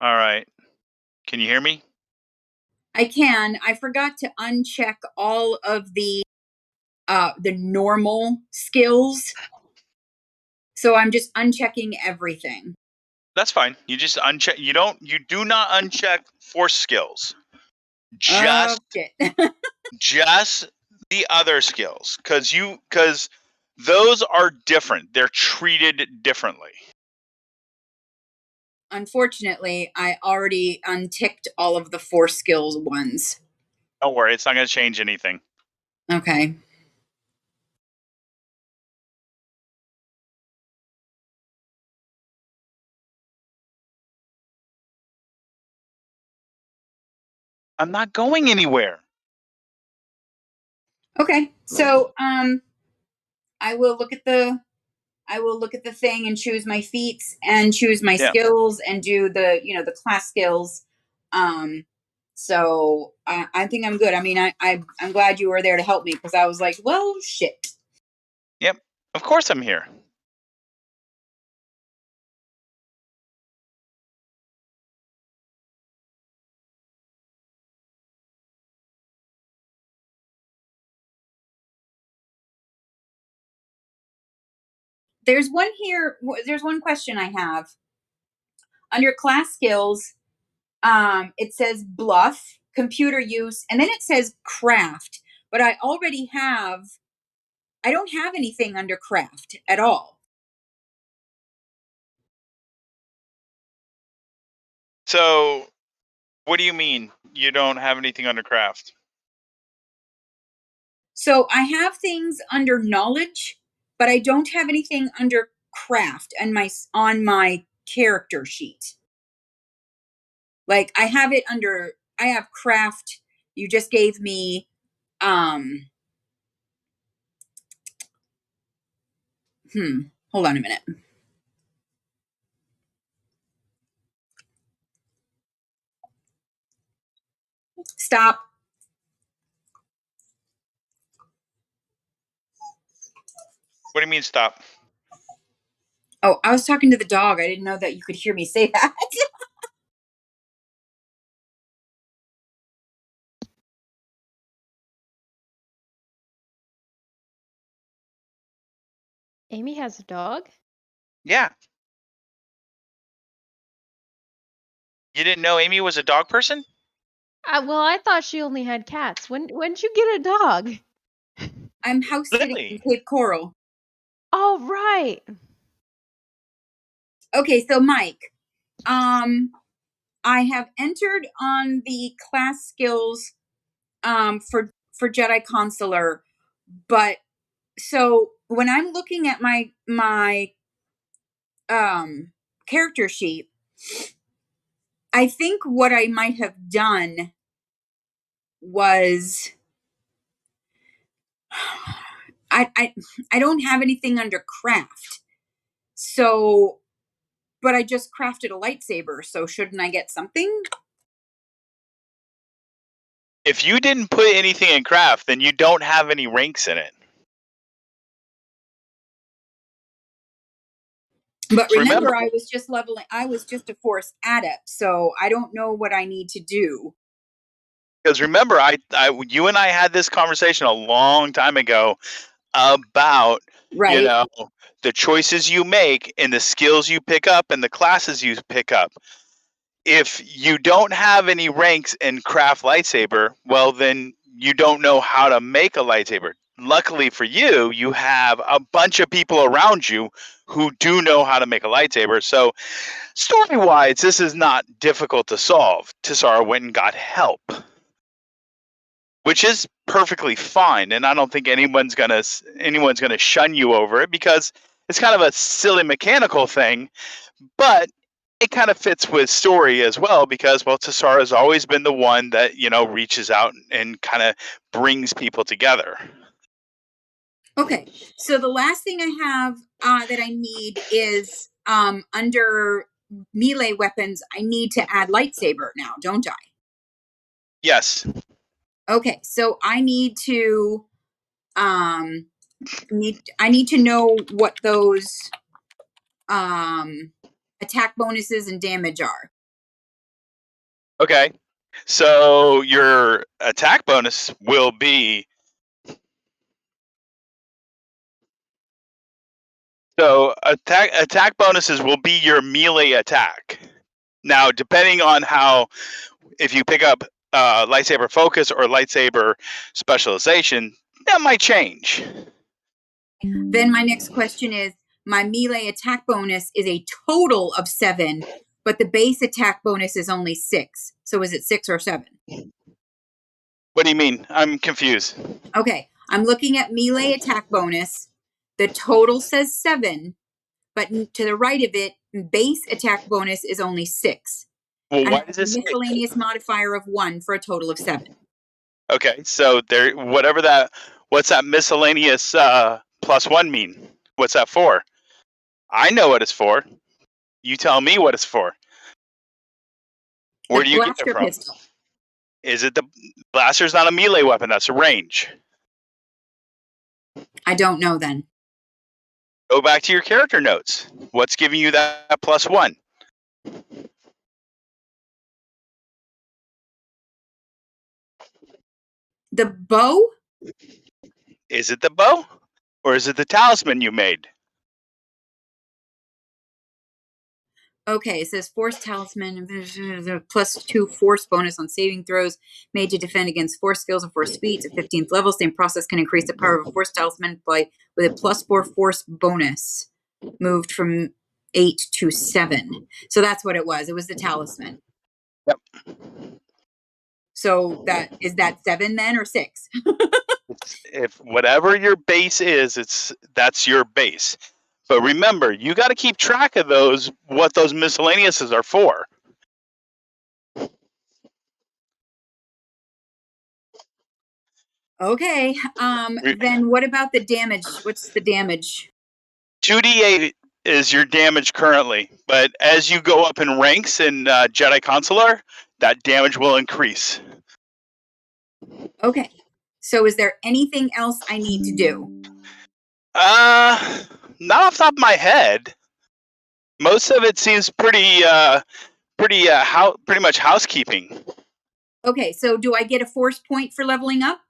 All right. Can you hear me? I can. I forgot to uncheck all of the normal skills. So I'm just unchecking everything. That's fine. You just uncheck. You do not uncheck force skills. Oh Just, shit. just the other skills, because those are different. They're treated differently. Unfortunately, I already unticked all of the 4 skills ones. Don't worry, it's not going to change anything. Okay. I'm not going anywhere. Okay. So I will look at the thing and choose my feats and choose my Yeah. skills and do the class skills. Um, so I think I'm good. I mean, I'm glad you were there to help me because I was like, well, shit. Yep. Of course I'm here. There's one here. There's one question I have under class skills. It says bluff, computer use, and then it says craft. But I don't have anything under craft at all. So, what do you mean you don't have anything under craft? So I have things under knowledge, but I don't have anything under craft and on my character sheet. Like I have craft. You just gave me um hold on a minute. Stop. What do you mean stop? Oh, I was talking to the dog. I didn't know that you could hear me say that. Amy has a dog? Yeah. You didn't know Amy was a dog person? Well, I thought she only had cats. When'd you get a dog? I'm house sitting in Really? Cape Coral. Oh, right. Okay, so Mike, um, I have entered on the class skills for Jedi Consular, but so when I'm looking at my character sheet, I think what I might have done was I I I don't have anything under craft. So but I just crafted a lightsaber, so shouldn't I get something? If you didn't put anything in craft, then you don't have any ranks in it. But Remember, remember, I was just a force adept, so I don't know what I need to do. because remember, you and I had this conversation a long time ago about, you Right. know, the choices you make and the skills you pick up and the classes you pick up. If you don't have any ranks in craft lightsaber, well, then you don't know how to make a lightsaber. Luckily for you, you have a bunch of people around you who do know how to make a lightsaber. So, story wise, this is not difficult to solve. Tisara went and got help, which is perfectly fine. And I don't think anyone's gonna shun you over it because it's kind of a silly mechanical thing, but it kind of fits with story as well because, well, Tassara has always been the one that, reaches out and kind of brings people together. Okay. So the last thing I have that I need is under melee weapons. I need to add lightsaber now, don't I? Yes. Okay. So I need to um I need to know what those um attack bonuses and damage are. Okay. So your attack bonus will be. So attack bonuses will be your melee attack. Now, depending on how, if you pick up lightsaber focus or lightsaber specialization, that might change. Then my next question is, my melee attack bonus is a total of 7, but the base attack bonus is only 6. So is it 6 or 7? What do you mean? I'm confused. Okay, I'm looking at melee attack bonus. The total says 7, but to the right of it, base attack bonus is only 6. Well, And why I does have a it say? miscellaneous modifier of 1 for a total of 7. Okay, so there, whatever that, what's that miscellaneous +1 mean? What's that for? I know what it's for. You tell me what it's for. Where The do you get it blaster from? pistol. Is it the blaster's not a melee weapon? That's a range. I don't know then. Go back to your character notes. What's giving you that +1? The bow? Is it the bow, or is it the talisman you made? Okay, it says force talisman +2 force bonus on saving throws made to defend against force skills and force feats at 15th level. Same process can increase the power of a force talisman by with a +4 force bonus. Moved from 8 to 7. So that's what it was. It was the talisman. Yep. So that 7 then or 6? If whatever your base is, that's your base. But remember, you got to keep track of those, what those miscellaneouses are for. Okay. Then what about the damage? What's the damage? 2d8 is your damage currently, but as you go up in ranks in Jedi Consular, that damage will increase. Okay. So is there anything else I need to do? Not off the top of my head. Most of it seems pretty much housekeeping. Okay, so do I get a force point for leveling up?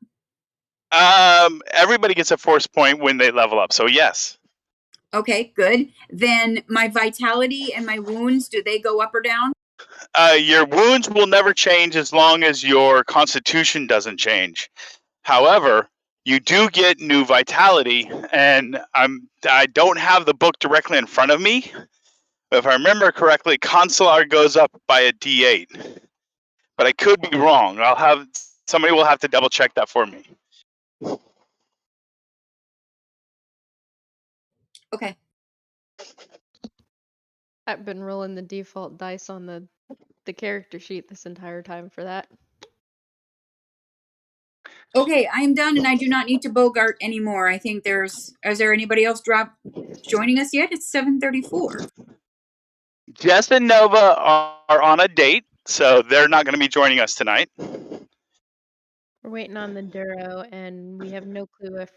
Everybody gets a force point when they level up, so yes. Okay, good. Then my vitality and my wounds, do they go up or down? Your wounds will never change as long as your constitution doesn't change. However, you do get new vitality, and I don't have the book directly in front of me. If I remember correctly, Consular goes up by a D8, but I could be wrong. Somebody will have to double check that for me. Okay. I've been rolling the default dice on the character sheet this entire time for that. Okay, I am done and I do not need to Bogart anymore. I think is there anybody else joining us yet? It's 7:34. Jess and Nova are on a date, so they're not going to be joining us tonight. We're waiting on the Duro, and we have no clue if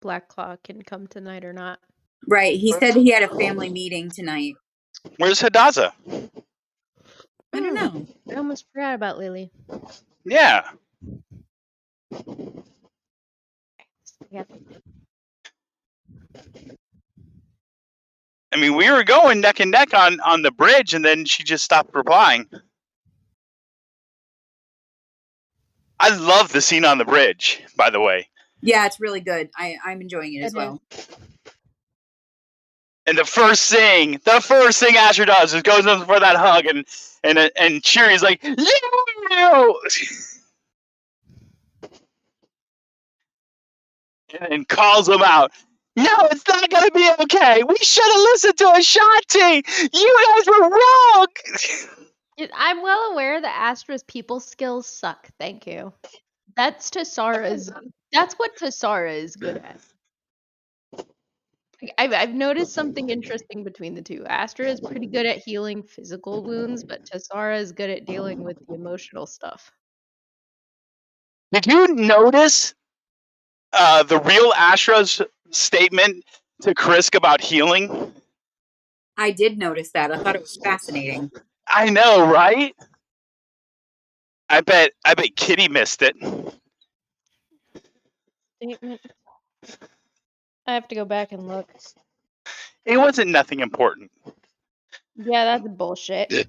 Black Claw can come tonight or not. Right, he said he had a family meeting tonight. Where's Hadaza? I don't know. I almost forgot about Lily. Yeah. Yeah. I mean, we were going neck and neck on the bridge, and then she just stopped replying. I love the scene on the bridge, by the way. Yeah, it's really good. I'm enjoying it as well. And the first thing Asher does is goes in for that hug, and Cheerie's like, "You!" and calls him out. No, it's not gonna be okay. We should have listened to Ashanti. You guys were wrong. I'm well aware that Astra's people skills suck. Thank you. That's what Tassara is good at. I've noticed something interesting between the two. Astra is pretty good at healing physical wounds, but Tassara is good at dealing with the emotional stuff. Did you notice the real Astra's statement to Krisk about healing? I did notice that. I thought it was fascinating. I know, right? I bet Kitty missed it. Statement. I have to go back and look. It wasn't nothing important. Yeah, that's bullshit.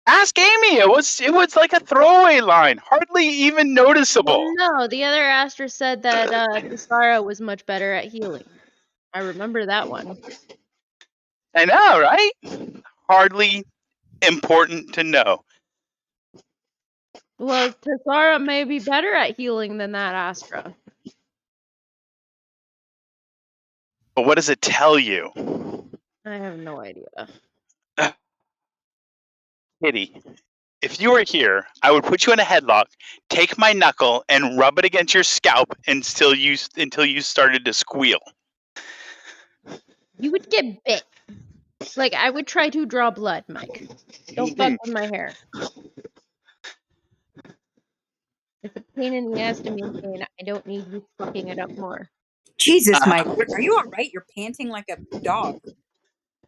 Ask Amy. It was like a throwaway line, hardly even Well, noticeable. no, the other Astra said that Tisara was much better at healing. I remember that one. I know, right? Hardly important to know. Well, Tisara may be better at healing than that Astra. But what does it tell you? I have no idea. Kitty, if you were here, I would put you in a headlock, take my knuckle, and rub it against your scalp until you started to squeal. You would get bit. Like, I would try to draw blood, Mike. Don't fuck with my hair. It's a pain in the ass to maintain. I don't need you fucking it up more. Jesus, Mike, are you all right? You're panting like a dog.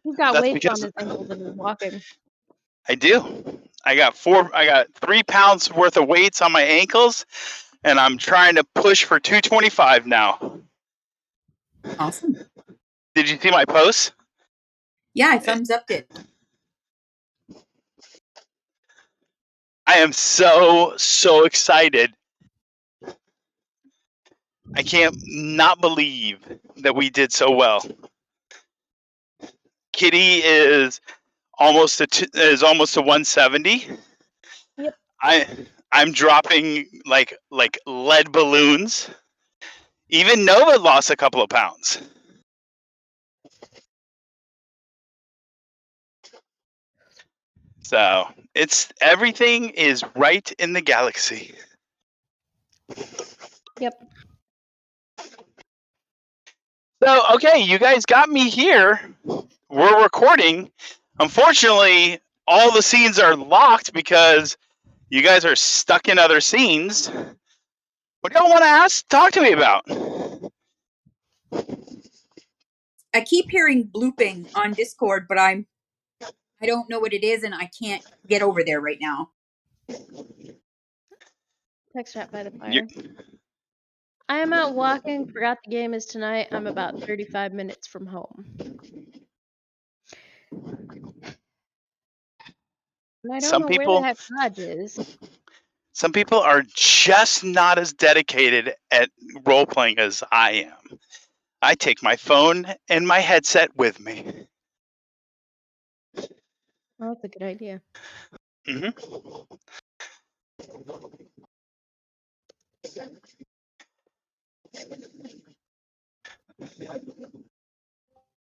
He's got That's weights because on his ankles and he's walking. I do. I got 3 pounds worth of weights on my ankles, and I'm trying to push for 225 now. Awesome. Did you see my post? Yeah, I thumbs upped it. I am so excited. I can't not believe that we did so well. Kitty is almost to 170. Yep. I'm dropping like lead balloons. Even Nova lost a couple of pounds. So everything is right in the galaxy. Yep. So, okay, you guys got me here. We're recording. Unfortunately, all the scenes are locked because you guys are stuck in other scenes. What do y'all want to talk to me about? I keep hearing blooping on Discord, but I don't know what it is, and I can't get over there right now. Text chat by the fire. I am out walking. Forgot the game is tonight. I'm about 35 minutes from home. And I don't know where the heck Raj is. Some people are just not as dedicated at role playing as I am. I take my phone and my headset with me. Well, that's a good idea. Mm-hmm.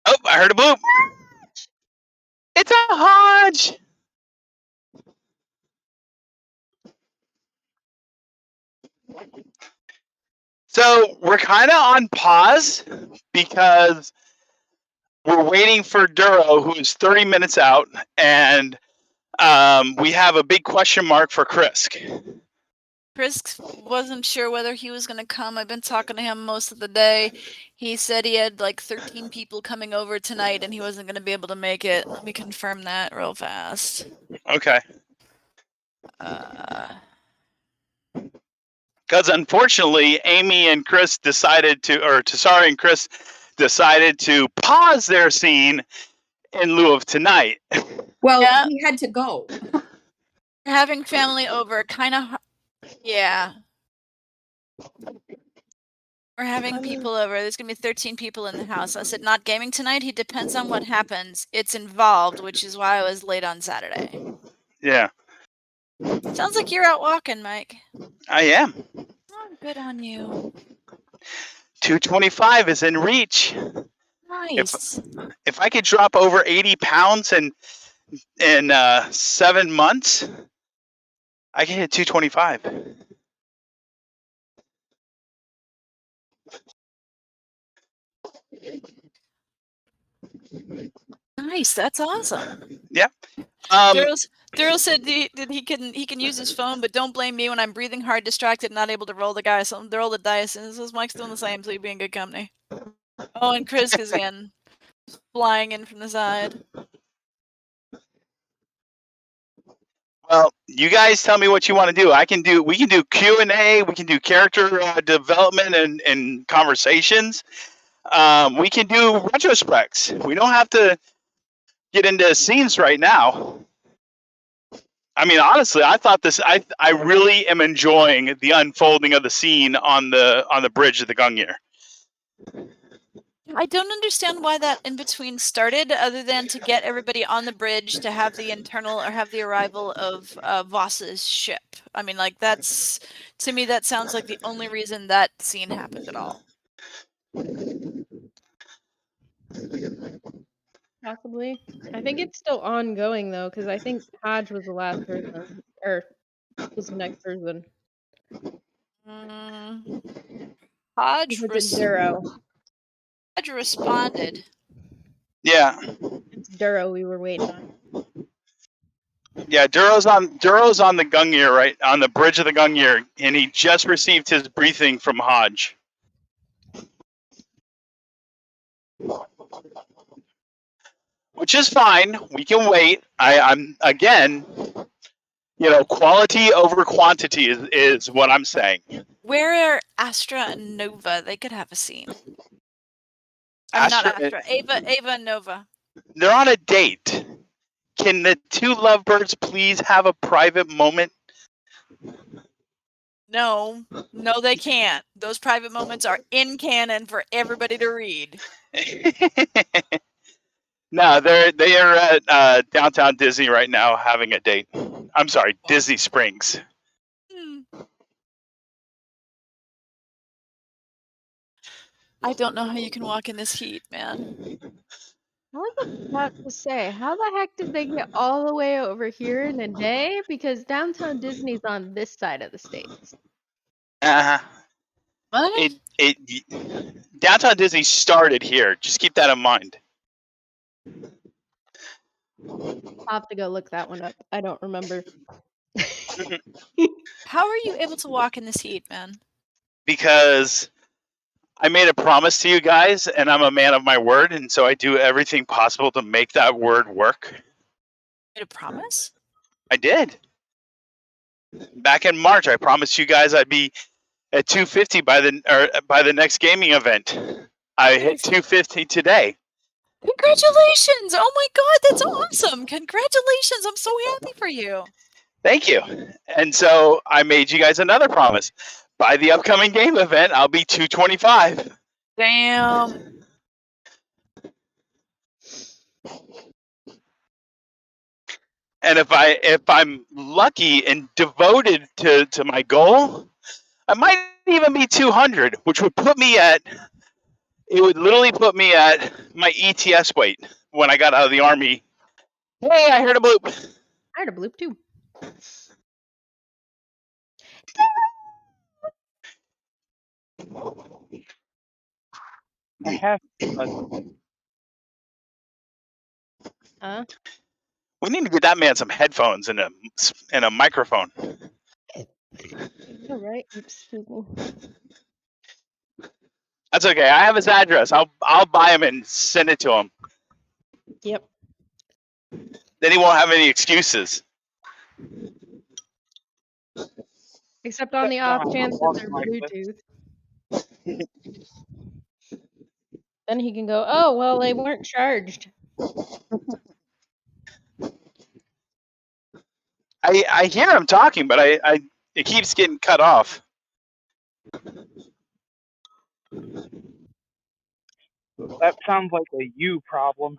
Oh, I heard a boop. It's a Hodge. So we're kind of on pause because we're waiting for Duro, who's 30 minutes out, and we have a big question mark for Krisk. Krisk wasn't sure whether he was going to come. I've been talking to him most of the day. He said he had like 13 people coming over tonight and he wasn't going to be able to make it. Let me confirm that real fast. Okay. Because unfortunately, Amy and Chris Tisara and Chris decided to pause their scene in lieu of tonight. Well, we had to go. Having family over, kind of, yeah. We're having people over. There's going to be 13 people in the house. I said, not gaming tonight. He depends on what happens. It's involved, which is why I was late on Saturday. Yeah. Sounds like you're out walking, Mike. I am. Oh, good on you. 225 is in reach. Nice. If I could drop over 80 pounds in 7 months, I can hit 225. Nice, that's awesome. Yeah. Daryl said he can use his phone, but don't blame me when I'm breathing hard, distracted, not able to roll the dice. And this is Mike's doing the same, so you'd be in good company. Oh, and Chris is again flying in from the side. Well, you guys tell me what you want to do. We can do Q&A, we can do character development and conversations. We can do retrospects. We don't have to get into scenes right now. I mean, honestly, I really am enjoying the unfolding of the scene on the bridge of the Gungnir. I don't understand why that in between started, other than to get everybody on the bridge to have the arrival of Voss's ship. I mean, like, that's, to me, that sounds like the only reason that scene happened at all. Possibly. I think it's still ongoing though, because I think Hodge was the last person, or was the next person. Hodge If it's Duro. responded. Yeah. It's Duro we were waiting on. Yeah, Duro's on the Gungnir, right on the bridge of the Gungnir, and he just received his briefing from Hodge. Which is fine. We can wait. I'm again, quality over quantity is what I'm saying. Where are Astra and Nova? They could have a scene. Not Astra. Ava and Nova. They're on a date. Can the two lovebirds please have a private moment? No, they can't. Those private moments are in canon for everybody to read. No, they are at downtown Disney right now having a date. I'm sorry, Disney Springs. I don't know how you can walk in this heat, man. I was about to say, how the heck did they get all the way over here in a day? Because downtown Disney's on this side of the states. What? Downtown Disney started here. Just keep that in mind. I'll have to go look that one up. I don't remember. How are you able to walk in this heat, man? Because I made a promise to you guys, and I'm a man of my word, and so I do everything possible to make that word work. Made a promise? I did. Back in March, I promised you guys I'd be at 250 by the next gaming event. I hit 250 today. Congratulations! Oh my god, that's awesome! Congratulations! I'm so happy for you. Thank you. And so I made you guys another promise. By the upcoming game event, I'll be 225. Damn. And if I'm lucky and devoted to my goal, I might even be 200, which would literally put me at my ETS weight when I got out of the Army. Hey, I heard a bloop. I heard a bloop too. I have. Huh? We need to get that man some headphones and a microphone. All right. Excuse me. That's okay. I have his address. I'll buy him and send it to him. Yep. Then he won't have any excuses. Except on the off chance that they're Bluetooth. Then he can go, oh, well, they weren't charged. I hear him talking, but it keeps getting cut off. That sounds like a you problem.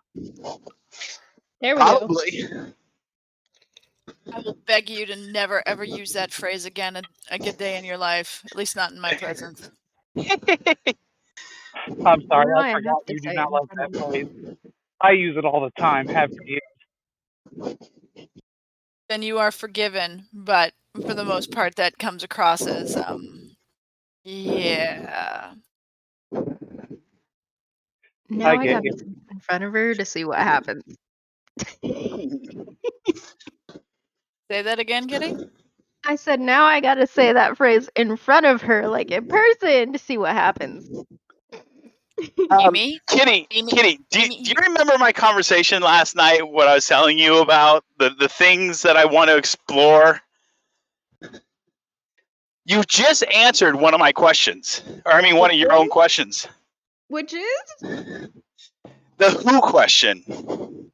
There we Probably. go. I will beg you to never ever use that phrase again a good day in your life. At least not in my presence. I'm sorry, Now I have forgot to you do say not it like in that front of phrase. I use it all the time. Have for years. Then you are forgiven, but for the most part, that comes across as yeah. Now I get gotta you. sit in front of her to see what happens. Say that again, Kitty? I said, now I gotta say that phrase in front of her, like in person, to see what happens. Amy? Kitty, Amy- Kitty, do Amy- you remember my conversation last night? What I was telling you about the things that I want to explore. You just answered one of my questions, or I mean, one of your own questions. Which is? The who question.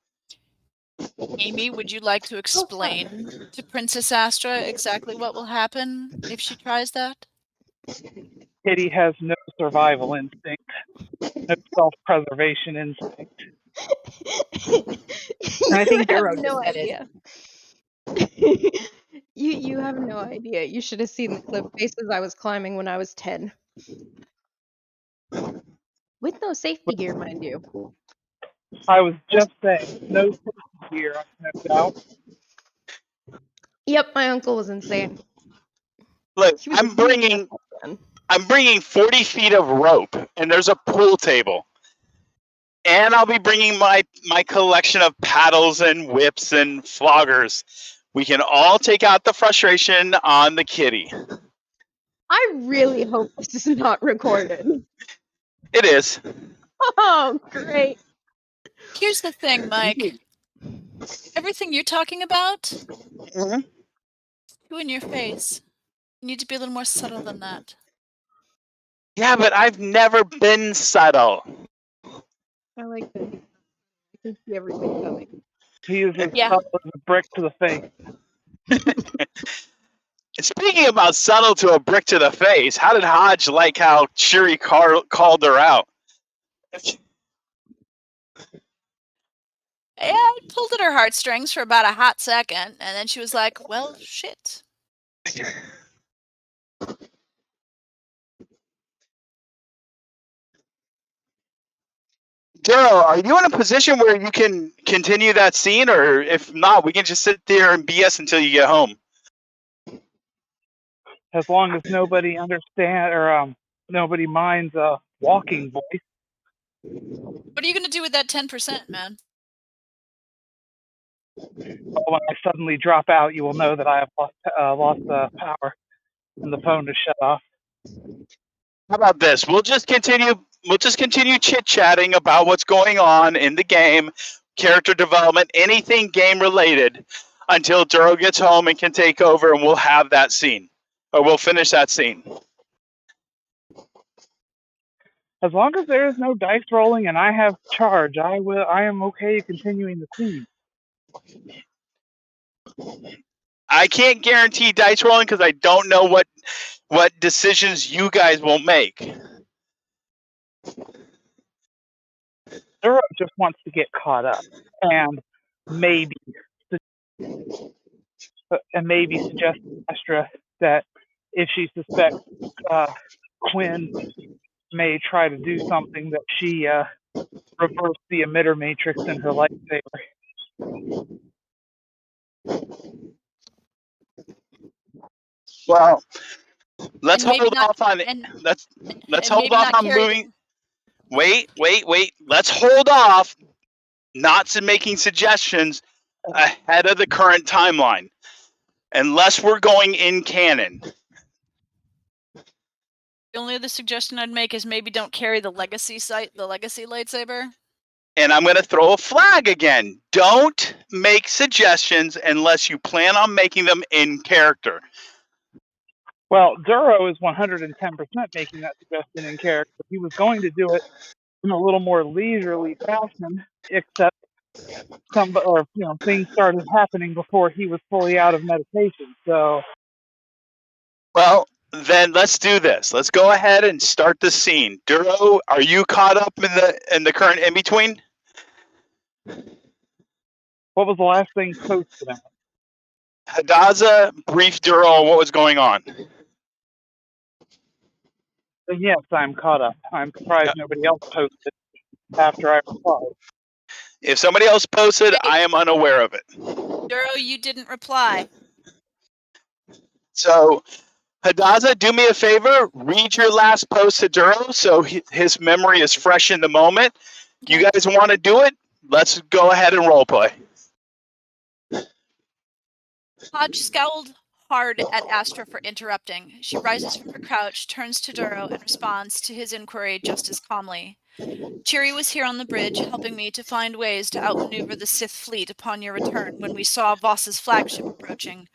Amy, would you like to explain to Princess Astra exactly what will happen if she tries that? Kitty has no survival instinct, no self-preservation instinct. And I think You have Duro no just said it. idea. You have no idea. You should have seen the cliff faces I was climbing when I was 10. With no safety gear, mind you. I was just saying, no safety gear, no doubt. Yep, my uncle was insane. Look, He was I'm bringing 40 feet of rope, and there's a pool table. And I'll be bringing my collection of paddles and whips and floggers. We can all take out the frustration on the kitty. I really hope this is not recorded. It is. Oh, great. Here's the thing, Mike. Everything you're talking about, Mhm. you in your face. You need to be a little more subtle than that. Yeah, but I've never been subtle. I like this. I can see everything coming. He is as Yeah. tough as a brick to the face. Speaking about subtle to a brick to the face, how did Hodge like how Shuri called her out? Yeah, I pulled at her heartstrings for about a hot second, and then she was like, well, shit. Duro, are you in a position where you can continue that scene, or if not, we can just sit there and BS until you get home? As long as nobody nobody minds a walking voice. What are you going to do with that 10%, man? When I suddenly drop out, you will know that I have lost power and the phone is shut off. How about this? We'll just continue chit chatting about what's going on in the game, character development, anything game related, until Duro gets home and can take over, and we'll have that scene, or we'll finish that scene. As long as there is no dice rolling and I have charge, I am okay continuing the scene. I can't guarantee dice rolling because I don't know what decisions you guys will make. Duro just wants to get caught up and maybe suggest to Astra that if she suspects Quinn may try to do something, that she reverse the emitter matrix in her lightsaber. Well, let's And maybe hold not- off on it. and- Let's and hold maybe off not on carry moving. Wait. Let's hold off not making suggestions ahead of the current timeline, unless we're going in canon. The only other suggestion I'd make is maybe don't carry the legacy lightsaber. And I'm going to throw a flag again. Don't make suggestions unless you plan on making them in character. Well, Duro is 110% making that suggestion in character. He was going to do it in a little more leisurely fashion, except things started happening before he was fully out of meditation. So, Well, then let's do this. Let's go ahead and start the scene. Duro, are you caught up in the current in between? what was the last thing posted? Hadaza briefed Duro on what was going on. Yes, I'm caught up. I'm surprised nobody else posted after I replied. If somebody else posted, I am unaware of it. Duro, you didn't reply. So, Hadaza, do me a favor. Read your last post to Duro so his memory is fresh in the moment. You guys want to do it? Let's go ahead and roleplay. Hodge scowled hard at Astra for interrupting. She rises from her couch, turns to Duro, and responds to his inquiry just as calmly. Cheery was here on the bridge, helping me to find ways to outmaneuver the Sith fleet upon your return when we saw Voss's flagship approaching.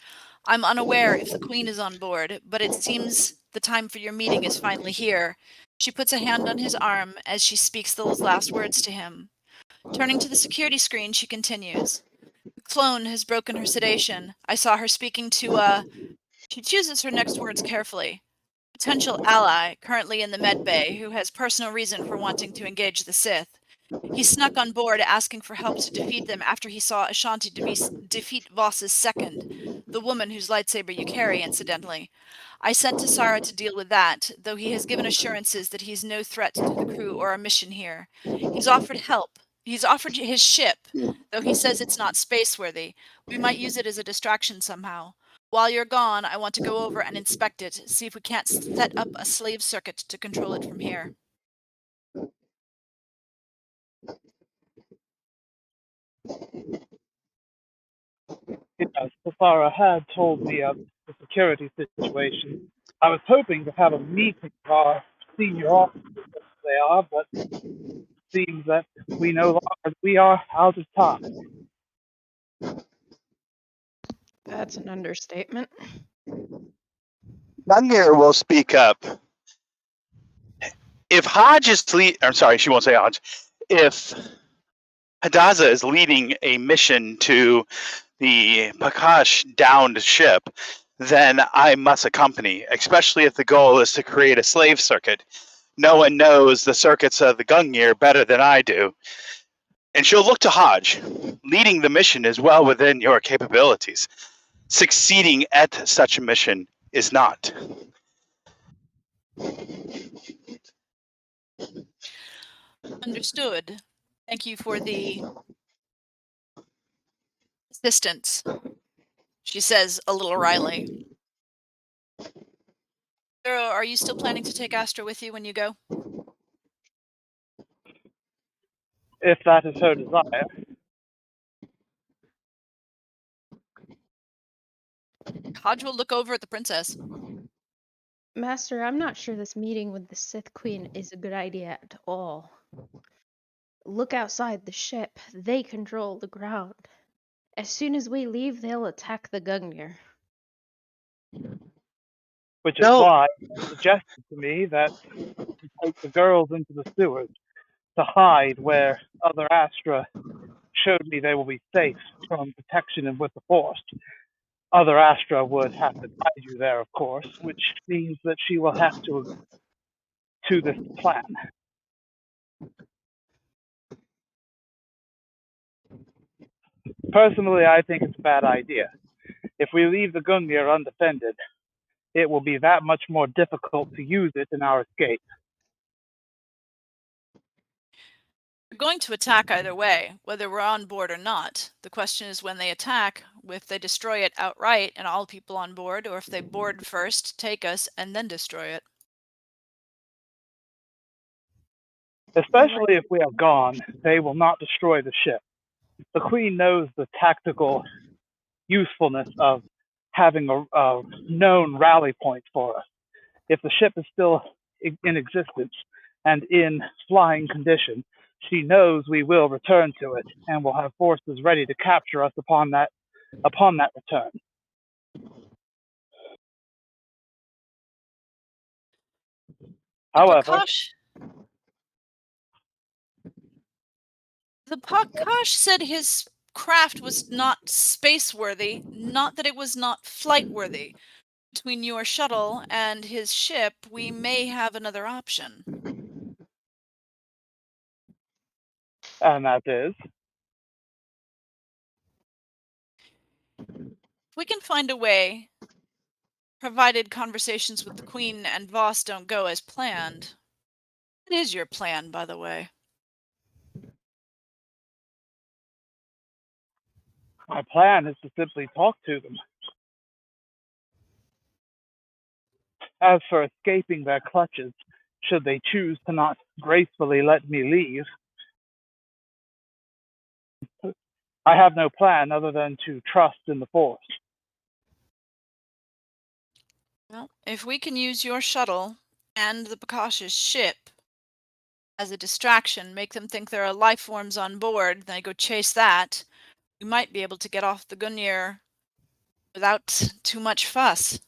I'm unaware if the Queen is on board, but it seems the time for your meeting is finally here. She puts a hand on his arm as she speaks those last words to him. Turning to the security screen, she continues. The clone has broken her sedation. I saw her speaking to She chooses her next words carefully. Potential ally, currently in the med bay, who has personal reason for wanting to engage the Sith. He snuck on board asking for help to defeat them after he saw Ashanti defeat Voss's second, the woman whose lightsaber you carry, incidentally. I sent Tisara to deal with that, though he has given assurances that he's no threat to the crew or our mission here. He's offered help. He's offered his ship, though he says it's not space-worthy. We might use it as a distraction somehow. While you're gone, I want to go over and inspect it, see if we can't set up a slave circuit to control it from here. Yes, Safara had told me of the security situation. I was hoping to have a meeting of our senior officers as they are, but seems that we are out of time. That's an understatement. Gungnir will speak up. If Hodge is I'm sorry, she won't say Hodge. If Hadaza is leading a mission to the Pakash downed ship, then I must accompany, especially if the goal is to create a slave circuit. No one knows the circuits of the Gungnir better than I do. And she'll look to Hodge. Leading the mission is well within your capabilities. Succeeding at such a mission is not. Understood. Thank you for the assistance, she says a little wryly. Are you still planning to take Astra with you when you go? If that is her desire. Hodge will look over at the princess. Master, I'm not sure this meeting with the Sith Queen is a good idea at all. Look outside the ship. They control the ground. As soon as we leave, they'll attack the Gungnir. Which is why it suggested to me that we take the girls into the sewers to hide where other Astra showed me they will be safe from protection and with the Force. Other Astra would have to guide you there, of course, which means that she will have to this plan. Personally, I think it's a bad idea. If we leave the Gungnir undefended, it will be that much more difficult to use it in our escape. They're going to attack either way, whether we're on board or not. The question is when they attack, if they destroy it outright and all people on board, or if they board first, take us, and then destroy it. Especially if we are gone, they will not destroy the ship. The Queen knows the tactical usefulness of having a known rally point for us. If the ship is still in existence and in flying condition, she knows we will return to it and will have forces ready to capture us upon that return. However, the Pakash said his craft was not space-worthy, not that it was not flight-worthy. Between your shuttle and his ship, we may have another option. And that is? We can find a way, provided conversations with the Queen and Voss don't go as planned. What is your plan, by the way? My plan is to simply talk to them. As for escaping their clutches, should they choose to not gracefully let me leave, I have no plan other than to trust in the Force. Well, if we can use your shuttle and the Pakash's ship, as a distraction, make them think there are life forms on board, then they go chase that, we might be able to get off the Gungnir without too much fuss.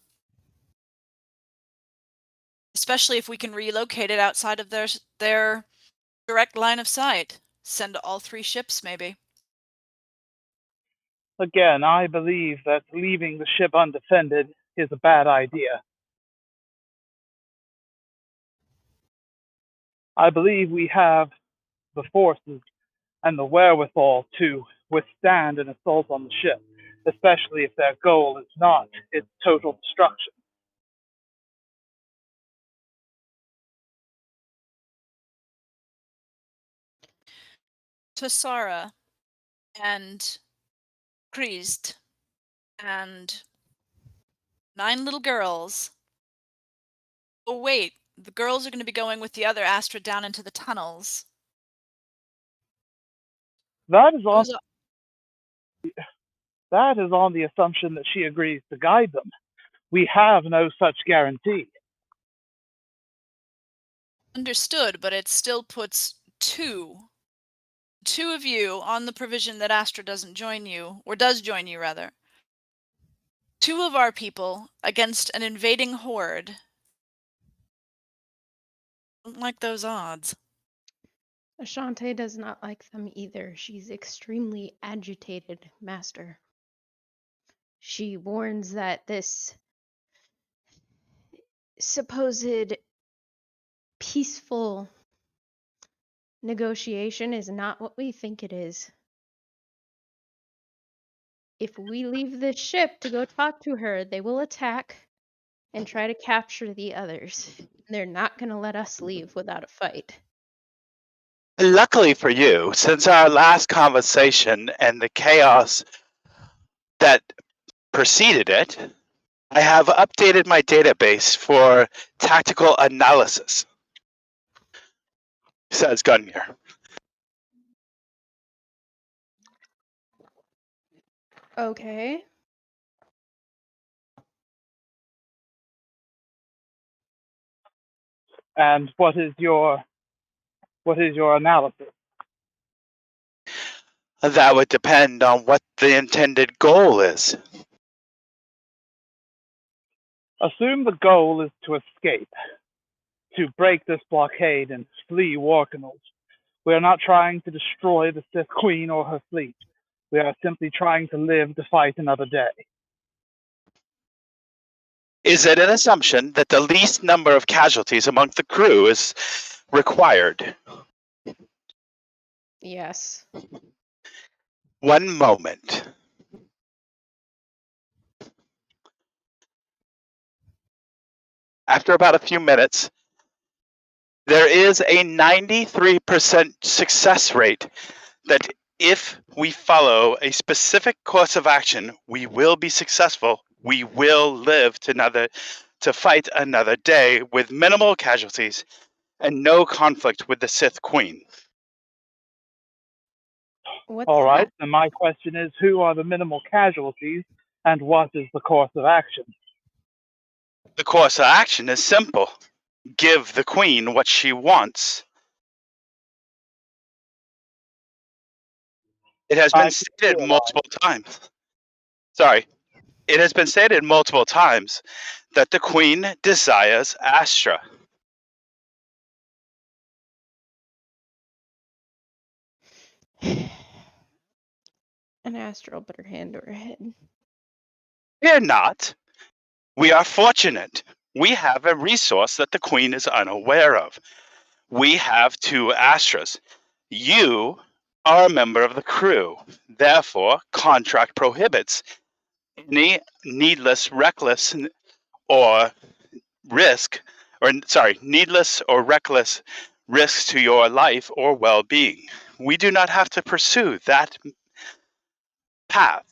Especially if we can relocate it outside of their direct line of sight. Send all 3 ships, maybe. Again, I believe that leaving the ship undefended is a bad idea. I believe we have the forces and the wherewithal to withstand an assault on the ship, especially if their goal is not its total destruction. Tassara and Kreist and 9 little girls. Oh wait, the girls are going to be going with the other Astra down into the tunnels. That is on Who's the assumption that she agrees to guide them. We have no such guarantee. understood, but it still puts two of you on the provision that Astra doesn't join you, or does join you rather. 2 of our people against an invading horde. Don't like those odds. Ashante does not like them either. She's extremely agitated, Master. She warns that this supposed peaceful negotiation is not what we think it is. If we leave this ship to go talk to her, they will attack and try to capture the others. They're not going to let us leave without a fight. Luckily for you, since our last conversation and the chaos that preceded it, I have updated my database for tactical analysis, says Gungnir. Okay. And what is your analysis? That would depend on what the intended goal is. Assume the goal is to escape, to break this blockade and flee war canals. We are not trying to destroy the Sith Queen or her fleet. We are simply trying to live to fight another day. Is it an assumption that the least number of casualties among the crew is required? Yes. One moment. After about a few minutes, there is a 93% success rate that if we follow a specific course of action, we will be successful. We will live to fight another day with minimal casualties and no conflict with the Sith Queen. What's All right, that? and my question is, who are the minimal casualties and what is the course of action? The course of action is simple. Give the Queen what she wants. It has been stated multiple times. Sorry. It has been stated multiple times that the Queen desires Astra. An astral put her hand to her head. Fear not. We are fortunate. We have a resource that the Queen is unaware of. We have 2 Astras. You are a member of the crew. Therefore, contract prohibits any needless, reckless, or needless or reckless risks to your life or well-being. We do not have to pursue that path.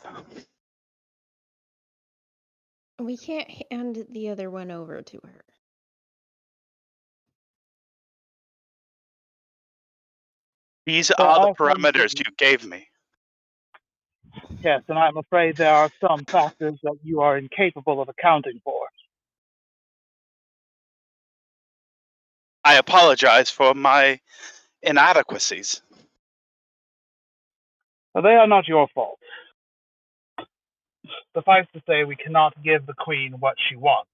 We can't hand the other one over to her. These There are the are some parameters things. you gave me. Yes, and I'm afraid there are some factors that you are incapable of accounting for. I apologize for my inadequacies. Well, they are not your fault. Suffice to say, we cannot give the Queen what she wants.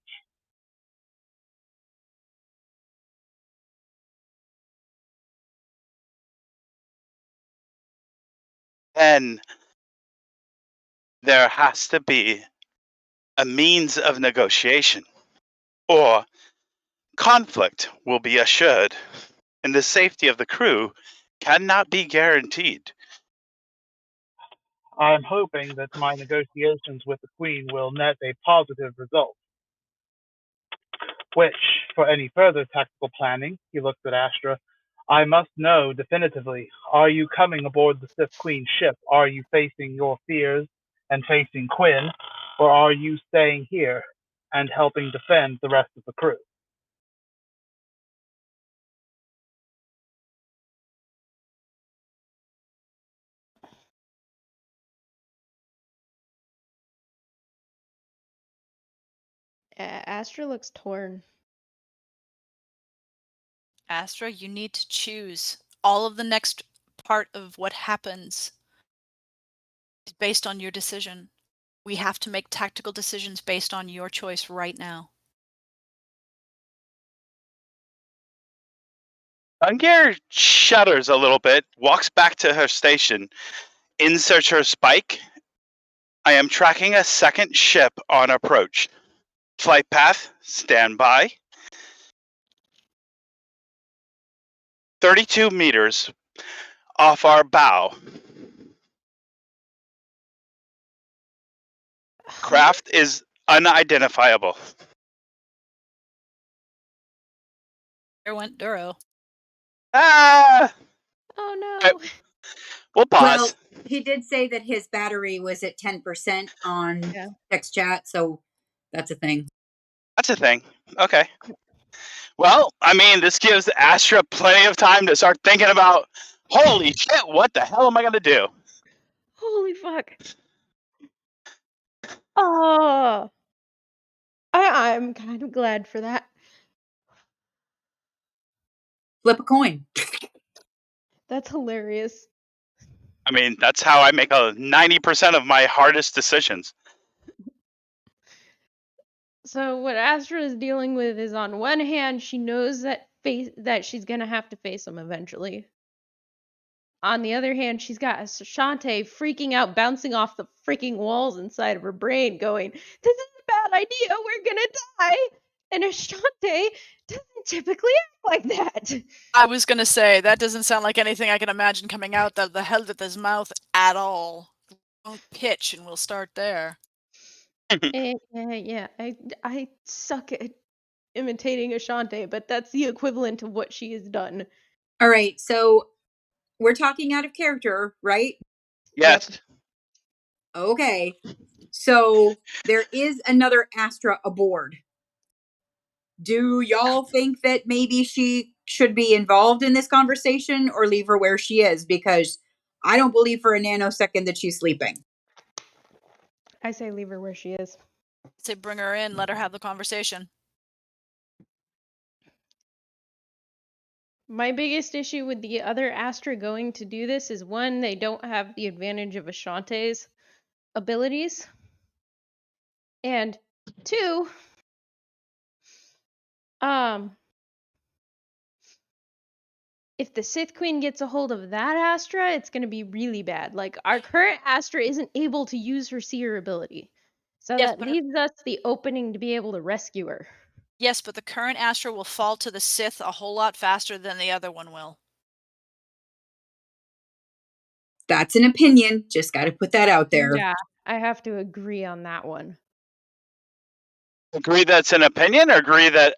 Then there has to be a means of negotiation, or conflict will be assured, and the safety of the crew cannot be guaranteed. I am hoping that my negotiations with the Queen will net a positive result. Which, for any further tactical planning, he looked at Astra, I must know definitively, are you coming aboard the Sith Queen ship? Are you facing your fears and facing Quinn? Or are you staying here and helping defend the rest of the crew? Astra looks torn. Astra, you need to choose. All of the next part of what happens is based on your decision. We have to make tactical decisions based on your choice right now. Gungnir shudders a little bit, walks back to her station, inserts her spike. I am tracking a second ship on approach. Flight path, stand by. 32 meters off our bow. Craft is unidentifiable. There went Duro. Ah! Oh Okay, no. we'll pause. Well, he did say that his battery was at 10% on Yeah. text chat, so that's a thing. That's a thing. Okay. Well, I mean, this gives Astra plenty of time to start thinking about, holy shit, what the hell am I going to do? Holy fuck. Oh. I'm kind of glad for that. Flip a coin. That's hilarious. I mean, that's how I make 90% of my hardest decisions. So what Astra is dealing with is, on one hand, she knows that she's gonna have to face him eventually. On the other hand, she's got Ashante freaking out, bouncing off the freaking walls inside of her brain, going, "This is a bad idea. We're gonna die." And Ashante doesn't typically act like that. I was gonna say, that doesn't sound like anything I can imagine coming out of the hell of his mouth at all. Don't pitch, and we'll start there. Yeah, I suck at imitating Ashante, but that's the equivalent of what she has done. All right, so we're talking out of character, right? Yes. Okay. So there is another Astra aboard. Do y'all think that maybe she should be involved in this conversation or leave her where she is? Because I don't believe for a nanosecond that she's sleeping. I say leave her where she is. Say bring her in, let her have the conversation. My biggest issue with the other Astra going to do this is, one, they don't have the advantage of Ashante's abilities. And two, if the Sith Queen gets a hold of that Astra, it's going to be really bad. Like, our current Astra isn't able to use her seer ability. So Yes, that but leaves us the opening to be able to rescue her. Yes, but the current Astra will fall to the Sith a whole lot faster than the other one will. That's an opinion. Just got to put that out there. Yeah, I have to agree on that one. Agree that's an opinion, or agree that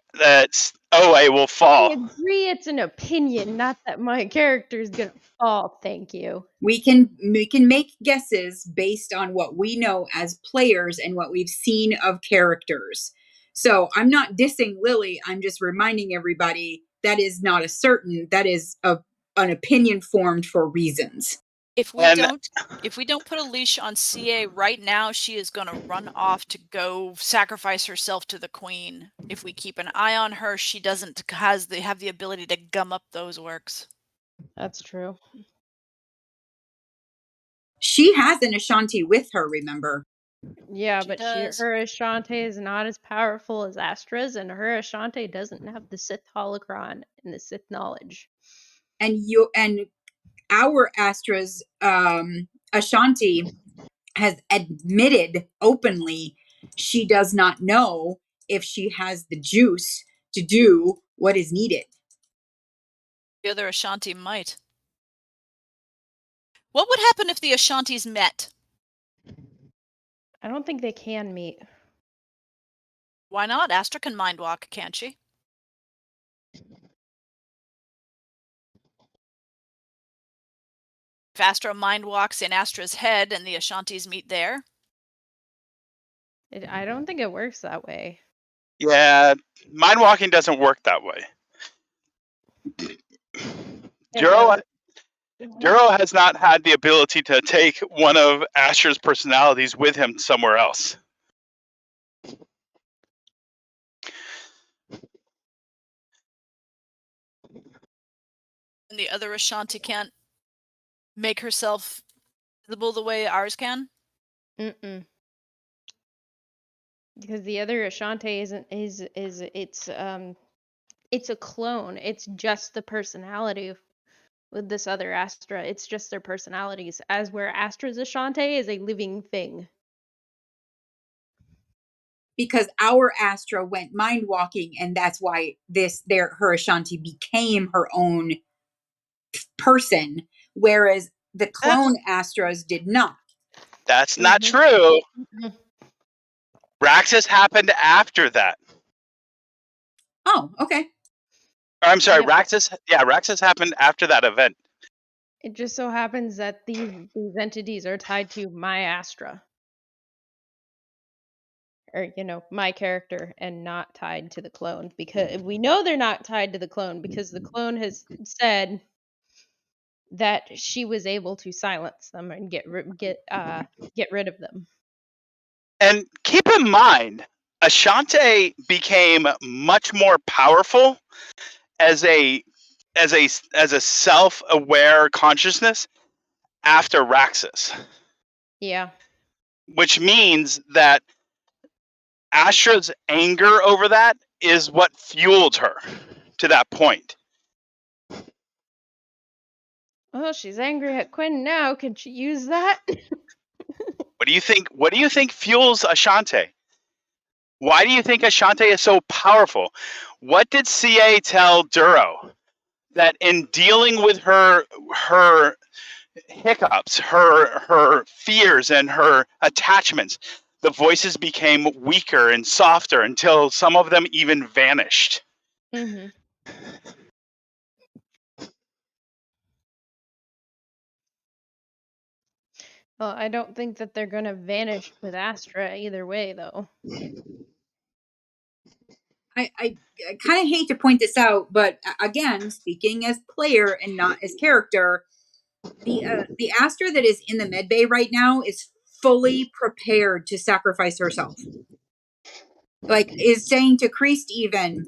OA will fall? I agree it's an opinion, not that my character is gonna fall, thank you. We can make guesses based on what we know as players and what we've seen of characters. So I'm not dissing Lily. I'm just reminding everybody that is not a certain. That is an opinion formed for reasons. If we And don't put a leash on CA right now, she is going to run off to go sacrifice herself to the queen. If we keep an eye on her, she doesn't have the ability to gum up those works. That's true. She has an Ashanti with her, remember? Yeah, She but does. her Ashante is not as powerful as Astra's, and her Ashante doesn't have the Sith holocron and the Sith knowledge. And our Astra's Ashanti has admitted openly she does not know if she has the juice to do what is needed. The other Ashanti might. What would happen if the Ashantis met? I don't think they can meet. Why not? Astra can mind walk, can't she? If Astra mind walks in Astra's head and the Ashantis meet there? I don't think it works that way. yeah, mind walking doesn't work that way. Duro has not had the ability to take one of Asher's personalities with him somewhere else. And the other Ashanti can't make herself visible the way ours can? Mm-mm. Because the other Ashante it's a clone. It's just the personality with this other Astra. It's just their personalities. As where Astra's Ashante is a living thing. Because our Astra went mind walking, and that's why her Ashanti became her own person, whereas the clone Astras did not. That's not true. Raxus happened after that. Oh, okay. I'm sorry, Yep. Raxus happened after that event. It just so happens that these entities are tied to my Astra. Or, my character, and not tied to the clone. Because we know they're not tied to the clone because the clone has said that she was able to silence them and get rid of them. And keep in mind, Ashante became much more powerful as a self-aware consciousness after Raxus. Yeah. Which means that Astra's anger over that is what fueled her to that point. Well, she's angry at Quinn now. Can she use that? What do you think? What do you think fuels Ashante? Why do you think Ashante is so powerful? What did CA tell Duro? That in dealing with her hiccups, her fears, and her attachments, the voices became weaker and softer until some of them even vanished. Mm-hmm. Well, I don't think that they're gonna vanish with Astra either way, though. I kind of hate to point this out, but again, speaking as player and not as character, the Astra that is in the med bay right now is fully prepared to sacrifice herself. Like, is saying to Kreist even,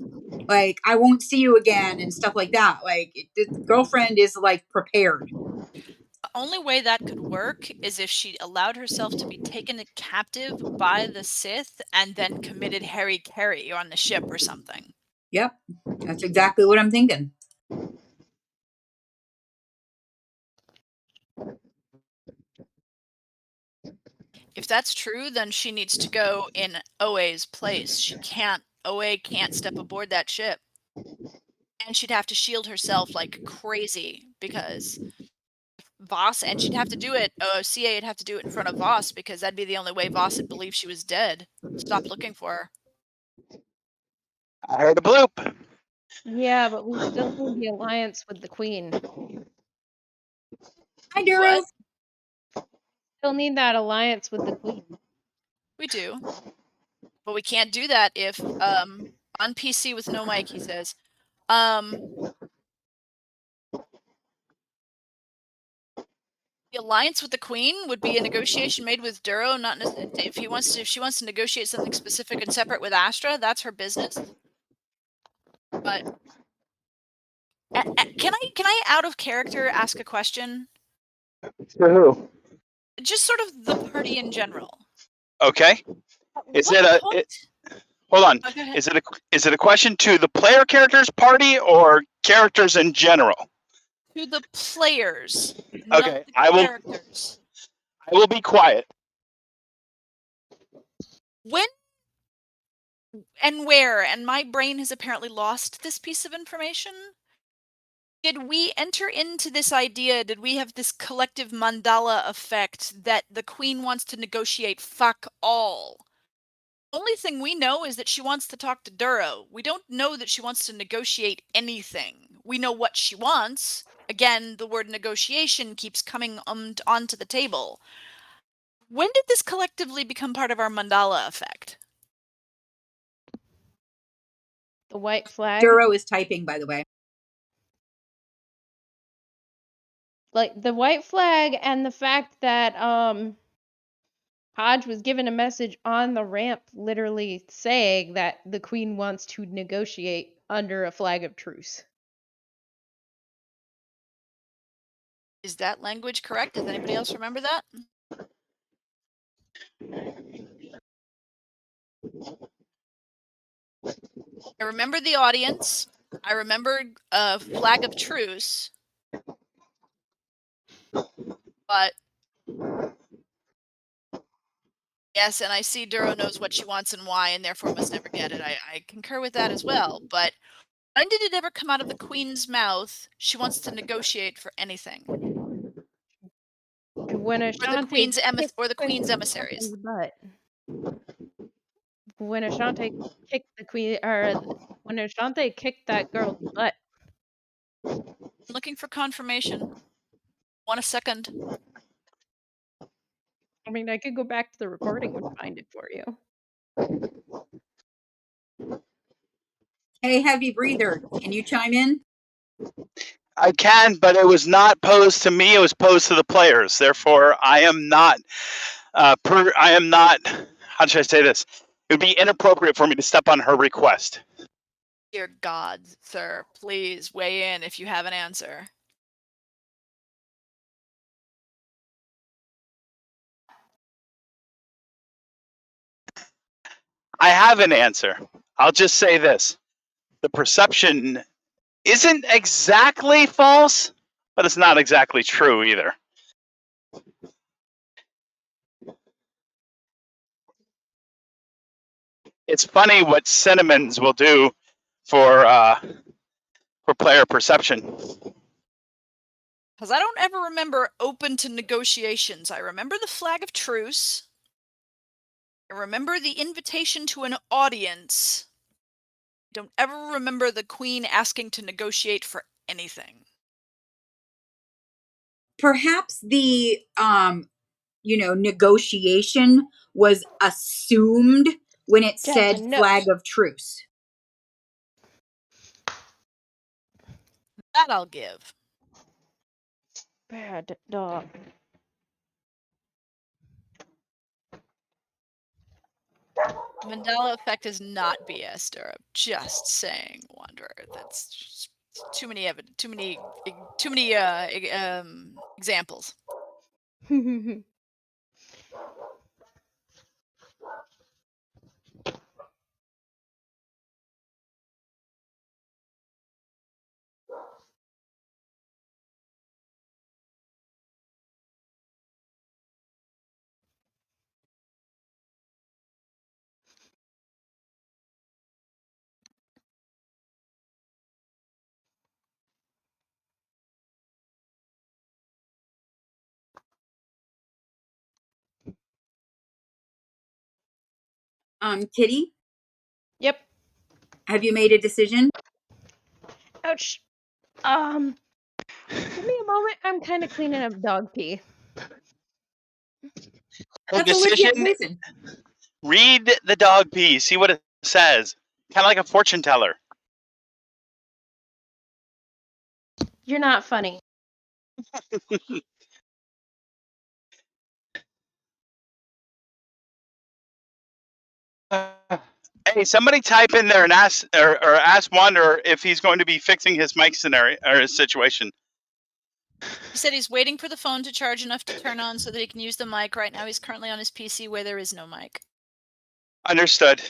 like, I won't see you again and stuff like that. Like, the girlfriend is like prepared. The only way that could work is if she allowed herself to be taken captive by the Sith and then committed Harry on the ship or something. Yep, that's exactly what I'm thinking. If that's true, then she needs to go in OA's place. OA can't step aboard that ship. And she'd have to shield herself like crazy because Voss, and she'd have to do it, CA would have to do it in front of Voss because that'd be the only way Voss would believe she was dead. Stop looking for her. I heard a bloop. Yeah, but we still need the alliance with the Queen. Hi, Duro. Still need that alliance with the Queen. We do. But we can't do that if, on PC with no mic, he says, The alliance with the Queen would be a negotiation made with Duro. Not if she wants to negotiate something specific and separate with Astra, that's her business. But can I out of character ask a question? For who? Just sort of the party in general. Okay. Is What it a? point? Hold on. Oh, go ahead. Is it a question to the player characters party or characters in general? To the players, Okay, not the characters. I will be quiet. When and where, and my brain has apparently lost this piece of information. Did we enter into this idea? Did we have this collective mandala effect that the Queen wants to negotiate fuck all? Only thing we know is that she wants to talk to Duro. We don't know that she wants to negotiate anything. We know what she wants. Again, the word negotiation keeps coming onto the table. When did this collectively become part of our mandala effect? The white flag. Duro is typing, by the way. Like the white flag and the fact that Hodge was given a message on the ramp literally saying that the Queen wants to negotiate under a flag of truce. Is that language correct? Does anybody else remember that? I remember the audience. I remember a flag of truce. But yes, and I see Duro knows what she wants and why, and therefore must never get it. I concur with that as well. But when did it ever come out of the Queen's mouth? She wants to negotiate for anything. When Ashante Or the Queen's emissaries. When Ashante kicked the Queen, or when Ashante kicked that girl's butt. I'm looking for confirmation. 1 second. I mean, I could go back to the recording and find it for you. Hey, heavy breather, can you chime in? I can, but it was not posed to me. It was posed to the players. Therefore, I am not. How should I say this? It would be inappropriate for me to step on her request. Dear God, sir, please weigh in if you have an answer. I have an answer. I'll just say this. The perception isn't exactly false, but it's not exactly true either. It's funny what cinnamons will do for player perception. Because I don't ever remember open to negotiations. I remember the flag of truce. I remember the invitation to an audience. I don't ever remember the Queen asking to negotiate for anything. Perhaps the negotiation was assumed when it said flag of truce. That I'll give. Bad dog. Mandela effect is not BS, Durham. Just saying, Wanderer. That's just too many examples. Kitty? Yep. Have you made a decision? Ouch. Give me a moment. I'm kind of cleaning up dog pee. Her decision. Read the dog pee. See what it says. Kind of like a fortune teller. You're not funny. Hey, somebody type in there and ask or ask Wander if he's going to be fixing his mic scenario or his situation. He said he's waiting for the phone to charge enough to turn on so that he can use the mic. Right now he's currently on his PC where there is no mic. Understood.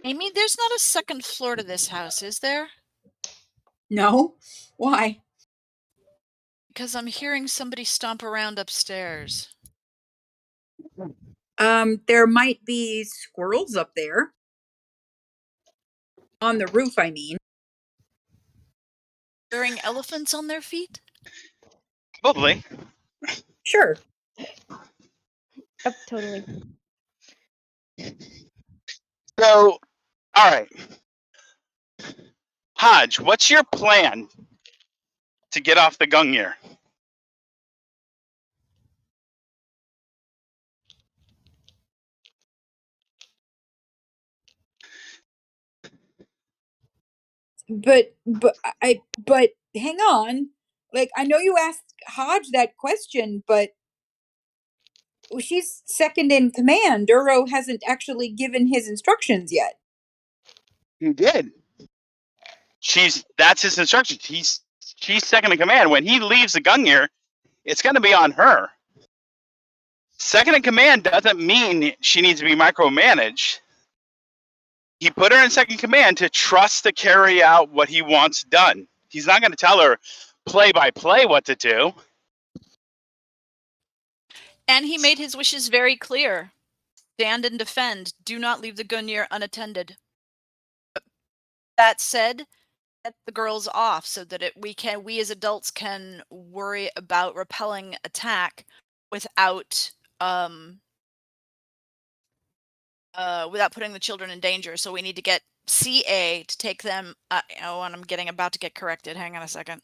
Amy, there's not a second floor to this house, is there? No? Why? Because I'm hearing somebody stomp around upstairs. There might be squirrels up there. On the roof, I mean. Wearing elephants on their feet? Probably. Sure. Yep, totally. So, all right. Hodge, what's your plan to get off the Gungnir? But hang on. Like, I know you asked Hodge that question, but she's second in command. Duro hasn't actually given his instructions yet. He did. That's his instructions. She's second in command. When he leaves the Gungnir, it's going to be on her. Second in command doesn't mean she needs to be micromanaged. He put her in second command to trust to carry out what he wants done. He's not going to tell her play by play what to do. And he made his wishes very clear. Stand and defend. Do not leave the Gungnir unattended. That said, get the girls off so that we as adults can worry about repelling attack without without putting the children in danger. So we need to get CA to take them. And I'm about to get corrected. Hang on a second.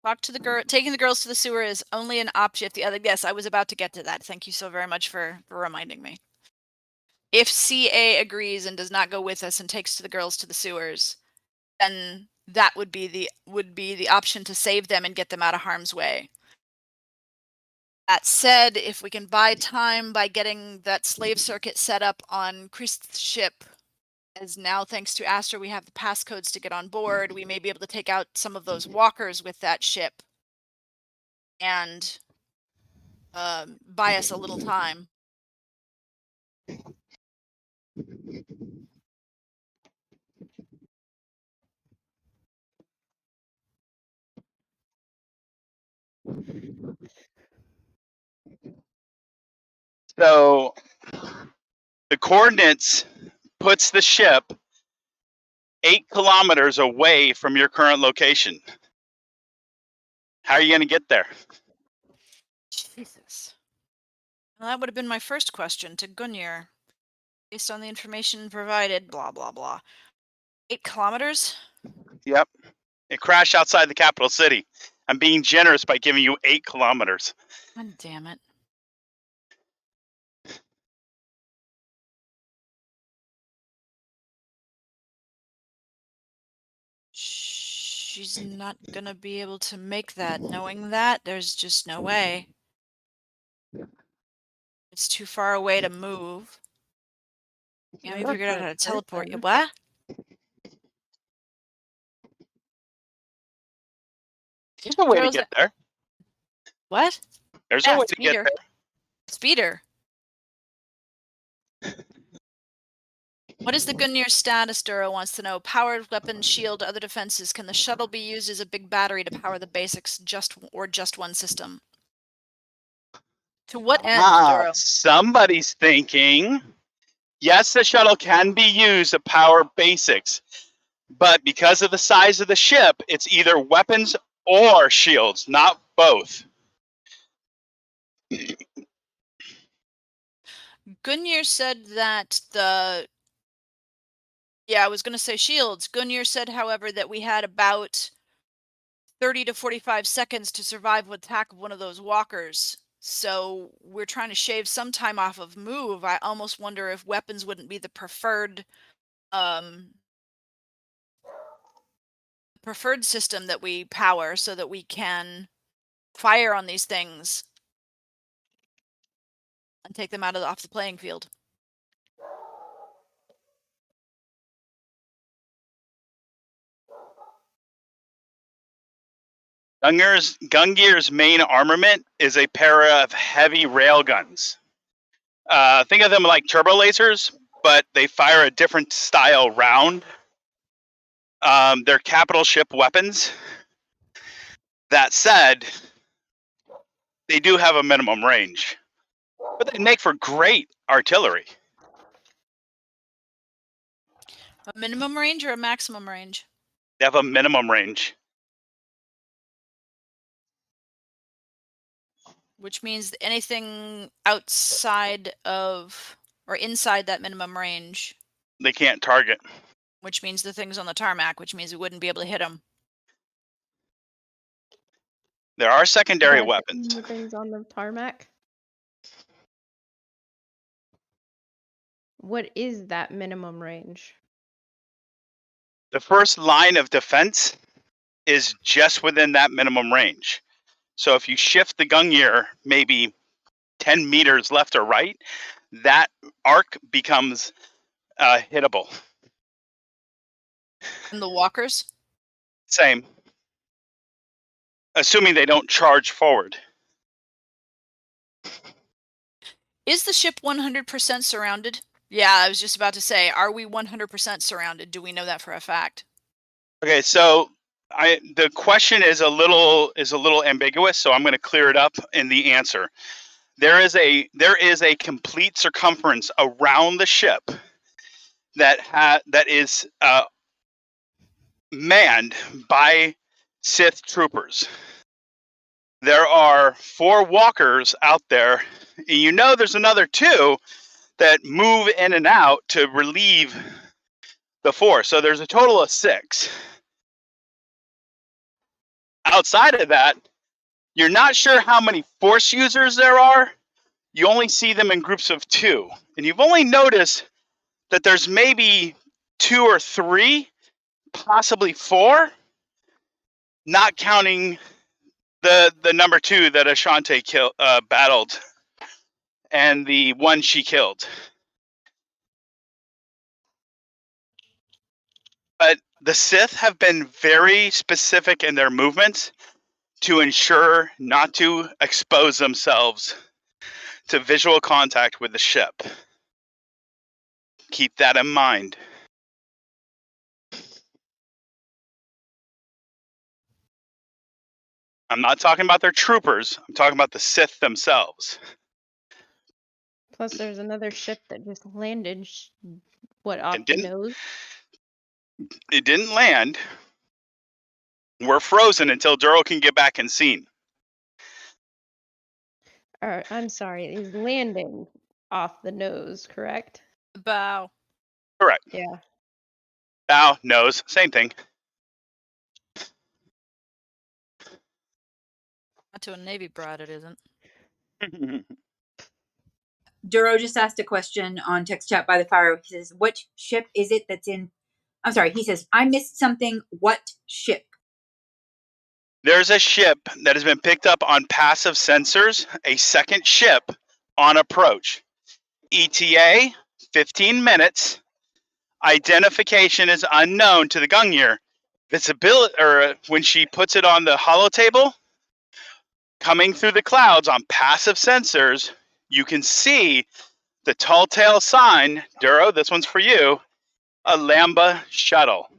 Talk to the girl. Taking the girls to the sewer is only an option if the other. Yes, I was about to get to that. Thank you so very much for reminding me. If CA agrees and does not go with us and takes the girls to the sewers, then that would be the option to save them and get them out of harm's way. That said, if we can buy time by getting that slave circuit set up on Christ's ship, as now thanks to Astra we have the passcodes to get on board, we may be able to take out some of those walkers with that ship and buy us a little time. So the coordinates puts the ship 8 kilometers away from your current location. How are you going to get there? Jesus. Well, that would have been my first question to Gungnir. Based on the information provided, blah, blah, blah. 8 kilometers? Yep. It crashed outside the capital city. I'm being generous by giving you 8 kilometers. God damn it. She's not gonna be able to make that. Knowing that, there's just no way. It's too far away to move. You know, we figured out how to teleport you. What? There's a way to get there. What? There's a way to get there. Speeder. What is the Gungnir status? Duro wants to know. Powered weapon, shield, other defenses. Can the shuttle be used as a big battery to power the basics just one system? To what end, Duro? Somebody's thinking, yes, the shuttle can be used to power basics, but because of the size of the ship, it's either weapons or shields, not both. Gungnir said that I was going to say shields. Gungnir said, however, that we had about 30 to 45 seconds to survive with attack of one of those walkers. So we're trying to shave some time off of move. I almost wonder if weapons wouldn't be the preferred system that we power so that we can fire on these things and take them off the playing field. Gungnir's main armament is a pair of heavy railguns. Think of them like turbo lasers, but they fire a different style round. They're capital ship weapons. That said, they do have a minimum range, but they make for great artillery. A minimum range or a maximum range? They have a minimum range. Which means anything outside of or inside that minimum range. They can't target. Which means the things on the tarmac, which means we wouldn't be able to hit them. There are secondary Does it weapons. mean the things on the tarmac? What is that minimum range? The first line of defense is just within that minimum range. So if you shift the Gungnir maybe 10 meters left or right, that arc becomes hittable. And the walkers? Same. Assuming they don't charge forward. Is the ship 100% surrounded? Yeah, I was just about to say, are we 100% surrounded? Do we know that for a fact? Okay, so the question is a little ambiguous, so I'm going to clear it up in the answer. There is a complete circumference around the ship that is manned by Sith troopers. There are 4 walkers out there, and you know there's another 2 that move in and out to relieve the 4. So there's a total of 6. Outside of that, you're not sure how many Force users there are. You only see them in groups of 2. And you've only noticed that there's maybe 2 or 3, possibly 4, not counting the number 2 that Ashante battled and the one she killed. But the Sith have been very specific in their movements to ensure not to expose themselves to visual contact with the ship. Keep that in mind. I'm not talking about their troopers. I'm talking about the Sith themselves. Plus, there's another ship that just landed. Off It the didn't- nose? It didn't land. We're frozen until Duro can get back in scene. Or, I'm sorry, is landing off the nose, correct? Bow. Correct. Yeah. Bow, nose, same thing. Not to a Navy brat, it isn't. Duro just asked a question on text chat by the fire. He says, "What ship is it that's in?" I'm sorry. He says, "I missed something. What ship?" There's a ship that has been picked up on passive sensors, a second ship on approach. ETA, 15 minutes. Identification is unknown to the Gungnir. Visibility, or when she puts it on the holo table, coming through the clouds on passive sensors, you can see the tall tale sign. Duro, this one's for you. A Lambda shuttle.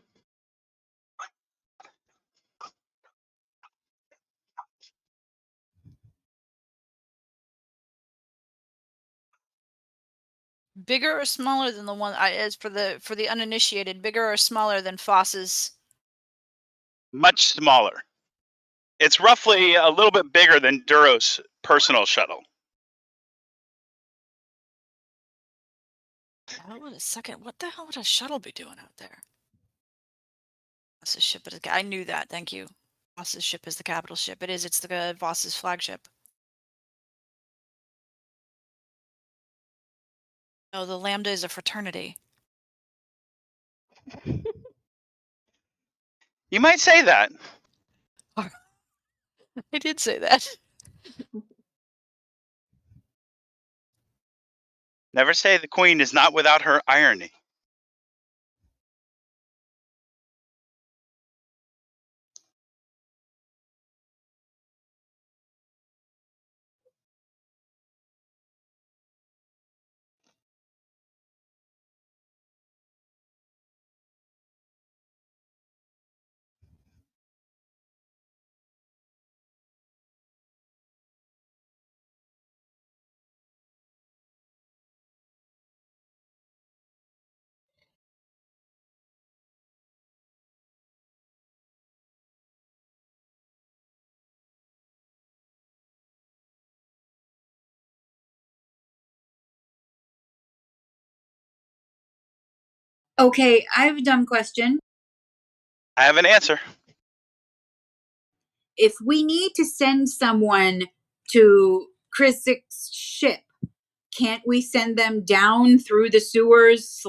Bigger or smaller than the one? As for the uninitiated, bigger or smaller than Foss's? Much smaller. It's roughly a little bit bigger than Duro's personal shuttle. Hold on a second. What the hell would a shuttle be doing out there? That's a ship. I knew that. Thank you. Voss's ship is the capital ship. It is. It's the Voss's flagship. No, the Lambda is a fraternity. You might say that. I did say that. Never say the queen is not without her irony. Okay, I have a dumb question. I have an answer. If we need to send someone to Chris's ship, can't we send them down through the sewers /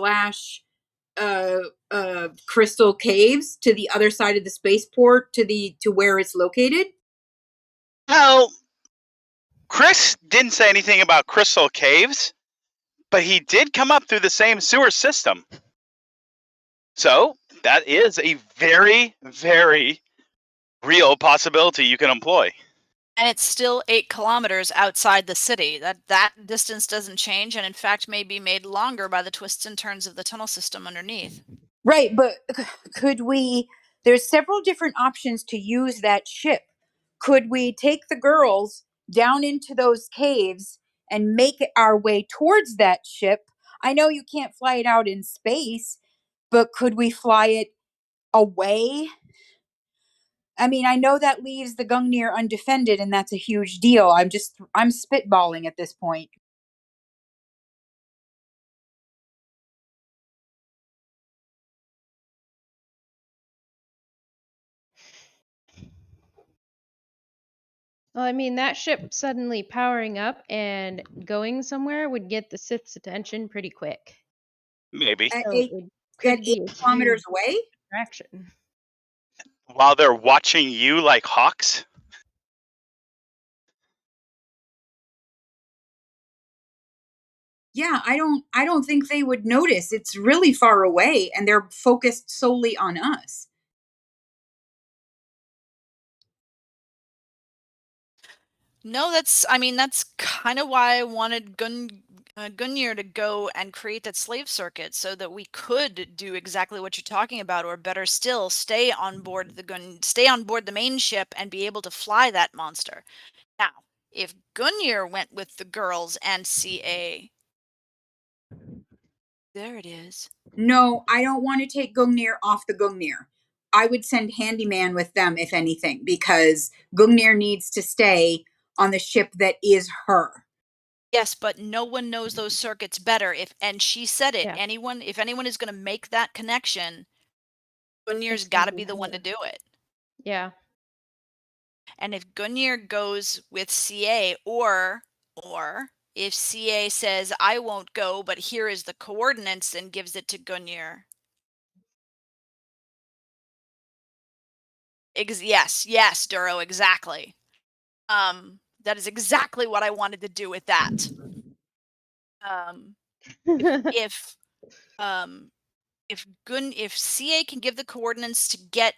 crystal caves to the other side of the spaceport to where it's located? Well, Chris didn't say anything about crystal caves, but he did come up through the same sewer system. So that is a very, very real possibility you can employ. And it's still 8 kilometers outside the city. That distance doesn't change, and in fact may be made longer by the twists and turns of the tunnel system underneath. Right, but could we? There's several different options to use that ship. Could we take the girls down into those caves and make it our way towards that ship? I know you can't fly it out in space, but could we fly it away? I mean, I know that leaves the Gungnir undefended, and that's a huge deal. I'm spitballing at this point. Well, I mean, that ship suddenly powering up and going somewhere would get the Sith's attention pretty quick. Maybe. At So eight, it at could be 8 a kilometers huge away? distraction. While they're watching you like hawks. Yeah, I don't think they would notice. It's really far away and they're focused solely on us. No, that's kind of why I wanted Gungnir to go and create that slave circuit so that we could do exactly what you're talking about, or better still, stay on board the main ship and be able to fly that monster. Now, if Gungnir went with the girls and CA, there it is. No, I don't want to take Gungnir off the Gungnir. I would send Handyman with them, if anything, because Gungnir needs to stay on the ship that is her. Yes, but no one knows those circuits better. And she said it. Yeah. If anyone is going to make that connection, Gungnir's It's got to gonna be the one to her. do it. Yeah. And if Gungnir goes with CA, or if CA says I won't go, but here is the coordinates and gives it to Gungnir. Yes, Duro, exactly. That is exactly what I wanted to do with that. If CA can give the coordinates to get,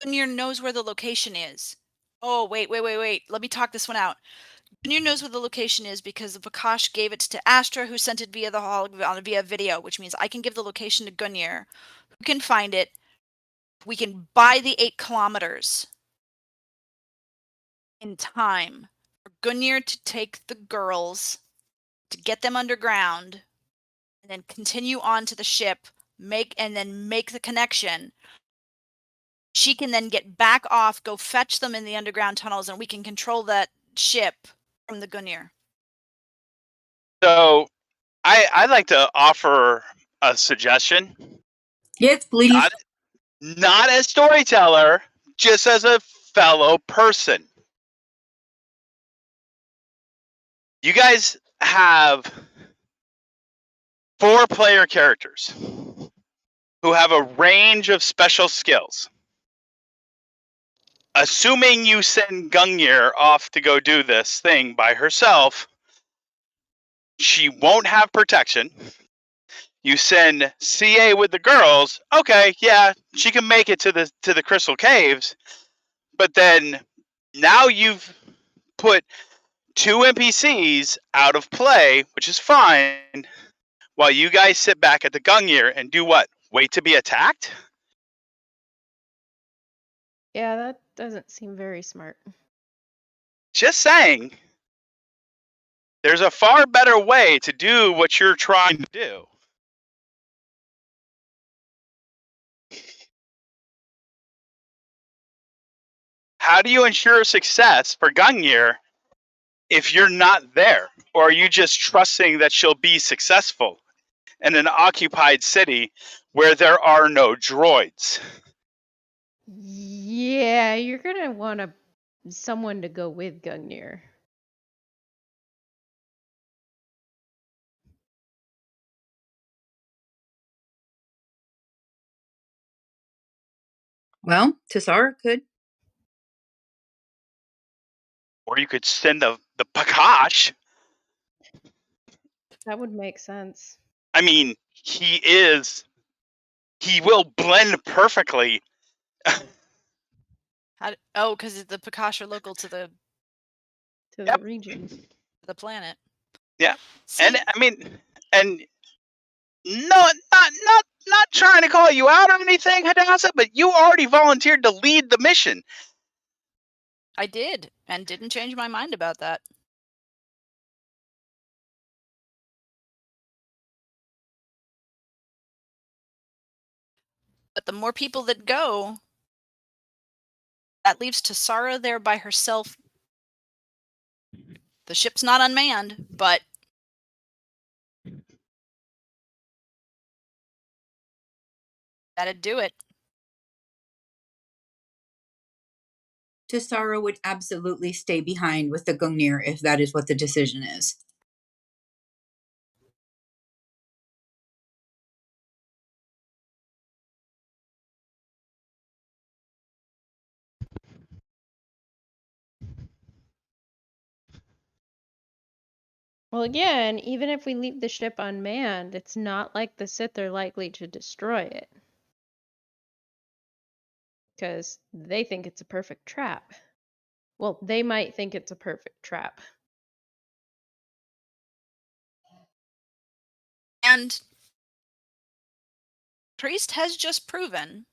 Gungnir knows where the location is. Oh, wait. Let me talk this one out. Gungnir knows where the location is because Vakash gave it to Astra, who sent it via video, which means I can give the location to Gungnir, who can find it. We can buy the 8 kilometers in time for Gungnir to take the girls, to get them underground, and then continue on to the ship, make the connection. She can then get back off, go fetch them in the underground tunnels, and we can control that ship from the Gungnir. So I'd like to offer a suggestion. Yes, please. Not as storyteller, just as a fellow person. You guys have 4 player characters who have a range of special skills. Assuming you send Gungnir off to go do this thing by herself, she won't have protection. You send CA with the girls, okay, yeah, she can make it to the Crystal Caves, but then now you've put 2 NPCs out of play, which is fine, while you guys sit back at the Gungnir and do what? Wait to be attacked? Yeah, that doesn't seem very smart. Just saying. There's a far better way to do what you're trying to do. How do you ensure success for Gungnir if you're not there? Or are you just trusting that she'll be successful in an occupied city where there are no droids? Yeah, you're gonna want someone to go with Gungnir. Well, Tassara could. Or you could send the Pakash. That would make sense. I mean, he will blend perfectly. Because the Pakash are local to the To the region. planet. Yeah. See, And I mean, and not trying to call you out or anything, Hadassah, but you already volunteered to lead the mission. I did, and didn't change my mind about that. But the more people that go, that leaves Tassara there by herself. The ship's not unmanned, but that'd do it. Tassara would absolutely stay behind with the Gungnir if that is what the decision is. Well, again, even if we leave the ship unmanned, it's not like the Sith are likely to destroy it. Because they think it's a perfect trap. Well, they might think it's a perfect trap. And Priest has just proven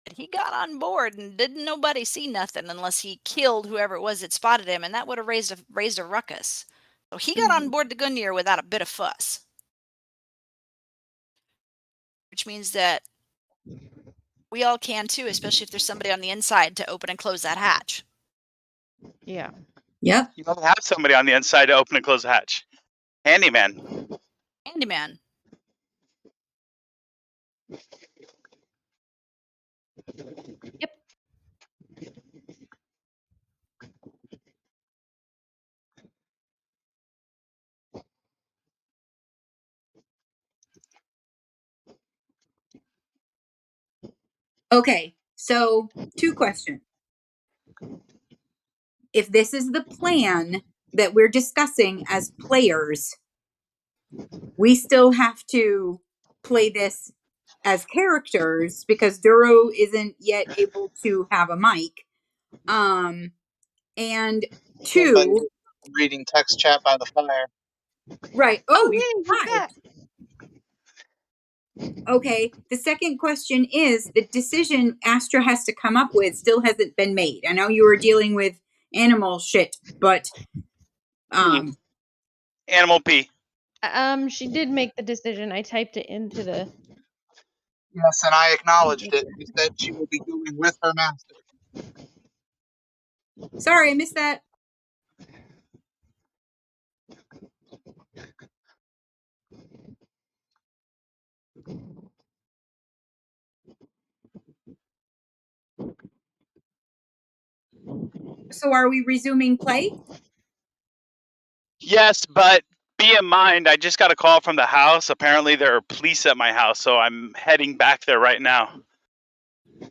that he got on board and didn't nobody see nothing unless he killed whoever it was that spotted him, and that would have raised a ruckus. So he got on board the Gungnir without a bit of fuss. Which means that we all can too, especially if there's somebody on the inside to open and close that hatch. Yeah. Yep. You don't have somebody on the inside to open and close the hatch. Handyman. Handyman. Yep. Okay, so 2 questions. If this is the plan that we're discussing as players, we still have to play this as characters because Duro isn't yet able to have a mic. And Somebody 2, reading text chat by the fire. right. Oh, Oh, yay, he's hi. back. Okay, the second question is the decision Astra has to come up with still hasn't been made. I know you were dealing with animal shit, but Animal P. She did make the decision. I typed it into the. Yes, and I acknowledged it. She said she will be going with her master. sorry, I missed that. So are we resuming play? Yes, but be in mind, I just got a call from the house. Apparently, there are police at my house, so I'm heading back there right now.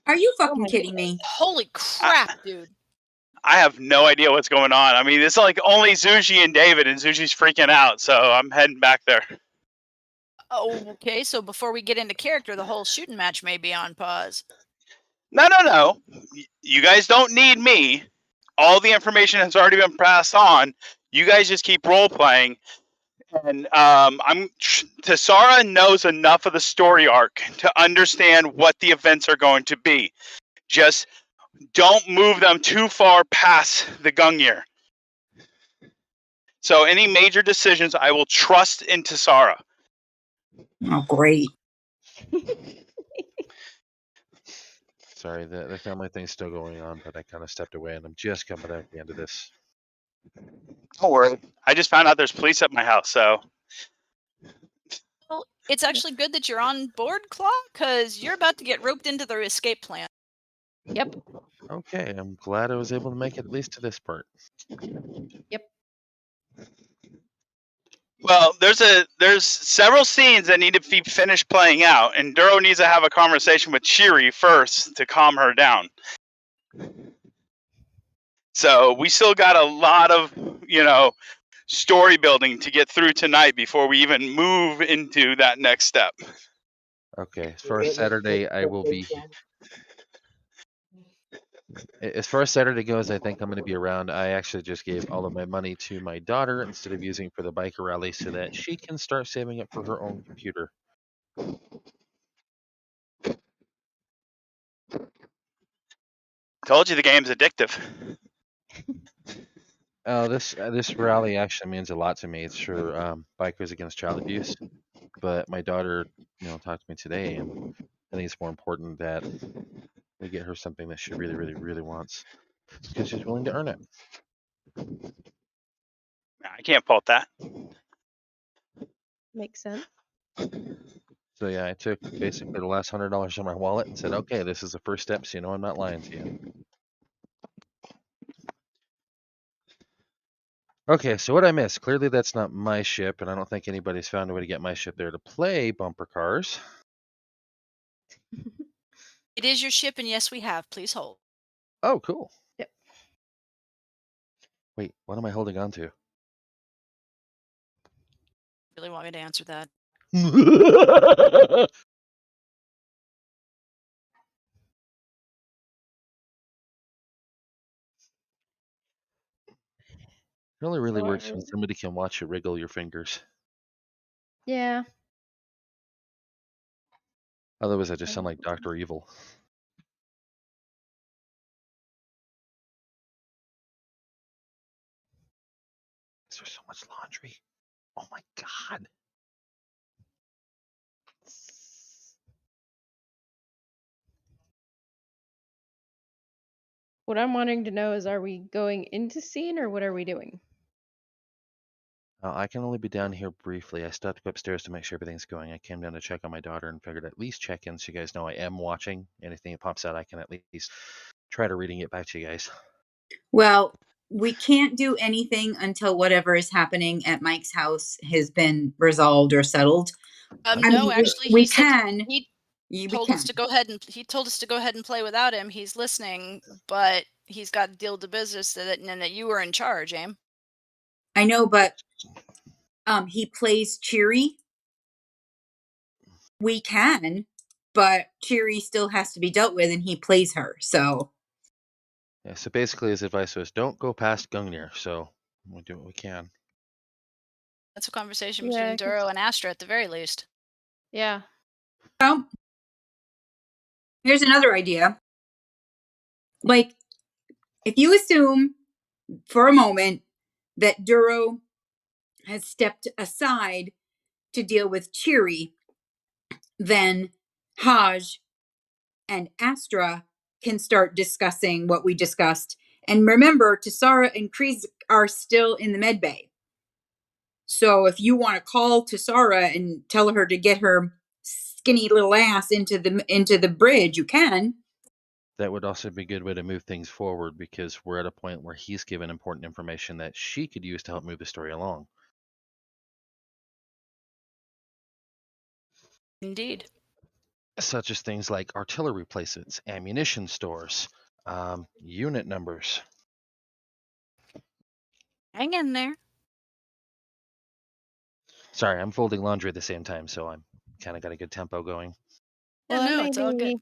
Are you Oh fucking my kidding me? Holy crap, dude. I have no idea what's going on. I mean, it's like only Zushi and David, and Zushi's freaking out, so I'm heading back there. Oh, okay. So before we get into character, the whole shooting match may be on pause. No. You guys don't need me. All the information has already been passed on. You guys just keep role playing. And Tasara knows enough of the story arc to understand what the events are going to be. Just don't move them too far past the Gungnir. So any major decisions, I will trust in Tasara. Oh, great. Sorry, the family thing's still going on, but I kind of stepped away, and I'm just coming out at the end of this. Don't worry. I just found out there's police at my house, so. Well, it's actually good that you're on board, Claw, because you're about to get roped into their escape plan. Yep. Okay, I'm glad I was able to make it at least to this part. Yep. Well, there's several scenes that need to be finished playing out, and Duro needs to have a conversation with Chiri first to calm her down. So we still got a lot of, story building to get through tonight before we even move into that next step. Okay, as far as Saturday, I will be. As far as Saturday goes, I think I'm going to be around. I actually just gave all of my money to my daughter instead of using for the biker rally so that she can start saving up for her own computer. Told you the game's addictive. This rally actually means a lot to me. It's for bikers against child abuse. But my daughter, talked to me today, and I think it's more important that we get her something that she really, really, really wants because she's willing to earn it. I can't fault that. Makes sense. So yeah, I took basically the last $100 from my wallet and said, okay, this is the first step, so I'm not lying to you. Okay, so what I missed? Clearly that's not my ship, and I don't think anybody's found a way to get my ship there to play bumper cars. It is your ship, and yes, we have. Please hold. Oh, cool. Yep. Wait, what am I holding on to? Really want me to answer that? It only really works when somebody can watch you wriggle your fingers. Yeah. Otherwise, I just sound like Dr. Evil. There's so much laundry. Oh my god. What I'm wanting to know is, are we going into scene or what are we doing? I can only be down here briefly. I still have to go upstairs to make sure everything's going. I came down to check on my daughter and figured at least check in so you guys know I am watching. Anything that pops out, I can at least try to reading it back to you guys. Well, we can't do anything until whatever is happening at Mike's house has been resolved or settled. No, actually, we he said can. he told us to go ahead and play without him. He's listening, but he's got to deal with the business and that you were in charge, Aim. I know, but he plays Cheery. We can, but Cheery still has to be dealt with, and he plays her. So yeah. So basically, his advice was don't go past Gungnir. So we do what we can. That's a conversation between Duro and Astra at the very least. Yeah. Well, here's another idea. Like, if you assume for a moment that Duro has stepped aside to deal with Cheery, then Haj and Astra can start discussing what we discussed. And remember, Tasara and Kreese are still in the med bay. So if you want to call Tasara and tell her to get her skinny little ass into the bridge, you can. That would also be a good way to move things forward because we're at a point where he's given important information that she could use to help move the story along. Indeed. Such as things like artillery placements, ammunition stores, unit numbers. Hang in there. Sorry, I'm folding laundry at the same time, so I'm kind of got a good tempo going. Yeah, Well, no, it's all good.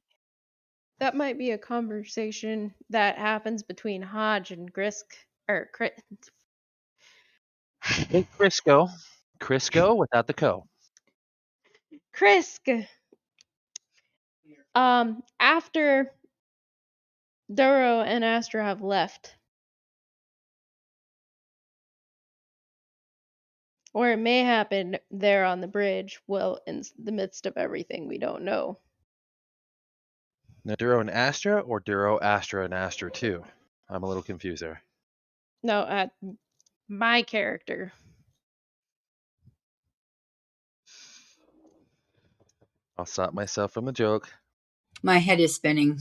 that might be a conversation that happens between Hodge and Grisk or Hey, Crisco. Crisco without the co. Krisk. After Duro and Astra have left. Or it may happen there on the bridge, well, in the midst of everything we don't know. Now, Duro and Astra, or Duro, Astra, and Astra 2? I'm a little confused there. No, my character. I'll stop myself from the joke. My head is spinning.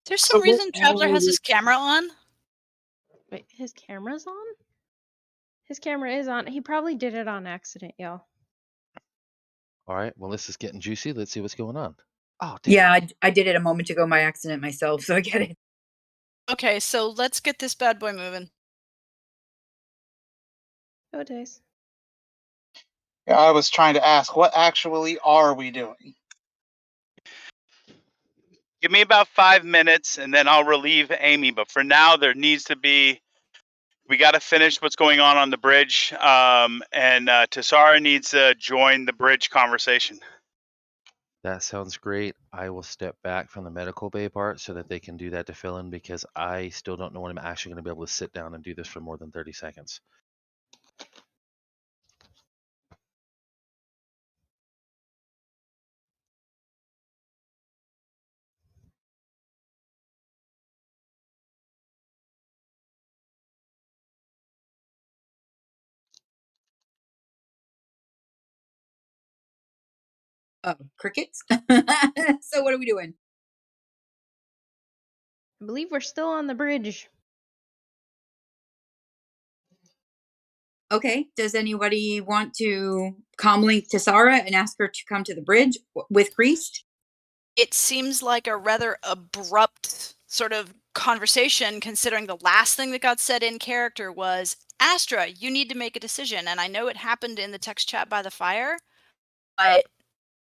There's some reason Traveler has his camera on. Wait, his camera's on? His camera is on. He probably did it on accident, y'all. All right, well, this is getting juicy. Let's see what's going on. Oh, damn. Yeah, I did it a moment ago by accident myself, so I get it. Okay, so let's get this bad boy moving. Oh, days. Yeah, I was trying to ask, what actually are we doing? Give me about 5 minutes, and then I'll relieve Amy. But for now, there needs to be. We got to finish what's going on the bridge, and Tassara needs to join the bridge conversation. That sounds great. I will step back from the medical bay part so that they can do that to fill in because I still don't know when I'm actually going to be able to sit down and do this for more than 30 seconds. Oh, crickets? So what are we doing? I believe we're still on the bridge. Okay, does anybody want to comlink Tassara and ask her to come to the bridge with Priest? It seems like a rather abrupt sort of conversation, considering the last thing that got said in character was, Astra, you need to make a decision. And I know it happened in the text chat by the fire, but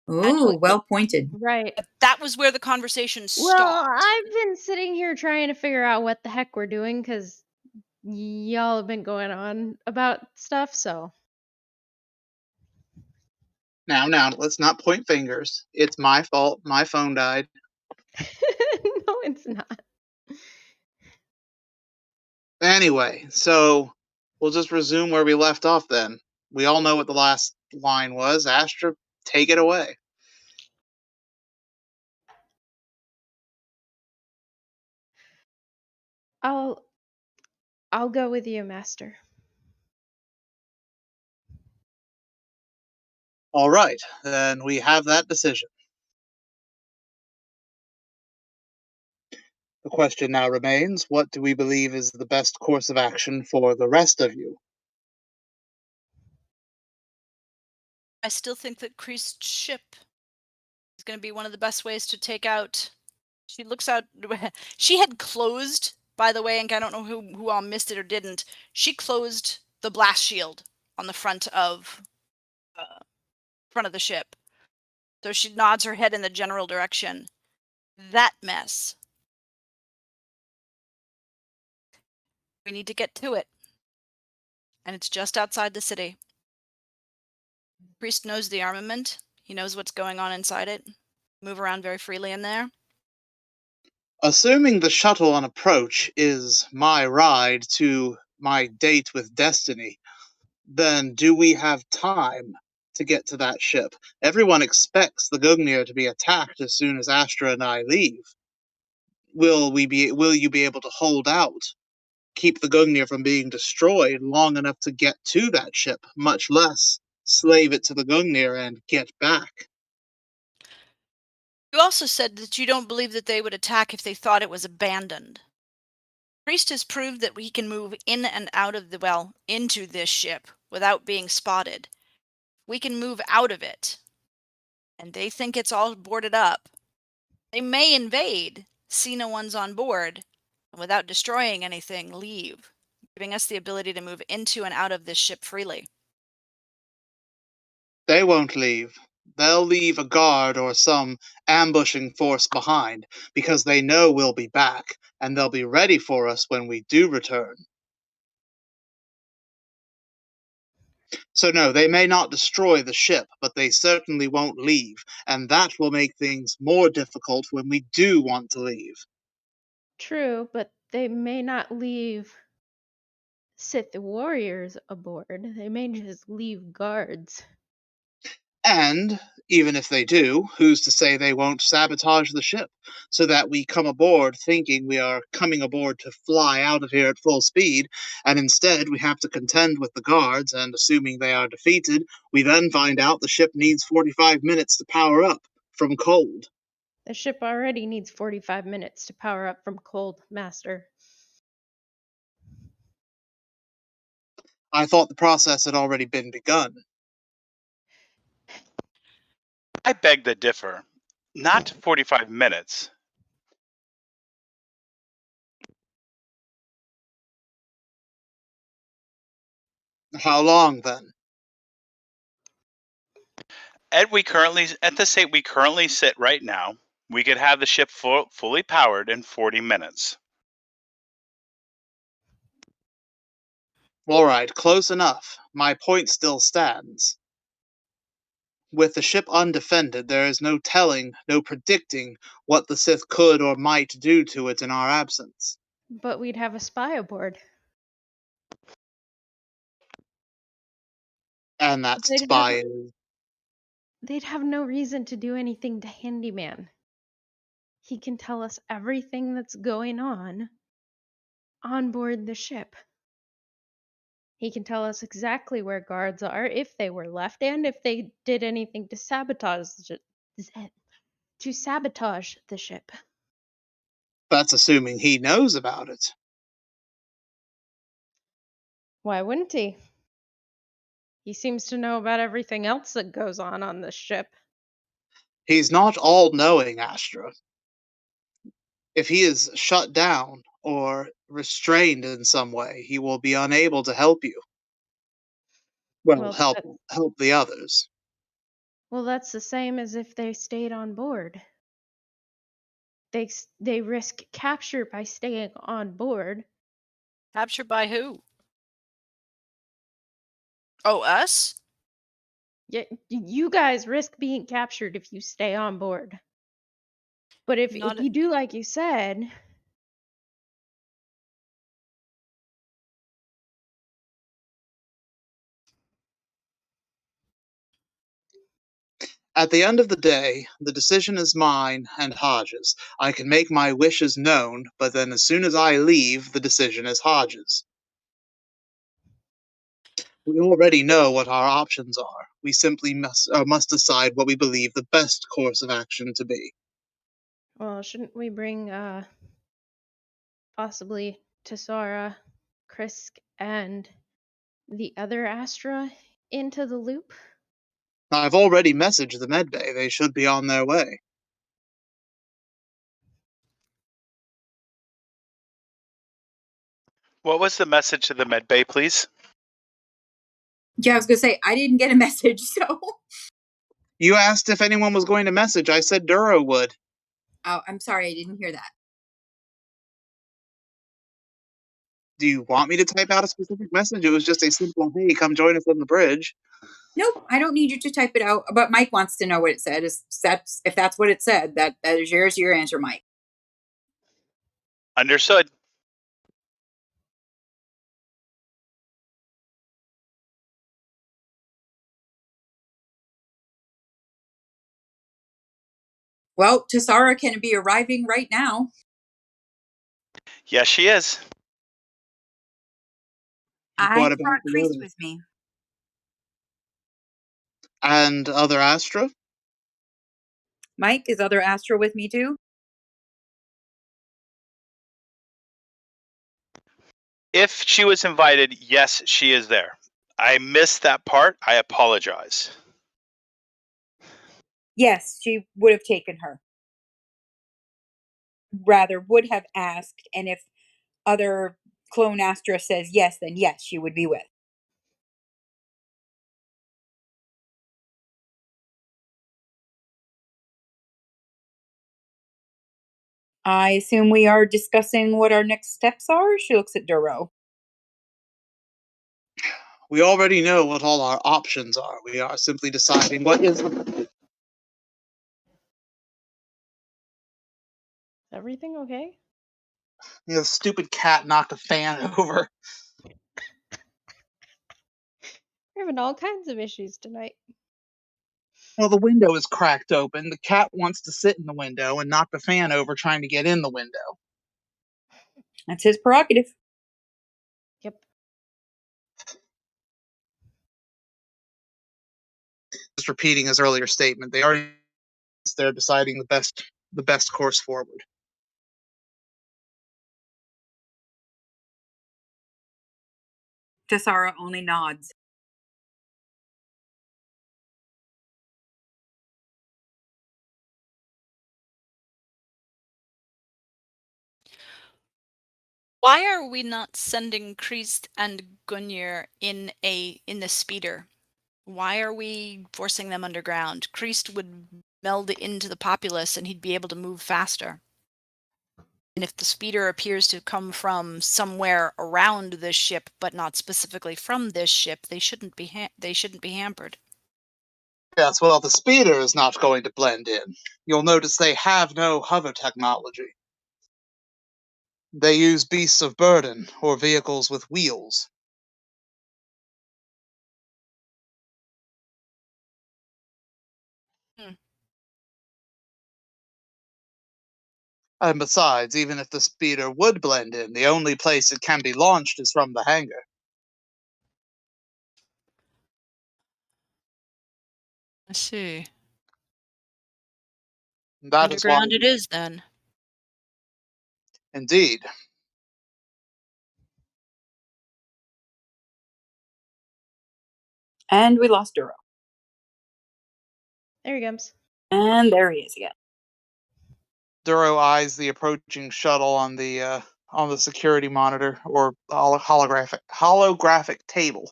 Ooh, well pointed. Right. that was where the conversation Well, stopped. I've been sitting here trying to figure out what the heck we're doing because y'all have been going on about stuff, so. Now, let's not point fingers. It's my fault. My phone died. No, it's not. Anyway, so we'll just resume where we left off then. We all know what the last line was. Astra, take it away. I'll go with you, Master. All right, then we have that decision. The question now remains, what do we believe is the best course of action for the rest of you? I still think that Kreest's ship is going to be one of the best ways to take out. She looks out. She had closed, by the way, and I don't know who all missed it or didn't. She closed the blast shield on the front of the ship. So she nods her head in the general direction. That mess. We need to get to it. And it's just outside the city. Priest knows the armament. He knows what's going on inside it. Move around very freely in there. Assuming the shuttle on approach is my ride to my date with Destiny, then do we have time to get to that ship? Everyone expects the Gungnir to be attacked as soon as Astra and I leave. Will you be able to hold out, keep the Gungnir from being destroyed long enough to get to that ship, much less slave it to the Gungnir and get back? You also said that you don't believe that they would attack if they thought it was abandoned. Priest has proved that we can move in and out of into this ship without being spotted. We can move out of it. And they think it's all boarded up. They may invade, see no one's on board, and without destroying anything, leave, giving us the ability to move into and out of this ship freely. They won't leave. They'll leave a guard or some ambushing force behind, because they know we'll be back, and they'll be ready for us when we do return. So no, they may not destroy the ship, but they certainly won't leave, and that will make things more difficult when we do want to leave. True, but they may not leave Sith warriors aboard. They may just leave guards. And, even if they do, who's to say they won't sabotage the ship, so that we come aboard thinking we are coming aboard to fly out of here at full speed, and instead we have to contend with the guards, and assuming they are defeated, we then find out the ship needs 45 minutes to power up from cold. The ship already needs 45 minutes to power up from cold, Master. I thought the process had already been begun. I beg to differ. Not 45 minutes. How long, then? At the state we currently sit right now, we could have the ship fully powered in 40 minutes. All right, close enough. My point still stands. With the ship undefended, there is no telling, no predicting what the Sith could or might do to it in our absence. But we'd have a spy aboard. And that spy is... They'd have no reason to do anything to Handyman. He can tell us everything that's going on board the ship. He can tell us exactly where guards are, if they were left, and if they did anything to sabotage the ship. That's assuming he knows about it. Why wouldn't he? He seems to know about everything else that goes on this ship. He's not all-knowing, Astra. If he is shut down or restrained in some way, he will be unable to help you. Well, help the others. Well, that's the same as if they stayed on board. They risk capture by staying on board. Capture by who? Oh, us? Yeah, you guys risk being captured if you stay on board. But if you do like you said... At the end of the day, the decision is mine and Hodge's. I can make my wishes known, but then as soon as I leave, the decision is Hodge's. We already know what our options are. We simply must decide what we believe the best course of action to be. Well, shouldn't we bring possibly Tessara, Krisk, and the other Astra into the loop? I've already messaged the medbay. They should be on their way. What was the message to the medbay, please? Yeah, I was going to say, I didn't get a message, so... You asked if anyone was going to message. I said Duro would. Oh, I'm sorry, I didn't hear that. Do you want me to type out a specific message? It was just a simple, hey, come join us on the bridge. Nope, I don't need you to type it out, but Mike wants to know what it said. If that's what it said, that is your answer, Mike. Understood. Well, Tessara can be arriving right now. Yes, she is. I What brought about the Priest others? with me. And other Astra? Mike, is other Astra with me too? If she was invited, yes, she is there. I missed that part. I apologize. Yes, she would have taken her. Rather, would have asked, and if other clone Astra says yes, then yes, she would be with. I assume we are discussing what our next steps are. She looks at Duro. We already know what all our options are. We are simply deciding what is. Everything okay? The stupid cat knocked a fan over. We're having all kinds of issues tonight. Well, the window is cracked open. The cat wants to sit in the window and knock the fan over trying to get in the window. That's his prerogative. Yep. Just repeating his earlier statement. They're deciding the best course forward. Tessara only nods. Why are we not sending Kriest and Gungnir in the speeder? Why are we forcing them underground? Kriest would meld into the populace and he'd be able to move faster. And if the speeder appears to come from somewhere around this ship, but not specifically from this ship, they shouldn't be hampered. Yes, well, the speeder is not going to blend in. You'll notice they have no hover technology. They use beasts of burden, or vehicles with wheels. And besides, even if the speeder would blend in, the only place it can be launched is from the hangar. I see. That is why, Underground it is then. indeed. And we lost Duro. There he comes. And there he is again. Duro eyes the approaching shuttle on the security monitor or holographic table.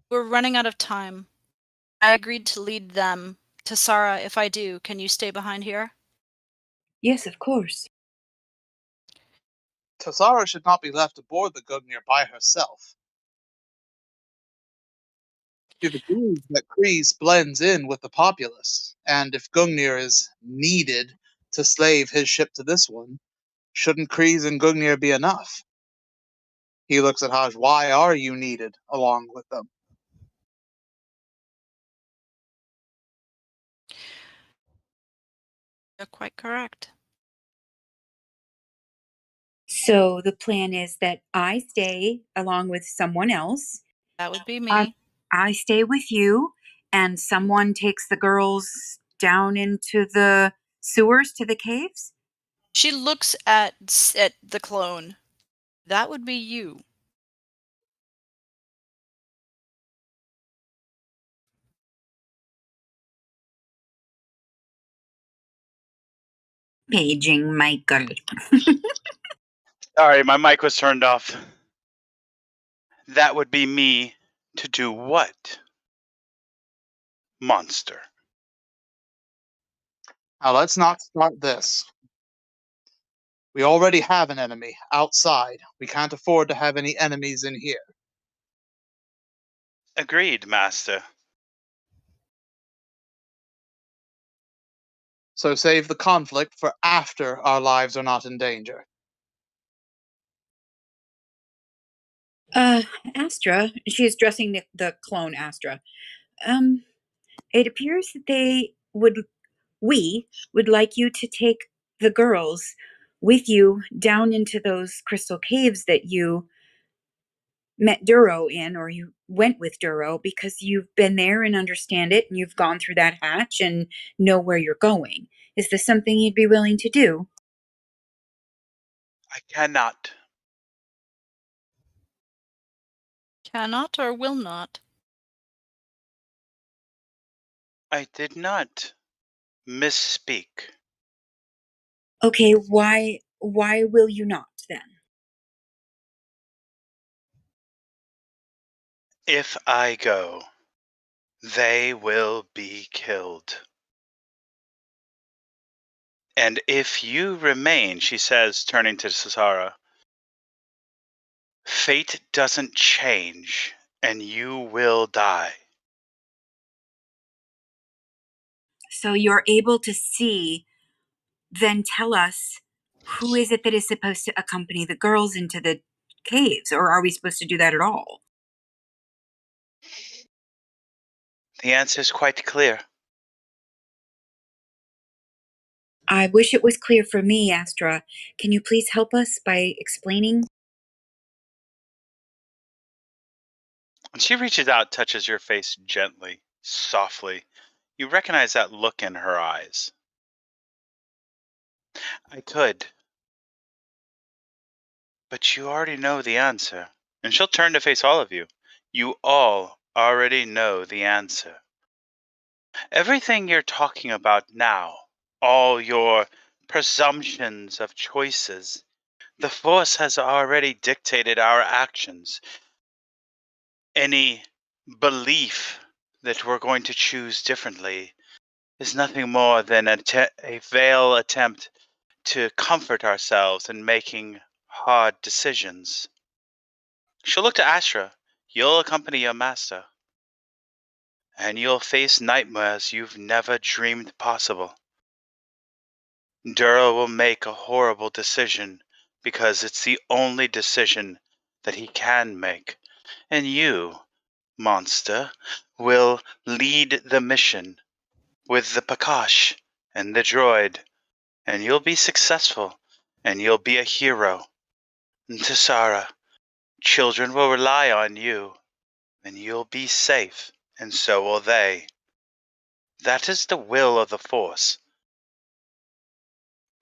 We're running out of time. I agreed to lead them. Tessara, if I do, can you stay behind here? Yes, of course. Tessara should not be left aboard the Gungnir by herself. You've agreed that Kreese blends in with the populace, and if Gungnir is needed to slave his ship to this one, shouldn't Kreese and Gungnir be enough? He looks at Haj. Why are you needed along with them? You're quite correct. So the plan is that I stay along with someone else. That would be me. I stay with you, and someone takes the girls down into the sewers to the caves? She looks at the clone. That would be you. Paging Michael. Sorry, my mic was turned off. That would be me to do what? Monster. Now let's not start this. We already have an enemy outside. We can't afford to have any enemies in here. Agreed, Master. So save the conflict for after our lives are not in danger. Astra, she is dressing the clone Astra. It appears that we would like you to take the girls with you down into those crystal caves that you met Duro in, or you went with Duro, because you've been there and understand it, and you've gone through that hatch and know where you're going. Is this something you'd be willing to do? I cannot. Cannot or will not? I did not misspeak. Okay, why will you not then? If I go, they will be killed. And if you remain, she says, turning to Sasara, fate doesn't change, and you will die. So you're able to see, then tell us, who is it that is supposed to accompany the girls into the caves? Or are we supposed to do that at all? The answer is quite clear. I wish it was clear for me, Astra. Can you please help us by explaining? And she reaches out, touches your face gently, softly. You recognize that look in her eyes. I could, but you already know the answer. And she'll turn to face all of you. You all already know the answer. Everything you're talking about now, all your presumptions of choices, the Force has already dictated our actions. Any belief that we're going to choose differently is nothing more than a veiled attempt to comfort ourselves in making hard decisions. She'll look to Astra. You'll accompany your master, and you'll face nightmares you've never dreamed possible. Duro will make a horrible decision because it's the only decision that he can make. And you, monster, will lead the mission with the Pakash and the droid, and you'll be successful, and you'll be a hero. And Tassara, children will rely on you, and you'll be safe, and so will they. That is the will of the Force.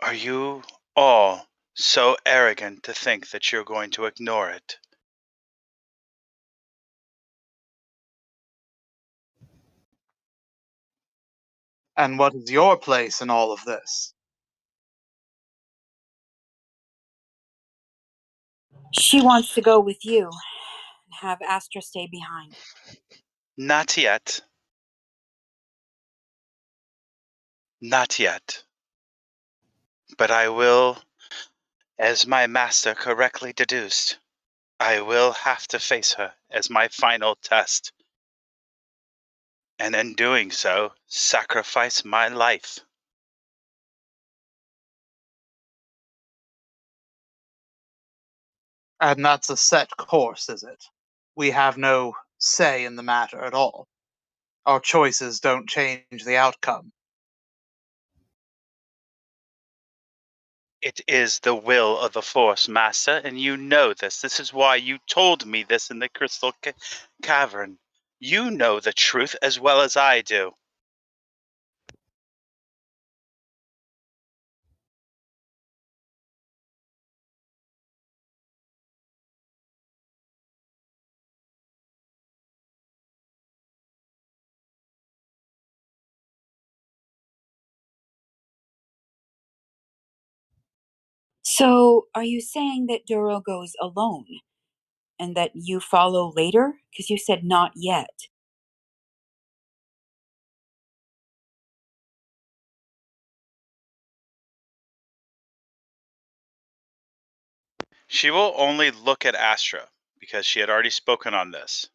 Are you all so arrogant to think that you're going to ignore it? And what is your place in all of this? She wants to go with you and have Astra stay behind. Not yet. Not yet. But I will, as my master correctly deduced, I will have to face her as my final test. And in doing so, sacrifice my life. And that's a set course, is it? We have no say in the matter at all. Our choices don't change the outcome. It is the will of the Force, Master, and you know this. This is why you told me this in the Crystal Cavern. You know the truth as well as I do. So, are you saying that Duro goes alone and that you follow later? Because you said not yet. She will only look at Astra, because she had already spoken on this.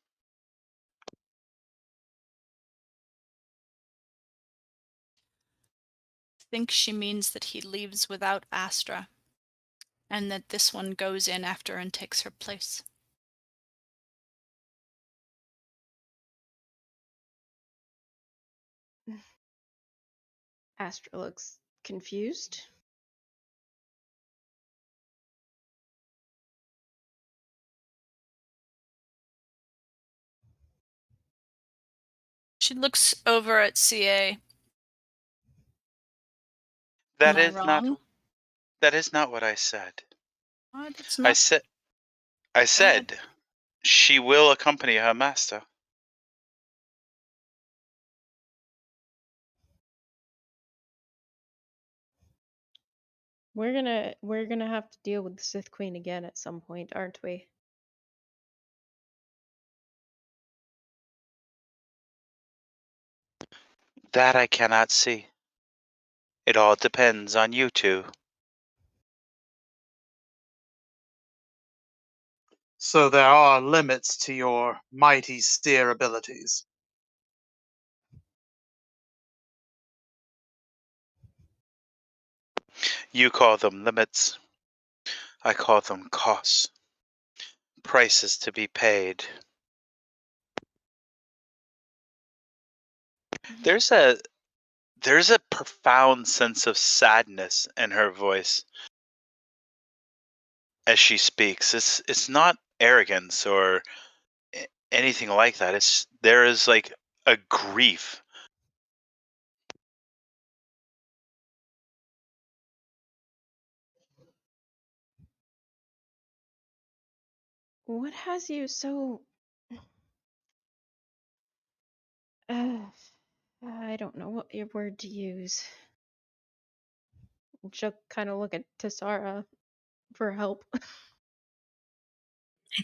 I think she means that he leaves without Astra, and that this one goes in after and takes her place. Astra looks confused. She looks over at CA. That Am I is not. wrong? That is not what I said. What? It's I not. said. I Go ahead. said she will accompany her master. We're gonna have to deal with the Sith Queen again at some point, aren't we? That I cannot see. It all depends on you two. So there are limits to your mighty steer abilities. You call them limits. I call them costs. Prices to be paid. There's a profound sense of sadness in her voice as she speaks. It's not arrogance or anything like that. There is like a grief. What has you so... I don't know what your word to use. She'll kind of look at Tassara for help. I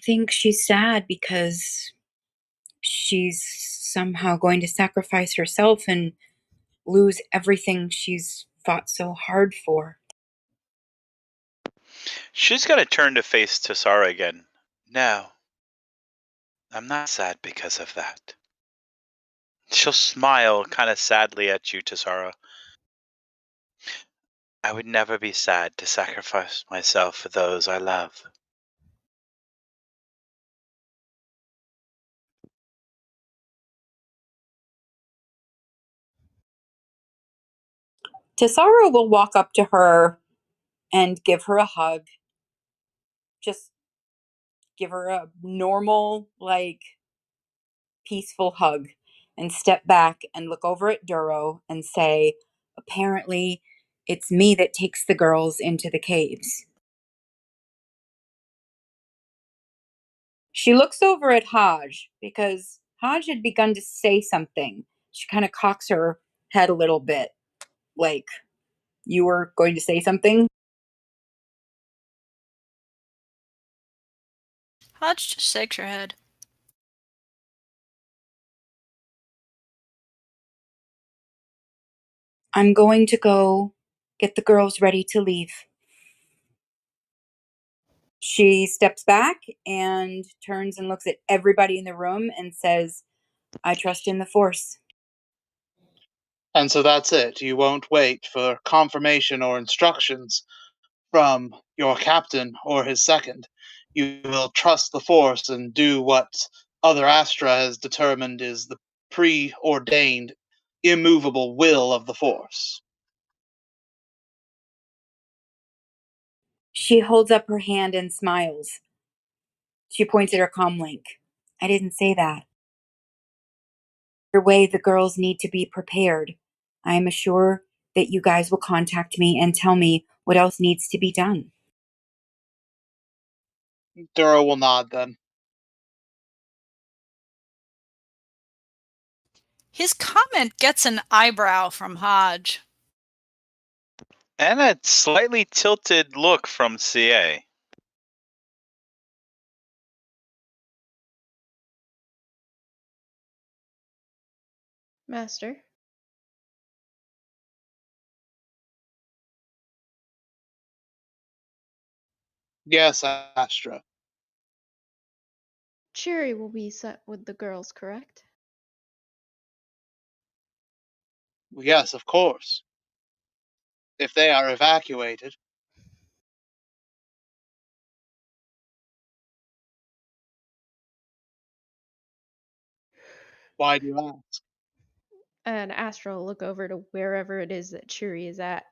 think she's sad because she's somehow going to sacrifice herself and lose everything she's fought so hard for. She's gonna turn to face Tassara again. No, I'm not sad because of that. She'll smile kind of sadly at you, Tassara. I would never be sad to sacrifice myself for those I love. Tassaro will walk up to her and give her a hug. Just give her a normal, like, peaceful hug and step back and look over at Duro and say, apparently, it's me that takes the girls into the caves. She looks over at Hodge because Hodge had begun to say something. She kind of cocks her head a little bit, like, you were going to say something? Hodge just shakes her head. I'm going to go get the girls ready to leave. She steps back and turns and looks at everybody in the room and says, I trust in the Force. And so that's it. You won't wait for confirmation or instructions from your captain or his second. You will trust the Force and do what Other Astra has determined is the preordained, immovable will of the Force. She holds up her hand and smiles. She points at her comlink. I didn't say that. Either way, the girls need to be prepared. I am assured that you guys will contact me and tell me what else needs to be done. Duro will nod then. His comment gets an eyebrow from Hodge. And a slightly tilted look from CA. Master? Yes, Astra. Cheery will be set with the girls, correct? Yes, of course. If they are evacuated. Why do you ask? And Astra will look over to wherever it is that Cheery is at.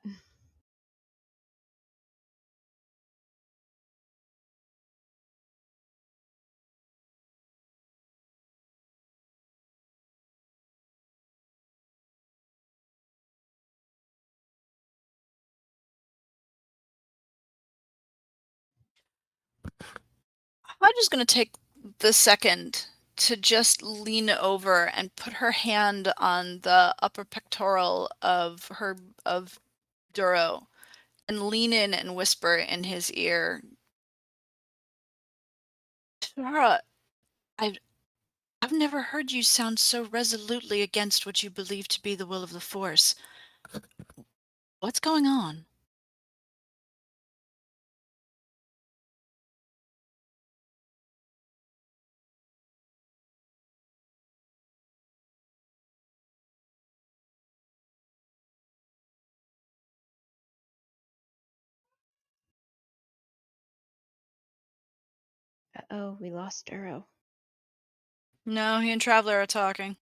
I'm just going to take the second to just lean over and put her hand on the upper pectoral of Duro and lean in and whisper in his ear, Tara, I've never heard you sound so resolutely against what you believe to be the will of the Force. What's going on? Uh-oh, we lost Duro. No, he and Traveler are talking.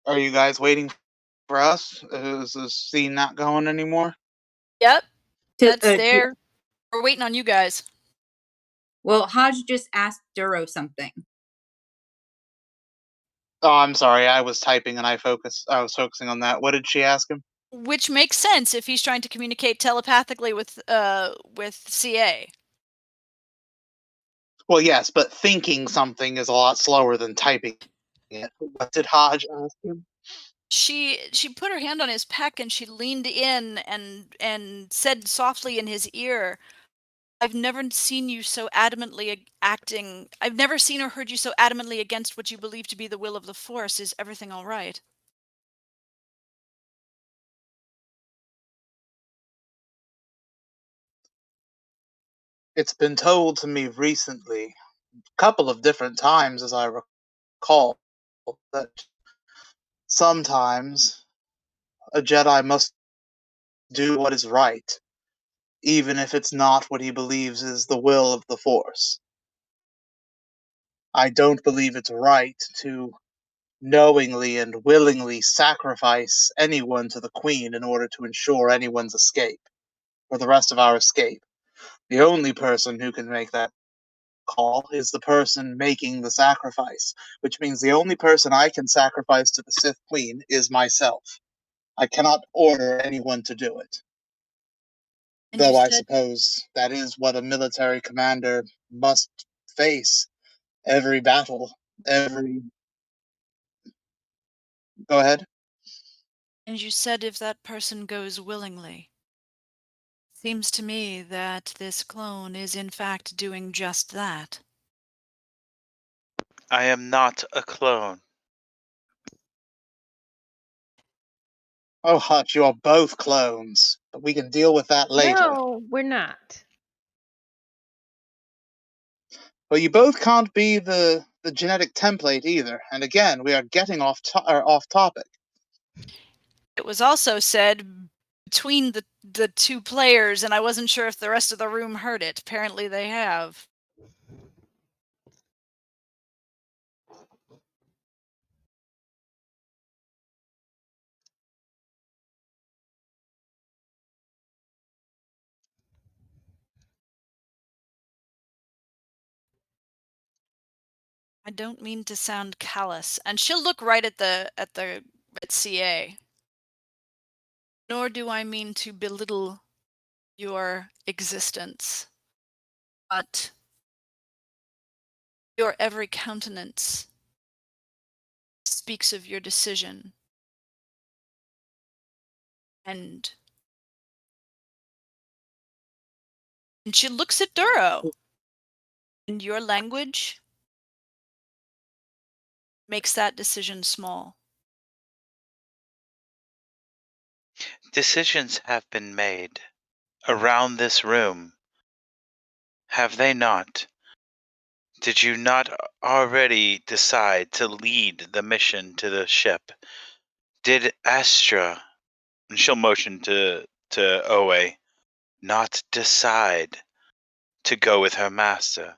Are you guys waiting for us? Is the scene not going anymore? Yep, that's To, there. We're waiting on you guys. well, Hodge just asked Duro something. Oh, I'm sorry. I was typing and I was focusing on that. What did she ask him? Which makes sense if he's trying to communicate telepathically with CA. Well, yes, but thinking something is a lot slower than typing it. What did Hodge ask him? She put her hand on his pec and she leaned in and said softly in his ear, I've never seen you so adamantly acting. I've never seen or heard you so adamantly against what you believe to be the will of the Force. Is everything all right? It's been told to me recently, a couple of different times as I recall, that sometimes a Jedi must do what is right, even if it's not what he believes is the will of the Force. I don't believe it's right to knowingly and willingly sacrifice anyone to the Queen in order to ensure anyone's escape, or the rest of our escape. The only person who can make that call is the person making the sacrifice, which means the only person I can sacrifice to the Sith Queen is myself. I cannot order anyone to do it. And you Though I said suppose that is what a military commander must face every battle, every. Go ahead. if that person goes willingly. Seems to me that this clone is in fact doing just that. I am not a clone. Oh, Hutch, you are both clones, but we can deal with that later. No, we're not. But you both can't be the genetic template either. And again, we are getting off topic. It was also said between the two players, and I wasn't sure if the rest of the room heard it. Apparently they have. I don't mean to sound callous, and she'll look right at CA. Nor do I mean to belittle your existence, but your every countenance speaks of your decision. And she looks at Duro. And your language makes that decision small. Decisions have been made around this room, have they not? Did you not already decide to lead the mission to the ship? Did Astra, and she'll motion to Owe, not decide to go with her master?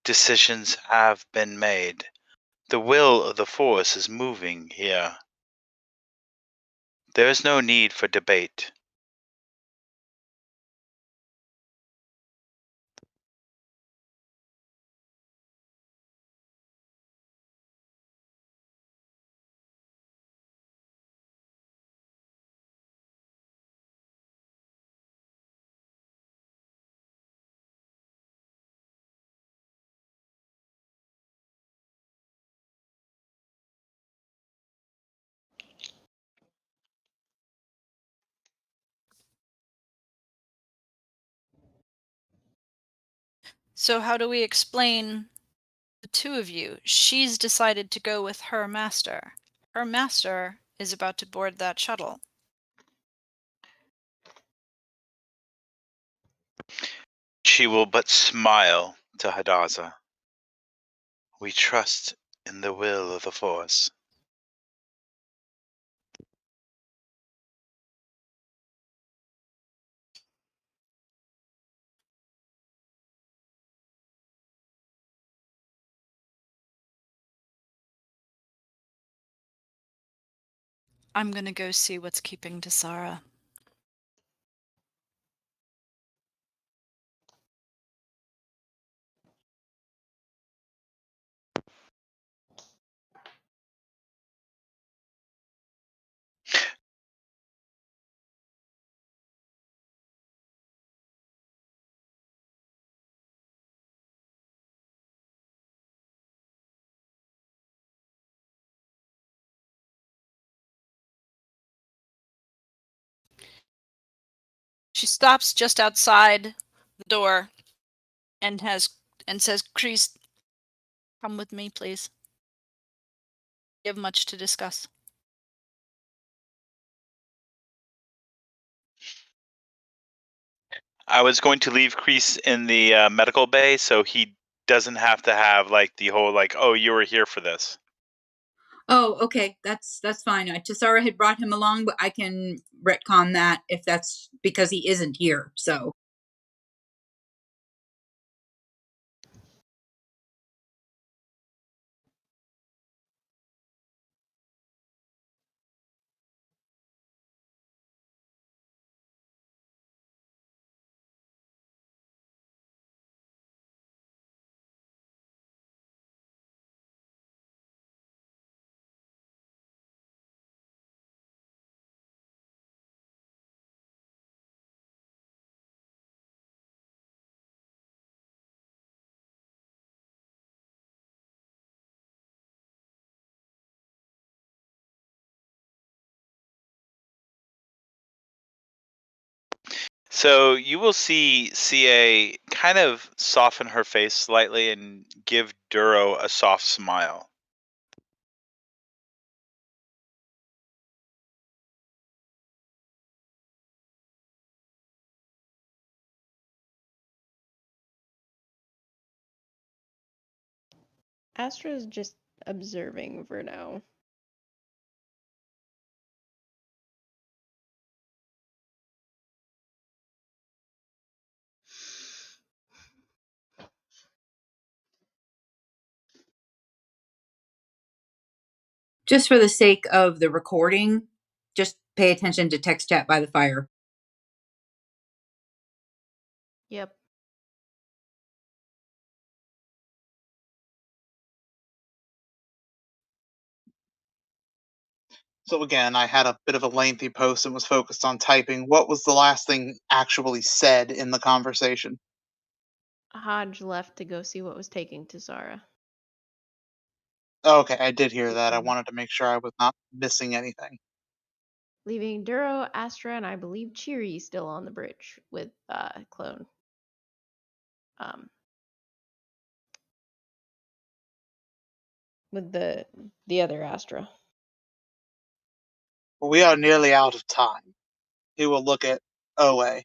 Decisions have been made. The will of the Force is moving here. There is no need for debate. So how do we explain the two of you? She's decided to go with her master. Her master is about to board that shuttle. She will but smile to Hadassah. We trust in the will of the Force. I'm gonna go see what's keeping Desara. She stops just outside the door and says, "Kreese, come with me, please. We have much to discuss." I was going to leave Kreese in the medical bay so he doesn't have to have like the whole like, oh, you were here for this. Oh, okay, that's fine. Tessara had brought him along, but I can retcon that if that's because he isn't here. So So you will see CA kind of soften her face slightly and give Duro a soft smile. Astra's just observing for now. just for the sake of the recording, just pay attention to text chat by the fire. Yep. So again, I had a bit of a lengthy post and was focused on typing. What was the last thing actually said in the conversation? Hodge left to go see what was taking Tessara. Okay, I did hear that. I wanted to make sure I was not missing anything. Leaving Duro, Astra, and I believe Cheery still on the bridge with Clone. with the other Astra. We are nearly out of time. He will look at Owe.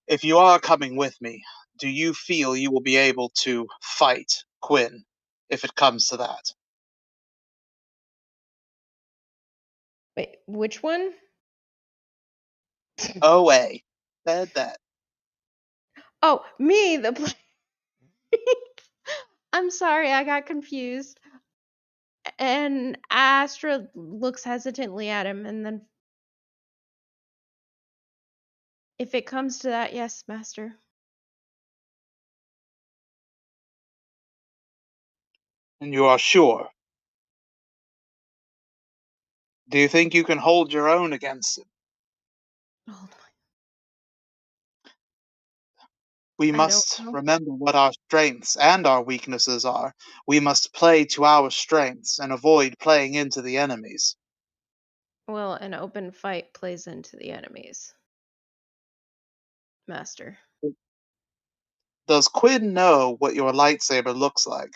If you are coming with me, do you feel you will be able to fight Quinn if it comes to that? Wait, which one? Owe said that. Oh, me, I'm sorry, I got confused. And Astra looks hesitantly at him, and then, if it comes to that, yes, Master. And you are sure? Do you think you can hold your own against him? Oh, We I don't must know. remember what our strengths and our weaknesses are. We must play to our strengths and avoid playing into the enemy's. Well, an open fight plays into the enemies, Master. Does Quinn know what your lightsaber looks like?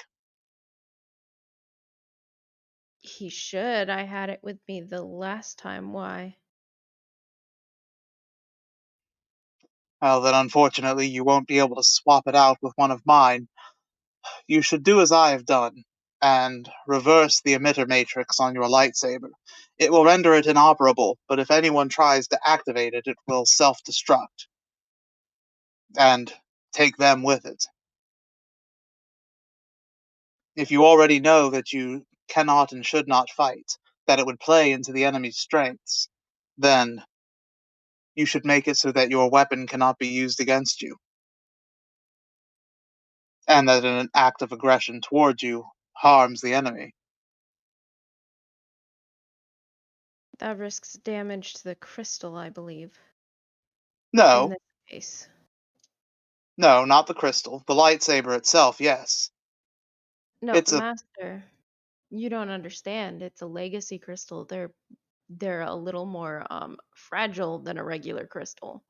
He should. I had it with me the last time. Why? Well, then unfortunately you won't be able to swap it out with one of mine. You should do as I have done, and reverse the emitter matrix on your lightsaber. It will render it inoperable, but if anyone tries to activate it, it will self-destruct, and take them with it. If you already know that you cannot and should not fight, that it would play into the enemy's strengths, then you should make it so that your weapon cannot be used against you, and that an act of aggression towards you harms the enemy. That risks damage to the crystal, I believe. In No, this case. no, not the crystal. The lightsaber itself, yes. No, It's a Master, you don't understand. It's a legacy crystal. They're a little more fragile than a regular crystal.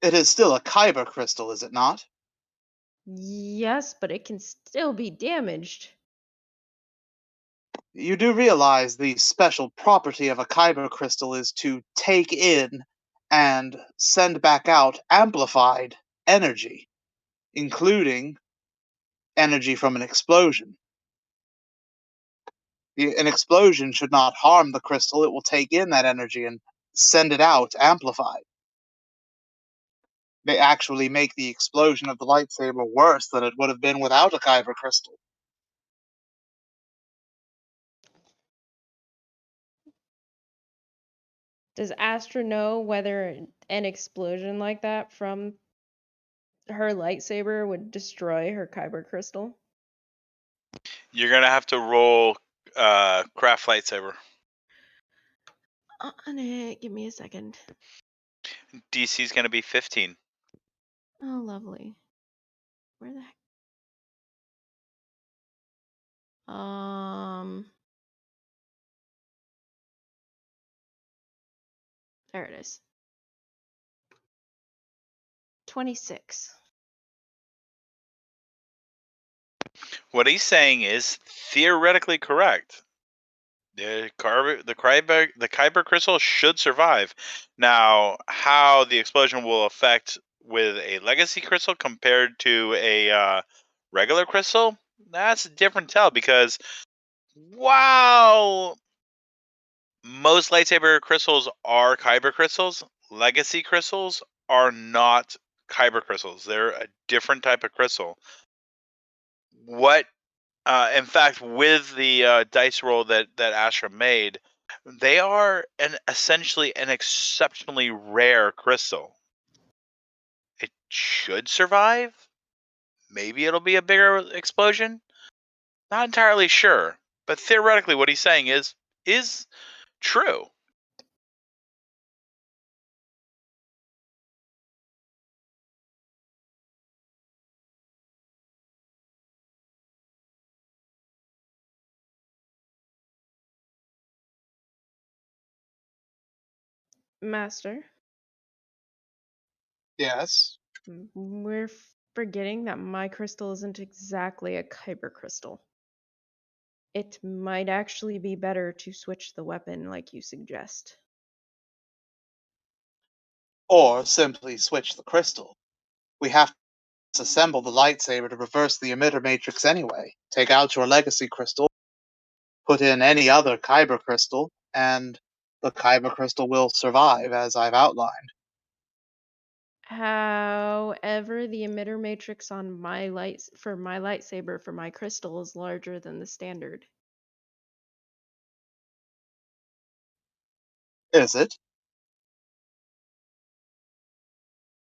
it is still a kyber crystal, is it not? Yes, but it can still be damaged. You do realize the special property of a kyber crystal is to take in and send back out amplified energy, including energy from an explosion. An explosion should not harm the crystal. It will take in that energy and send it out amplified. They actually make the explosion of the lightsaber worse than it would have been without a kyber crystal. Does Astra know whether an explosion like that from her lightsaber would destroy her kyber crystal? You're gonna have to roll craft lightsaber. On it. Give me a second. DC is gonna be 15. Oh, lovely. Where the heck? There it is. 26. What he's saying is theoretically correct. The kyber crystal should survive. Now, how the explosion will affect with a legacy crystal compared to a regular crystal, that's a different tell, because wow, most lightsaber crystals are kyber crystals. Legacy crystals are not kyber crystals. They're a different type of crystal. What in fact, with the dice roll that Astra made, they are essentially an exceptionally rare crystal. It should survive. Maybe it'll be a bigger explosion. Not entirely sure, but theoretically, what he's saying is true. Master, Yes. we're forgetting that my crystal isn't exactly a kyber crystal. It might actually be better to switch the weapon like you suggest. Or simply switch the crystal. We have to disassemble the lightsaber to reverse the emitter matrix anyway. Take out your legacy crystal, put in any other kyber crystal, and the kyber crystal will survive, as I've outlined. However, the emitter matrix on my lightsaber for my crystal is larger than the standard. Is it?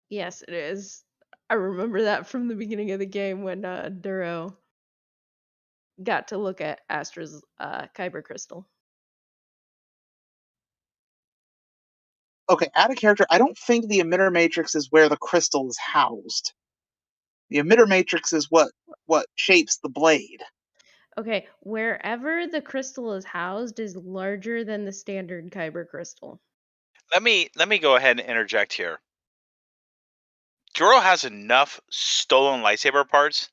Yes, it is. I remember that from the beginning of the game when Duro got to look at Astra's kyber crystal. Okay, out of character, I don't think the emitter matrix is where the crystal is housed. The emitter matrix is what shapes the blade. Okay, wherever the crystal is housed is larger than the standard kyber crystal. Let me go ahead and interject here. Joro has enough stolen lightsaber parts.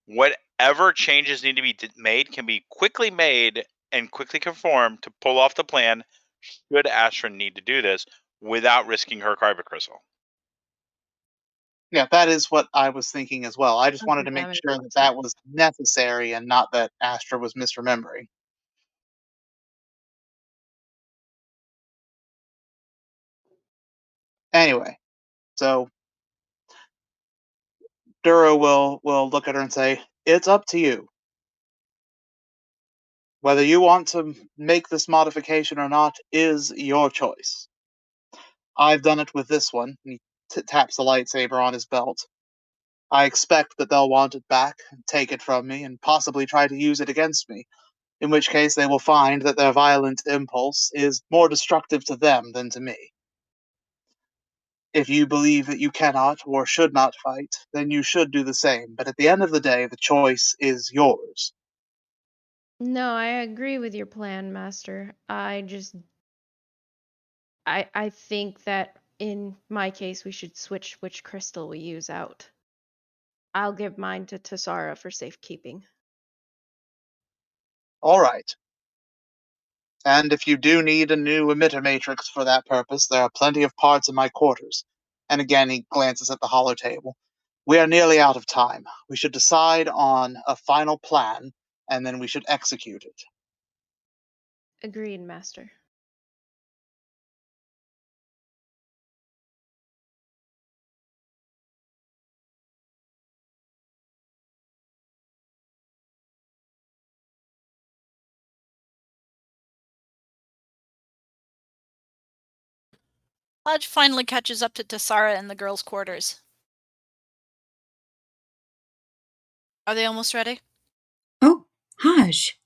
Whatever changes need to be made can be quickly made and quickly conformed to pull off the plan should Astra need to do this without risking her kyber crystal. Yeah, that is what I was thinking as well. I just wanted Okay, to that make makes sure more that sense. that was necessary and not that Astra was misremembering. Anyway, so Duro will look at her and say, "It's up to you. Whether you want to make this modification or not is your choice. I've done it with this one." And he taps the lightsaber on his belt. "I expect that they'll want it back, take it from me, and possibly try to use it against me, in which case they will find that their violent impulse is more destructive to them than to me. If you believe that you cannot or should not fight, then you should do the same, but at the end of the day, the choice is yours." No, I agree with your plan, Master. I think that in my case we should switch which crystal we use out. I'll give mine to Tassara for safekeeping. All right. And if you do need a new emitter matrix for that purpose, there are plenty of parts in my quarters. And again, he glances at the hollow table. We are nearly out of time. We should decide on a final plan, and then we should execute it. Agreed, Master. Hodge finally catches up to Tassara in the girls' quarters. Are they almost ready? Oh, Haj.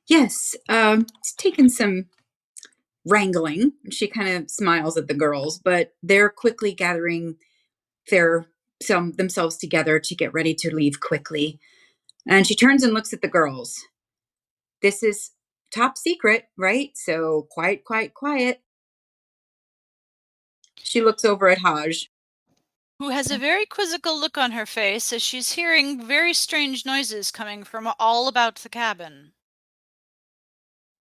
Yes, it's taken some wrangling. She kind of smiles at the girls, but they're quickly gathering themselves together to get ready to leave quickly. And she turns and looks at the girls. This is top secret, right? So quiet, quiet, quiet. She looks over at Haj. Who has a very quizzical look on her face as she's hearing very strange noises coming from all about the cabin.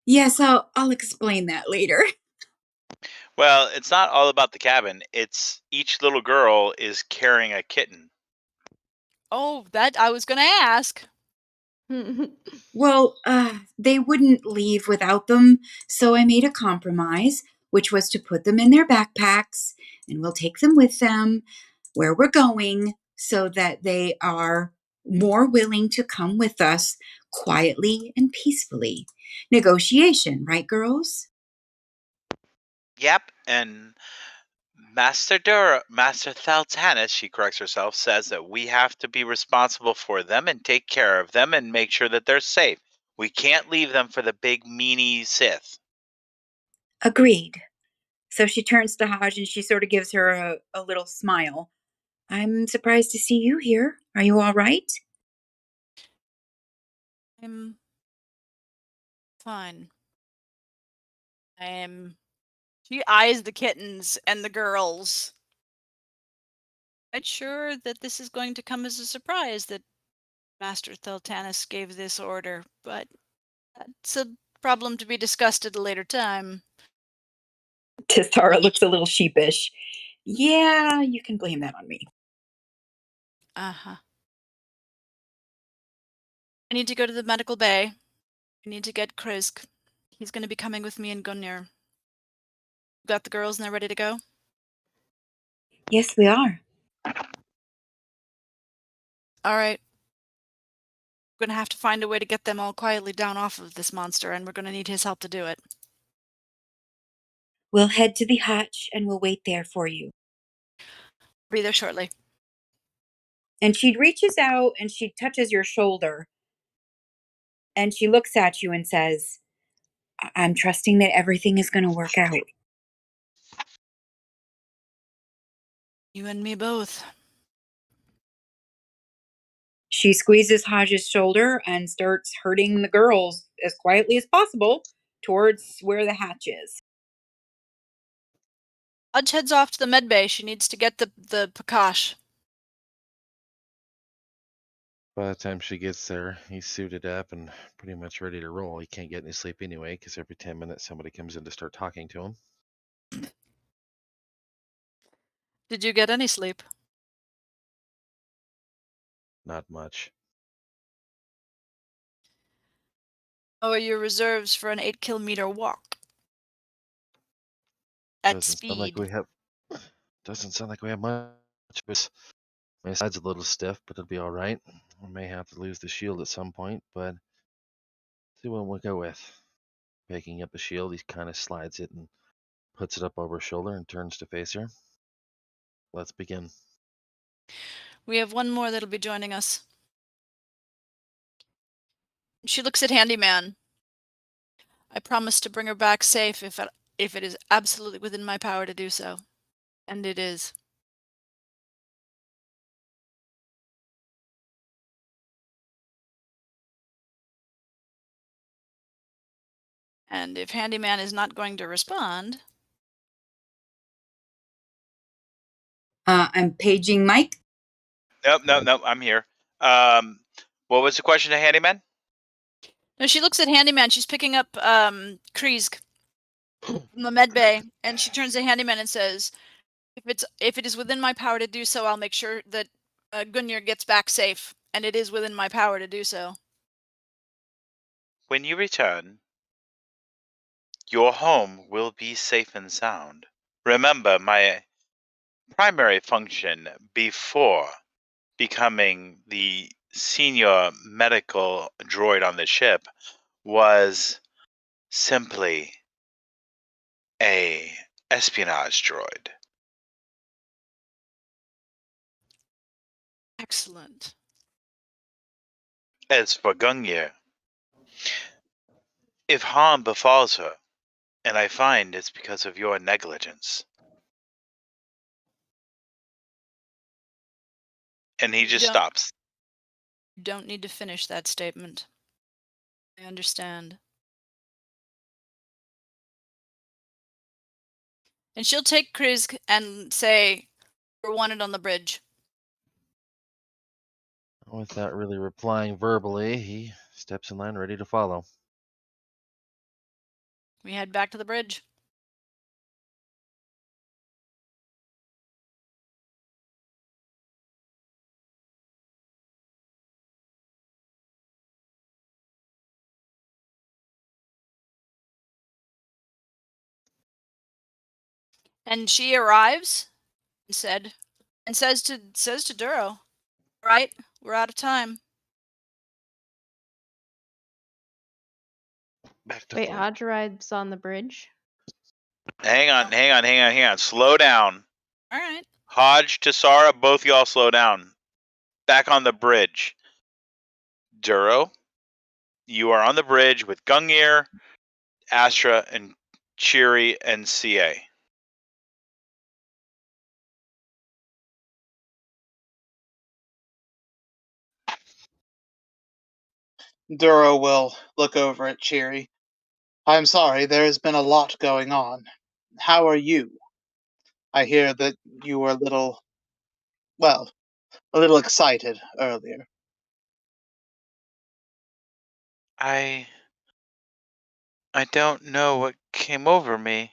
Yes, I'll explain that later. Well, it's not all about the cabin. It's each little girl is carrying a kitten. Oh, that I was gonna ask. Well, they wouldn't leave without them, so I made a compromise, which was to put them in their backpacks, and we'll take them with them where we're going so that they are more willing to come with us quietly and peacefully. Negotiation, right, girls? Yep, and Master Thaltanis, she corrects herself, says that we have to be responsible for them and take care of them and make sure that they're safe. We can't leave them for the big meanie Sith. Agreed. So she turns to Haj and she sort of gives her a little smile. I'm surprised to see you here. Are you all right? I'm fine. I am. She eyes the kittens and the girls. I'm sure that this is going to come as a surprise that Master Theltanus gave this order, but That's a problem to be discussed at a later time. Tistara looks a little sheepish. Yeah, you can blame that on me. Uh-huh. I need to go to the medical bay. I need to get Krisk. He's going to be coming with me and Gungnir. Got the girls and they're ready to go? Yes, we are. All right. We're going to have to find a way to get them all quietly down off of this monster, and we're going to need his help to do it. We'll head to the hatch and we'll wait there for you. Be there shortly. And she reaches out and she touches your shoulder. And she looks at you and says, I'm trusting that everything is going to work out. You and me both. She squeezes Hodge's shoulder and starts herding the girls as quietly as possible towards where the hatch is. Hodge heads off to the med bay. She needs to get the Prakash. By the time she gets there, he's suited up and pretty much ready to roll. He can't get any sleep anyway, because every 10 minutes somebody comes in to start talking to him. Did you get any sleep? Not much. How are your reserves for an 8-kilometer walk? At Doesn't speed. sound like we have. Doesn't sound like we have much. My side's a little stiff, but it'll be all right. We may have to lose the shield at some point, but see what we'll go with. Picking up the shield, he kind of slides it and puts it up over his shoulder and turns to face her. Let's begin. We have one more that'll be joining us. She looks at Handyman. I promise to bring her back safe if it is absolutely within my power to do so. And it is. And if Handyman is not going to respond... I'm paging Mike. Nope. I'm here. What was the question to Handyman? No, she looks at Handyman. She's picking up Krieg from the med bay, and she turns to Handyman and says, if it is within my power to do so, I'll make sure that Gungnir gets back safe, and it is within my power to do so. When you return, your home will be safe and sound. Remember, my primary function before becoming the senior medical droid on the ship was simply a espionage droid. Excellent. As for Gungnir, if harm befalls her, and I find it's because of your negligence, and he just stops. You don't need to finish that statement. I understand. And she'll take Krieg and say, we're wanted on the bridge. Without really replying verbally, he steps in line ready to follow. We head back to the bridge. And she arrives and says to Duro, right, we're out of time. Back to Wait, full. Hodge rides on the bridge? Hang on. Slow down. All right. Hodge, Tassara, both y'all slow down. Back on the bridge. Duro, you are on the bridge with Gungnir, Astra, and Cheery and CA. Duro will look over at Cheery. I'm sorry, there has been a lot going on. How are you? I hear that you were a little excited earlier. I I don't know what came over me.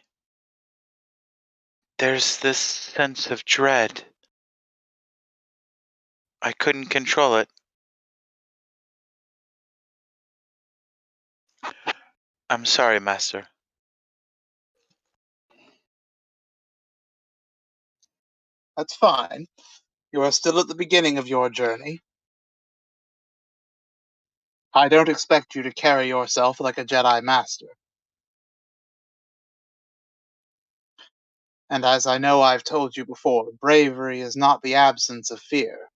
There's this sense of dread. I couldn't control it. I'm sorry, Master. That's fine. You are still at the beginning of your journey. I don't expect you to carry yourself like a Jedi Master. And as I know I've told you before, bravery is not the absence of fear.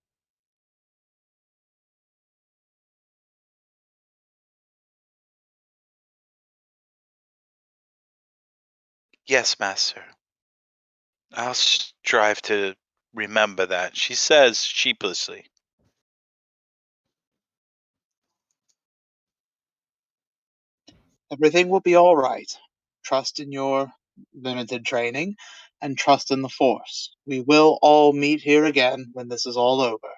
Yes, Master. I'll strive to remember that, she says sheepishly. Everything will be all right. Trust in your limited training, and trust in the Force. We will all meet here again when this is all over.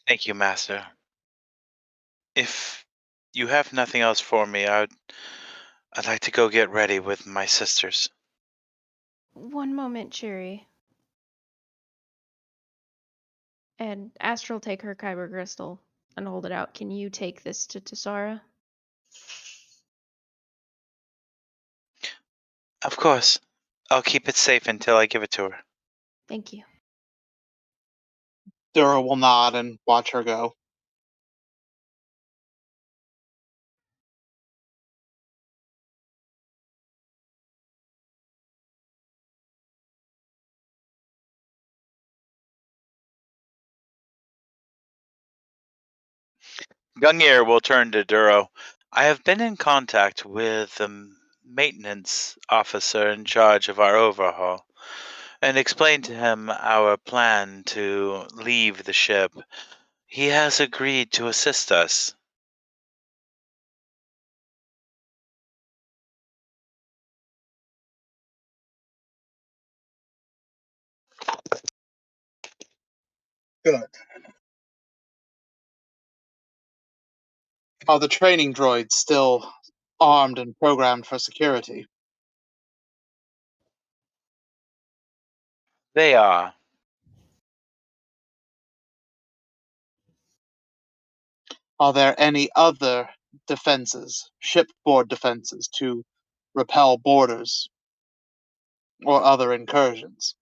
Thank you, Master. If you have nothing else for me, I'd like to go get ready with my sisters. One moment, Cheery. And Astral take her kyber crystal and hold it out. Can you take this to Tasara? Of course. I'll keep it safe until I give it to her. Thank you. Dura will nod and watch her go. Gungnir will turn to Duro. I have been in contact with the maintenance officer in charge of our overhaul and explained to him our plan to leave the ship. He has agreed to assist us. Good. Are the training droids still armed and programmed for security? They are. Are there any other defenses, shipboard defenses, to repel boarders or other incursions?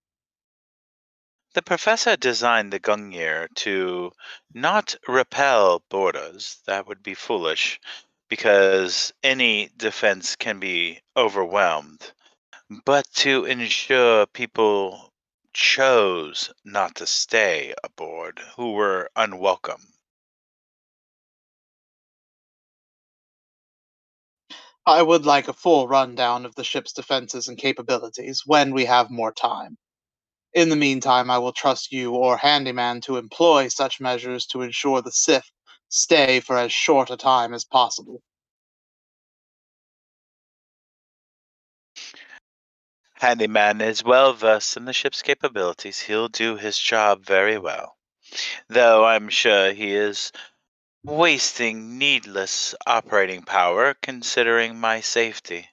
The professor designed the Gungnir to not repel boarders. That would be foolish, because any defense can be overwhelmed. But to ensure people chose not to stay aboard who were unwelcome. I would like a full rundown of the ship's defenses and capabilities when we have more time. In the meantime, I will trust you or Handyman to employ such measures to ensure the Sith stay for as short a time as possible. Handyman is well versed in the ship's capabilities. He'll do his job very well. Though I'm sure he is wasting needless operating power considering my safety.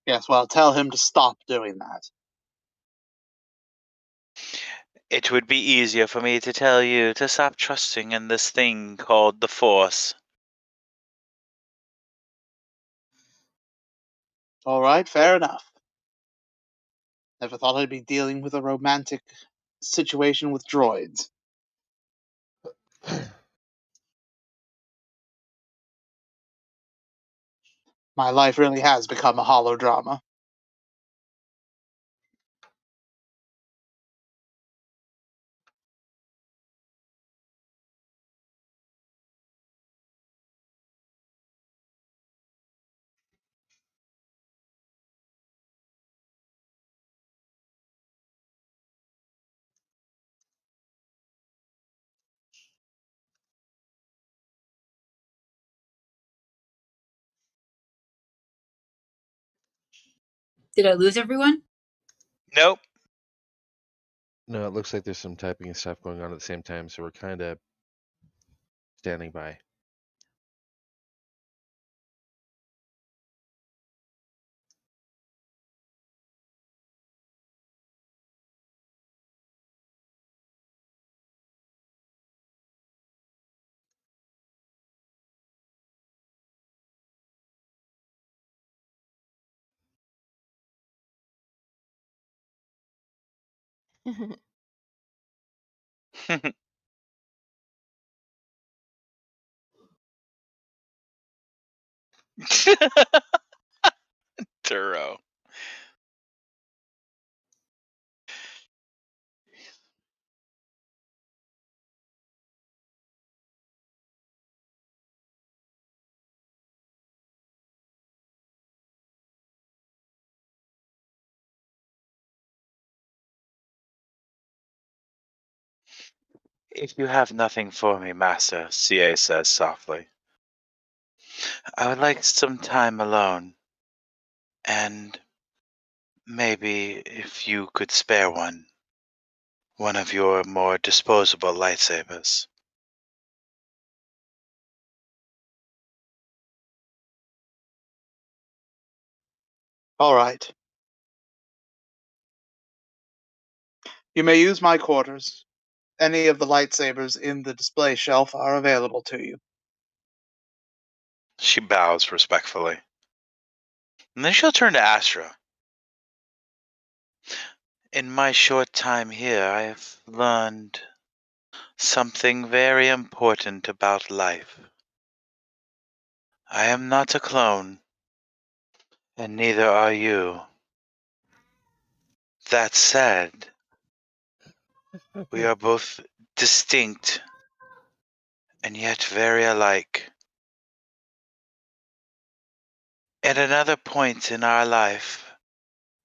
Yes, well, tell him to stop doing that. It would be easier for me to tell you to stop trusting in this thing called the Force. All right, fair enough. Never thought I'd be dealing with a romantic situation with droids. My life really has become a holodrama. Did I lose everyone? Nope. No, it looks like there's some typing and stuff going on at the same time, so we're kind of standing by. Turo. If you have nothing for me, Master, CA says softly, I would like some time alone. And maybe if you could spare one of your more disposable lightsabers. All right. You may use my quarters. Any of the lightsabers in the display shelf are available to you. She bows respectfully. And then she'll turn to Astra. In my short time here, I have learned something very important about life. I am not a clone, and neither are you. That said, we are both distinct and yet very alike. At another point in our life,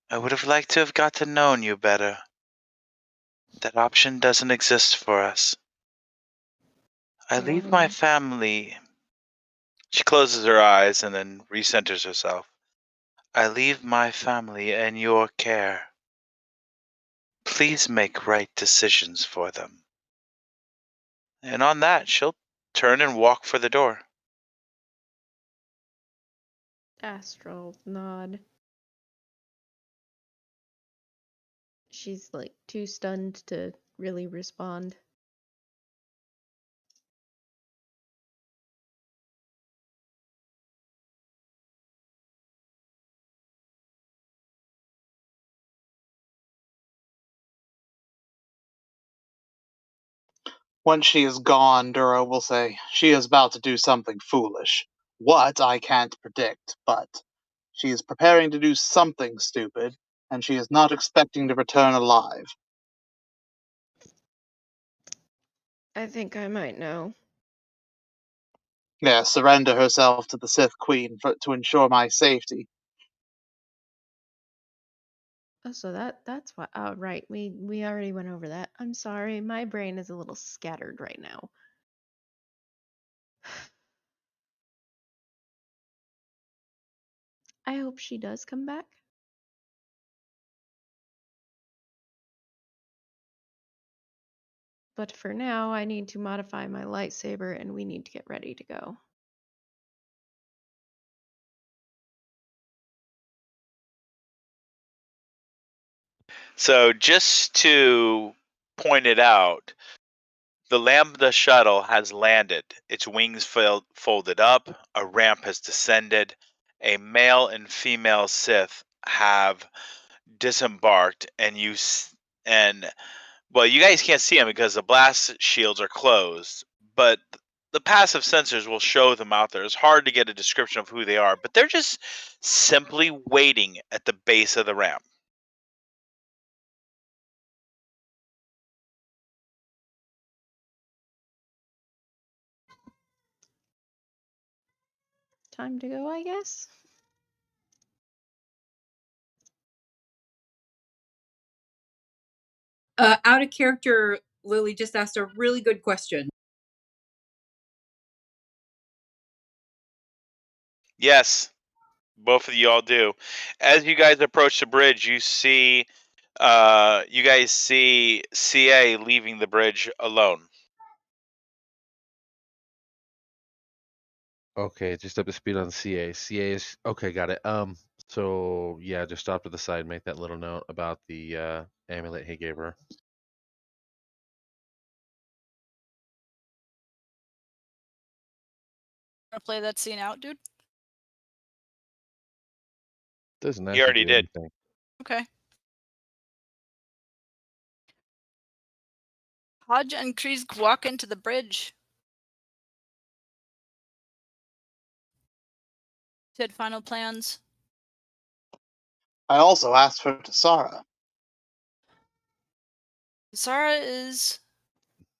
I would have liked to have got to know you better. That option doesn't exist for us. I leave my family. She closes her eyes and then recenters herself. I leave my family in your care. Please make right decisions for them. And on that, she'll turn and walk for the door. Astral nod. She's like too stunned to really respond. Once she is gone, Duro will say, she is about to do something foolish. What, I can't predict, but she is preparing to do something stupid, and she is not expecting to return alive. I think I might know. Yeah, surrender herself to the Sith Queen to ensure my safety. Oh, so that's why. Oh, right. We already went over that. I'm sorry. My brain is a little scattered right now. I hope she does come back. But for now, I need to modify my lightsaber and we need to get ready to go. So just to point it out, the Lambda shuttle has landed. Its wings folded up. A ramp has descended. A male and female Sith have disembarked, and you guys can't see them because the blast shields are closed. But the passive sensors will show them out there. It's hard to get a description of who they are, but they're just simply waiting at the base of the ramp. Time to go, I guess. Out of character, Lily just asked a really good question. Yes. Both of you all do. As you guys approach the bridge, you guys see CA leaving the bridge alone. Okay, just up to speed on CA. CA is okay, got it. So yeah, just stop to the side, make that little note about the amulet he gave her. Wanna play that scene out, dude? Doesn't He have to already do did. anything. Okay. Hodge and Krieg walk into the bridge. Said final plans. I also asked for Tsara. Sarah is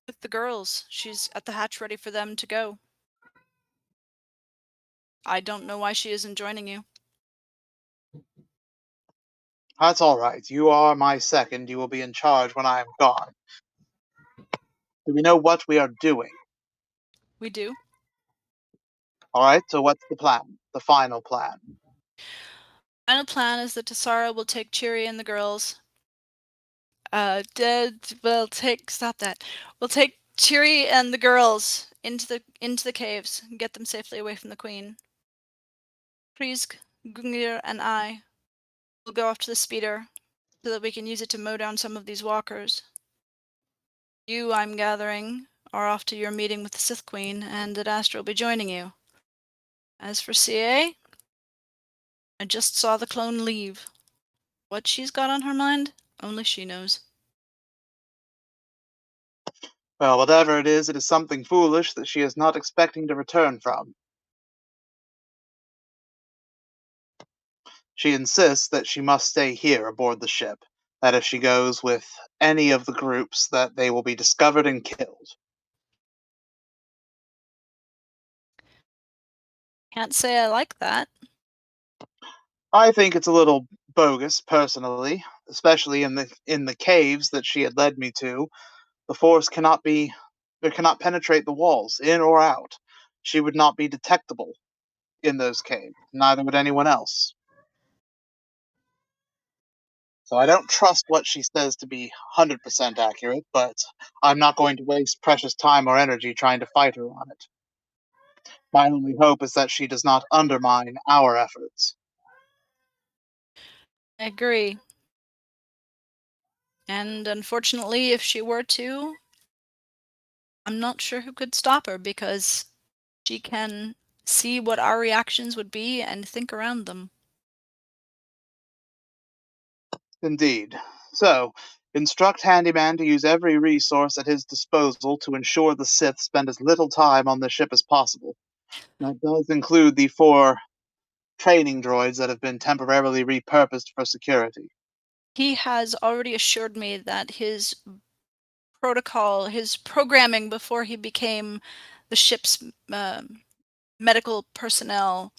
with the girls. She's at the hatch ready for them to go. I don't know why she isn't joining you. That's all right. You are my second. You will be in charge when I am gone. Do we know what we are doing? We do. All right, so what's the plan? The final plan? Final plan is that Tassara will take Cheery and the girls. We'll take Cheery and the girls into the caves and get them safely away from the Queen. Krieg, Gungnir, and I will go off to the speeder so that we can use it to mow down some of these walkers. You, I'm gathering, are off to your meeting with the Sith Queen, and Ad Astra will be joining you. As for CA, I just saw the clone leave. What she's got on her mind, only she knows. Well, whatever it is something foolish that she is not expecting to return from. She insists that she must stay here aboard the ship, that if she goes with any of the groups, that they will be discovered and killed. Can't say I like that. I think it's a little bogus, personally, especially in the caves that she had led me to. The force cannot penetrate the walls, in or out. She would not be detectable in those caves, neither would anyone else. So I don't trust what she says to be 100% accurate, but I'm not going to waste precious time or energy trying to fight her on it. My only hope is that she does not undermine our efforts. I agree. And unfortunately, if she were to, I'm not sure who could stop her because she can see what our reactions would be and think around them. Indeed. So, instruct Handyman to use every resource at his disposal to ensure the Sith spend as little time on the ship as possible. That does include the 4 training droids that have been temporarily repurposed for security. He has already assured me that his protocol, his programming before he became the ship's medical personnel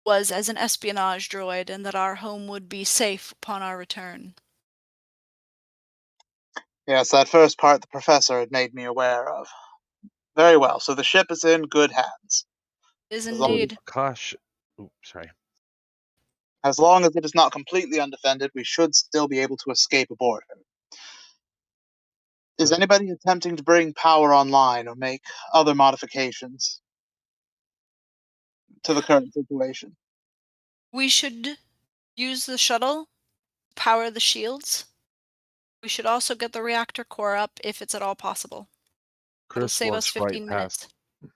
was as an espionage droid and that our home would be safe upon our return. Yes, that first part the professor had made me aware of. Very well, so the ship is in good hands. Is As long, indeed. Kosh, sorry. as long as it is not completely undefended, we should still be able to escape aboard her. Is So anybody attempting to bring power online or make other modifications to the current situation? We should use the shuttle to power the shields. We should also get the reactor core up if it's at all possible. It'll Chris save us walks right 15 past. minutes.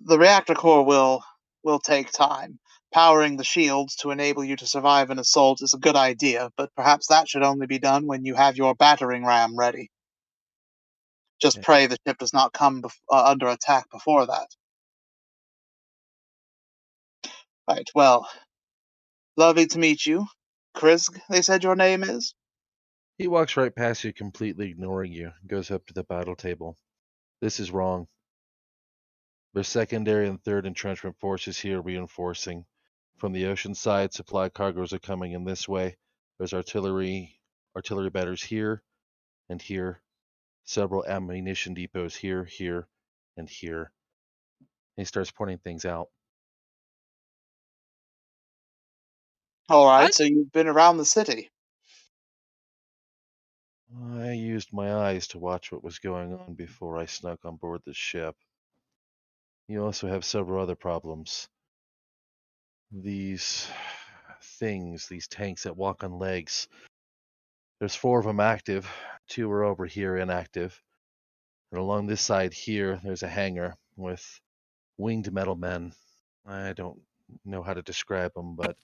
The reactor core will take time. Powering the shields to enable you to survive an assault is a good idea, but perhaps that should only be done when you have your battering ram ready. Just Yeah. pray the ship does not come under attack before that. Right, well, lovely to meet you. Krieg, they said your name is? He walks right past you, completely ignoring you, and goes up to the battle table. This is wrong. There's secondary and third entrenchment forces here reinforcing. From the ocean side, supply cargoes are coming in this way. There's artillery batteries here and here. Several ammunition depots here, here, and here. And he starts pointing things out. All right, What? so you've been around the city. I used my eyes to watch what was going on before I snuck on board the ship. You also have several other problems. These things, these tanks that walk on legs. There's 4 of them active, 2 are over here inactive. And along this side here, there's a hangar with winged metal men. I don't know how to describe them, but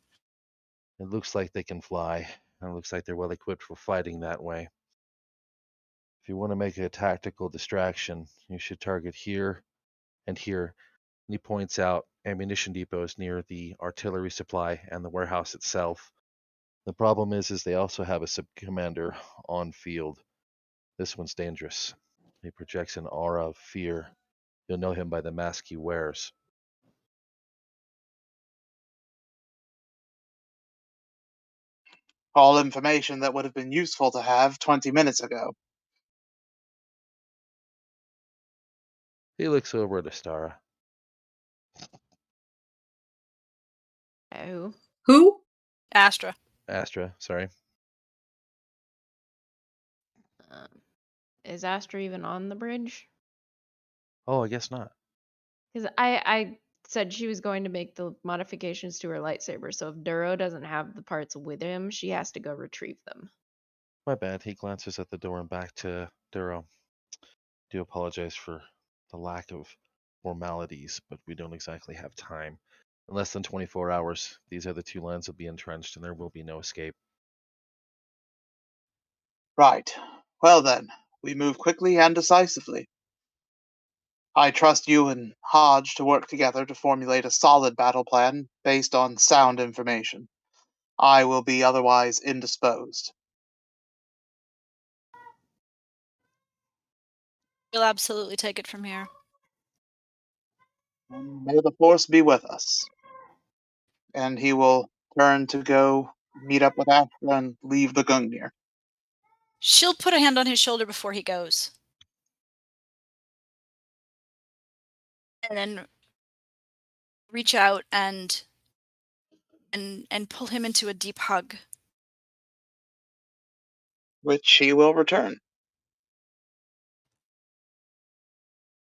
it looks like they can fly. And it looks like they're well equipped for fighting that way. If you want to make a tactical distraction, you should target here and here. And he points out ammunition depots near the artillery supply and the warehouse itself. The problem is they also have a sub-commander on field. This one's dangerous. He projects an aura of fear. You'll know him by the mask he wears. All information that would have been useful to have 20 minutes ago. He looks over at Astara. Oh. Who? Astra. Astra, sorry. Is Astra even on the bridge? Oh, I guess not. Because I said she was going to make the modifications to her lightsaber, so if Duro doesn't have the parts with him, she has to go retrieve them. My bad. He glances at the door and back to Duro. Do apologize for the lack of formalities, but we don't exactly have time. In less than 24 hours, these other 2 lands will be entrenched and there will be no escape. Right. Well then, we move quickly and decisively. I trust you and Hodge to work together to formulate a solid battle plan based on sound information. I will be otherwise indisposed. We'll absolutely take it from here. And may the Force be with us. And he will turn to go meet up with Astra and leave the Gungnir. She'll put a hand on his shoulder before he goes. And then reach out and pull him into a deep hug. Which he will return.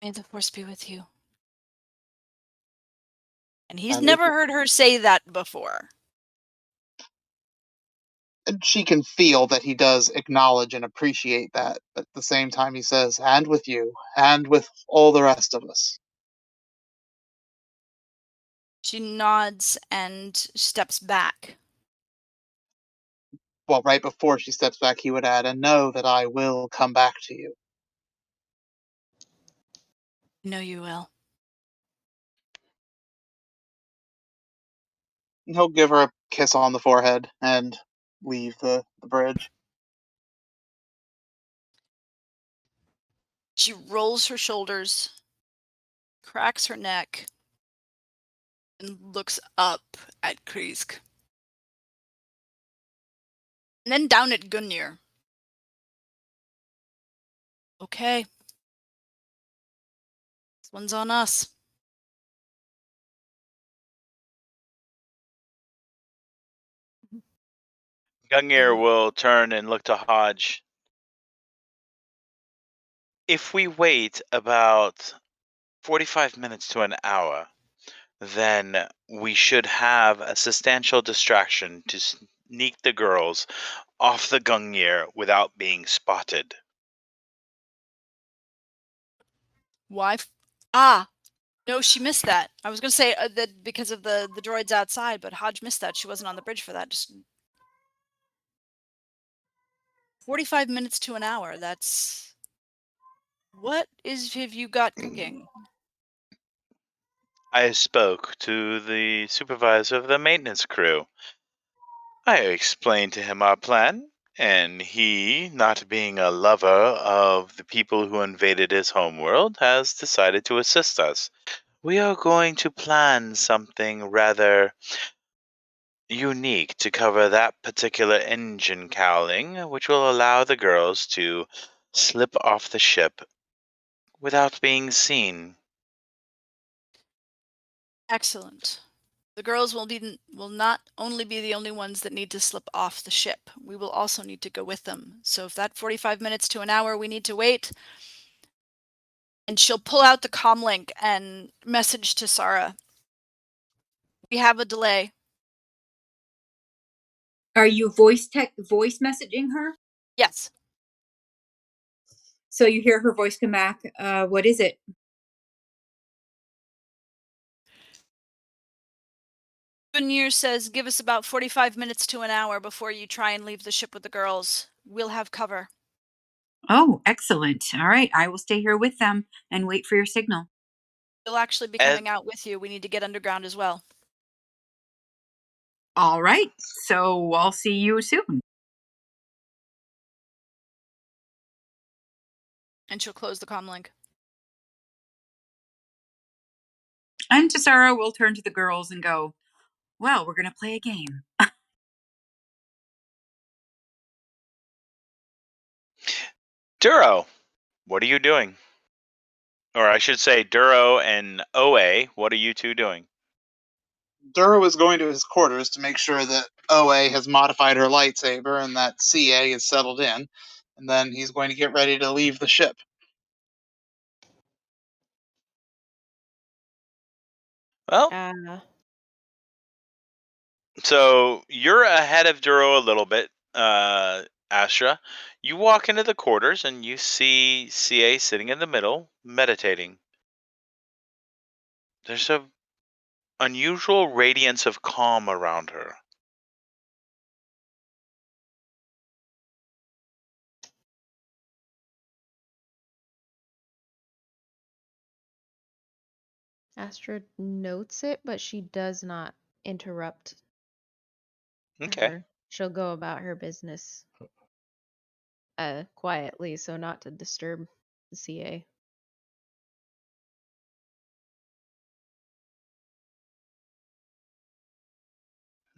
May the Force be with you. And he's And never heard her say that before. she can feel that he does acknowledge and appreciate that. But at the same time, he says, and with you, and with all the rest of us. She nods and steps back. Well, right before she steps back, he would add, and know that I will come back to you. I know you will. And he'll give her a kiss on the forehead and leave the bridge. She rolls her shoulders, cracks her neck, and looks up at Krisk. And then down at Gungnir. Okay. This one's on us. Gungnir will turn and look to Hodge. If we wait about 45 minutes to an hour, then we should have a substantial distraction to sneak the girls off the Gungnir without being spotted. Why? No, she missed that. I was going to say that because of the droids outside, but Hodge missed that. She wasn't on the bridge for that. Just 45 minutes to an hour. That's... What have you got cooking? I spoke to the supervisor of the maintenance crew. I explained to him our plan, and he, not being a lover of the people who invaded his homeworld, has decided to assist us. We are going to plan something rather unique to cover that particular engine cowling, which will allow the girls to slip off the ship without being seen. Excellent. The girls will not only be the only ones that need to slip off the ship. We will also need to go with them. So if that 45 minutes to an hour we need to wait, and she'll pull out the comlink and message to Sarah. We have a delay. Are you voice messaging her? Yes. So you hear her voice come back. What is it? Gungnir says, give us about 45 minutes to an hour before you try and leave the ship with the girls. We'll have cover. Oh, excellent. All right. I will stay here with them and wait for your signal. We'll actually be coming out with you. We need to get underground as well. All right. So I'll see you soon. And she'll close the comlink. And Sarah will turn to the girls and go, well, we're going to play a game. Duro, what are you doing? Or I should say, Duro and OA, what are you two doing? Duro is going to his quarters to make sure that OA has modified her lightsaber and that CA is settled in, and then he's going to get ready to leave the ship. Well, so you're ahead of Duro a little bit, Astra. You walk into the quarters and you see CA sitting in the middle, meditating. There's a unusual radiance of calm around her. Astra notes it, but she does not interrupt Okay. her. She'll go about her business quietly, so not to disturb the CA.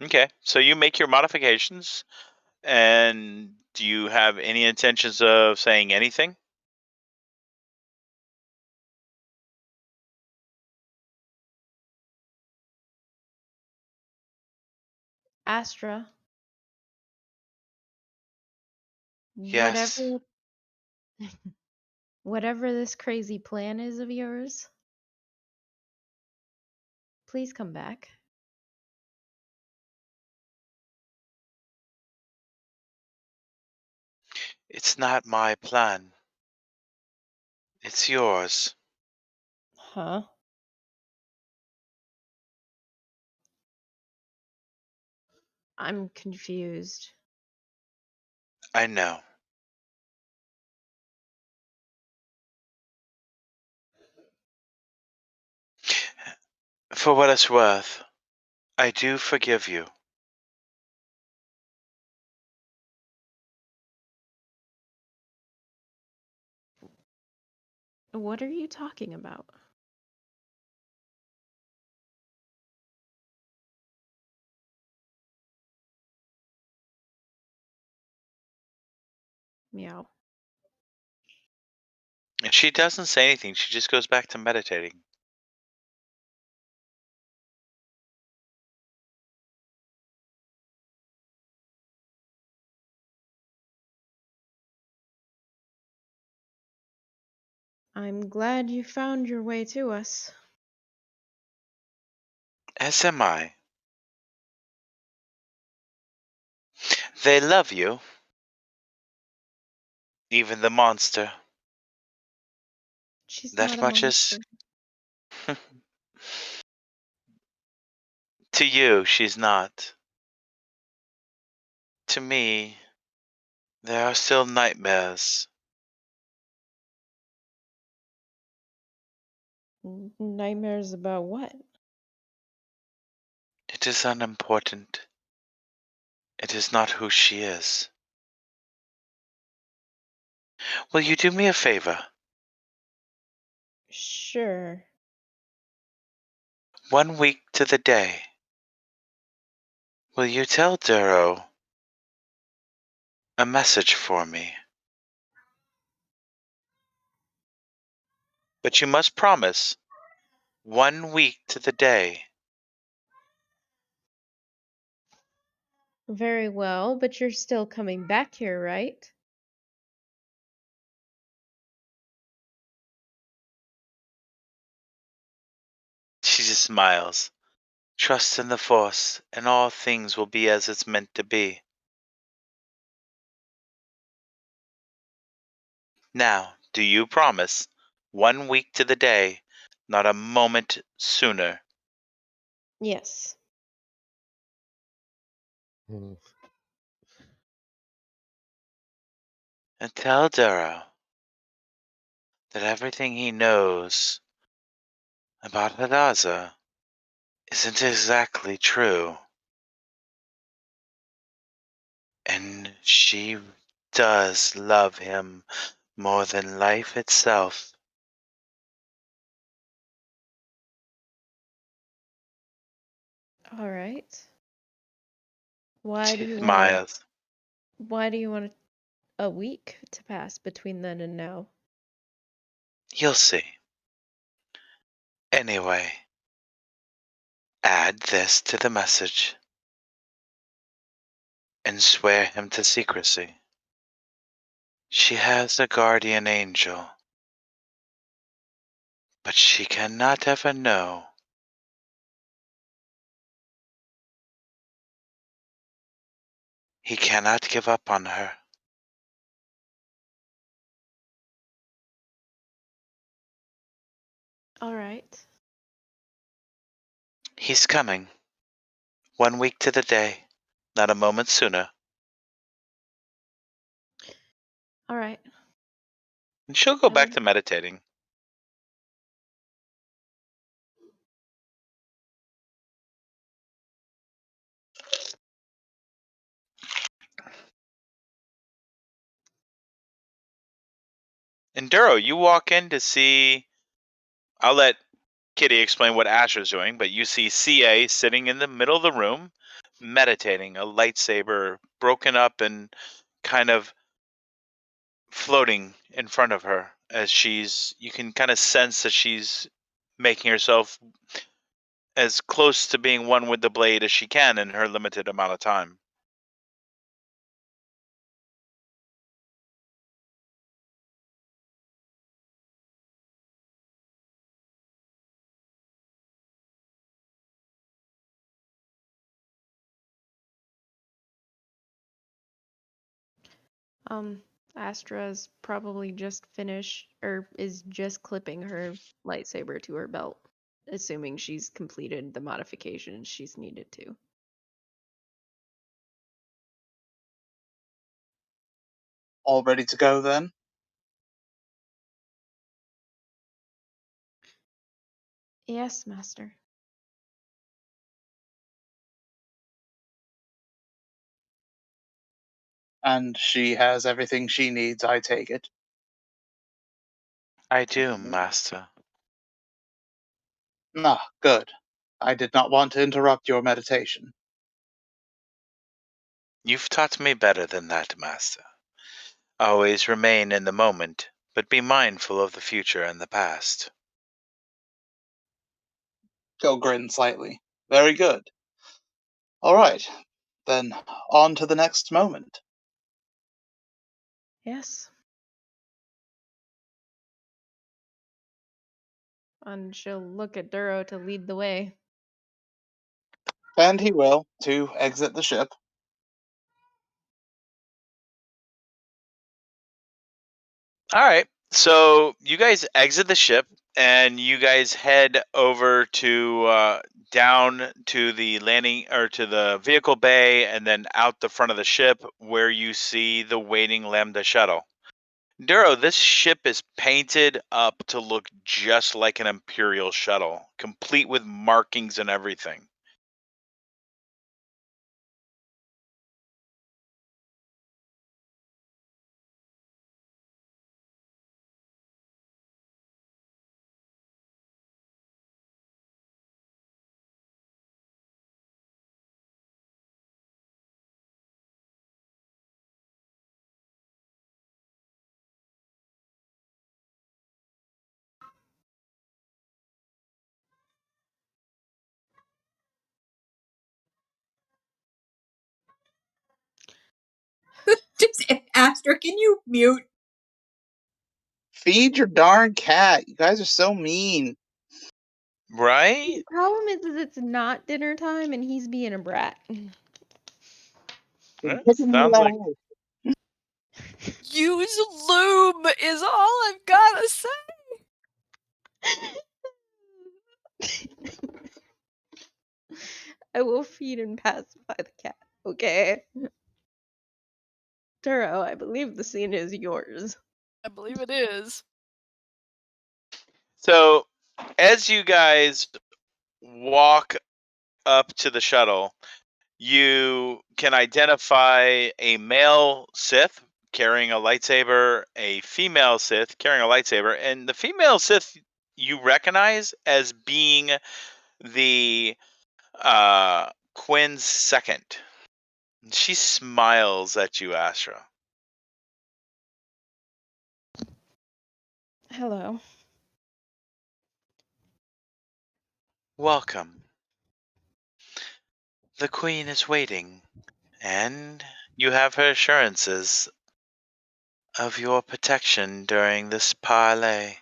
Okay. So you make your modifications, and do you have any intentions of saying anything? Astra, Yes. whatever this crazy plan is of yours, please come back. It's not my plan. It's yours. Huh? I'm confused. I know. For what it's worth, I do forgive you. What are you talking about? Meow. And she doesn't say anything. She just goes back to meditating. I'm glad you found your way to us. As am I. They love you. Even the monster. She's That not a much is. monster. To you, she's not. To me, there are still nightmares. Nightmares about what? It is unimportant. It is not who she is. Will you do me a favor? Sure. 1 week to the day. Will you tell Duro a message for me? But you must promise 1 week to the day. Very well, but you're still coming back here, right? She just smiles. Trust in the Force, and all things will be as it's meant to be. Now, do you promise? 1 week to the day, not a moment sooner. Yes. Mm. And tell Duro that everything he knows about Hadaza isn't exactly true. And she does love him more than life itself. All right. Why do She you want smiles. a week to pass between then and now? You'll see. Anyway, add this to the message and swear him to secrecy. She has a guardian angel, but she cannot ever know. He cannot give up on her. All right. He's coming. 1 week to the day, not a moment sooner. All right. And she'll go I back will. to meditating. And Duro, you walk in to see. I'll let Kitty explain what Asher's doing, but you see CA sitting in the middle of the room, meditating, a lightsaber broken up and kind of floating in front of her as you can kind of sense that she's making herself as close to being one with the blade as she can in her limited amount of time. Um, Astra's probably just finished or is just clipping her lightsaber to her belt, assuming she's completed the modifications she's needed to. All ready to go then? Yes, Master. And she has everything she needs, I take it. I do, Master. Ah, good. I did not want to interrupt your meditation. You've taught me better than that, Master. Always remain in the moment, but be mindful of the future and the past. He'll grin slightly. Very good. All right, then on to the next moment. Yes. And she'll look at Duro to lead the way. And he will, to exit the ship. All right. So you guys exit the ship and you guys head over to down to the landing or to the vehicle bay and then out the front of the ship where you see the waiting Lambda shuttle. Duro, this ship is painted up to look just like an Imperial shuttle, complete with markings and everything. Just Astra, can you mute? Feed your darn cat. You guys are so mean. Right? The problem is it's not dinner time and he's being a brat. That sounds like Use lube is all I've gotta say. I will feed and pacify the cat, okay? Turo, I believe the scene is yours. I believe it is. so. As you guys walk up to the shuttle, you can identify a male Sith carrying a lightsaber, a female Sith carrying a lightsaber, and the female Sith you recognize as being the Quinn's second. She smiles at you, Astra. Hello. Welcome. The Queen is waiting, and you have her assurances of your protection during this parley.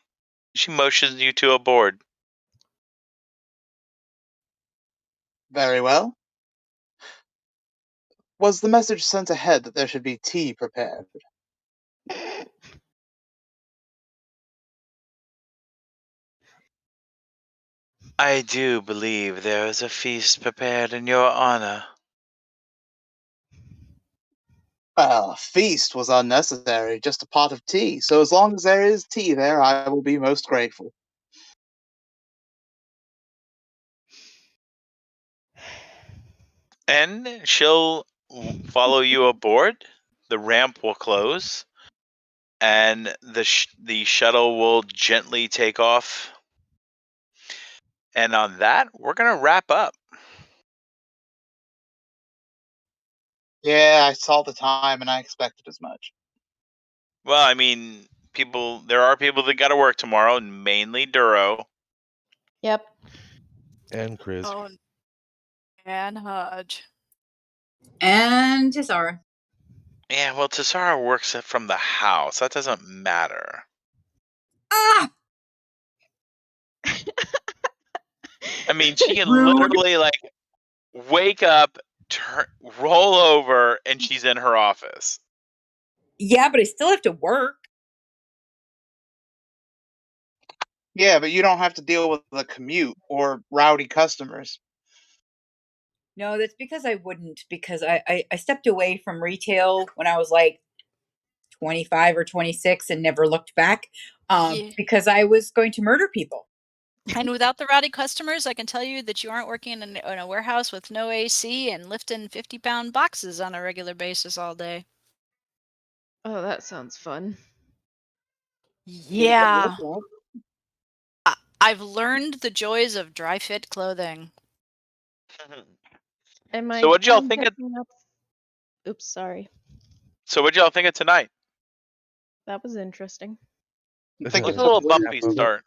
She motions you to a board. Very well. Was the message sent ahead that there should be tea prepared? I do believe there is a feast prepared in your honor. Well, a feast was unnecessary, just a pot of tea. So as long as there is tea there, I will be most grateful. And she'll follow you aboard. The ramp will close, and the shuttle will gently take off. And on that, we're gonna wrap up. Yeah, I saw the time and I expected as much. Well, I mean, there are people that got to work tomorrow, mainly Duro. Yep. And Chris. Oh, and Hudge. And Tisara. Yeah, well, Tassara works from the house. That doesn't matter. Ah! I mean, she can Rude. literally like wake up, roll over, and she's in her office. Yeah, but I still have to work. Yeah, but you don't have to deal with the commute or rowdy customers. No, that's because I wouldn't, because I stepped away from retail when I was like 25 or 26 and never looked back Yeah. because I was going to murder people. And without the rowdy customers, I can tell you that you aren't working in a warehouse with no AC and lifting 50-pound boxes on a regular basis all day. Oh, that sounds fun. Yeah. I've learned the joys of dry fit clothing. Am I So what'd y'all done think of? picking up? Oops, sorry. So what'd y'all think of tonight? That was interesting. I This think It is was it a took little way, bumpy start.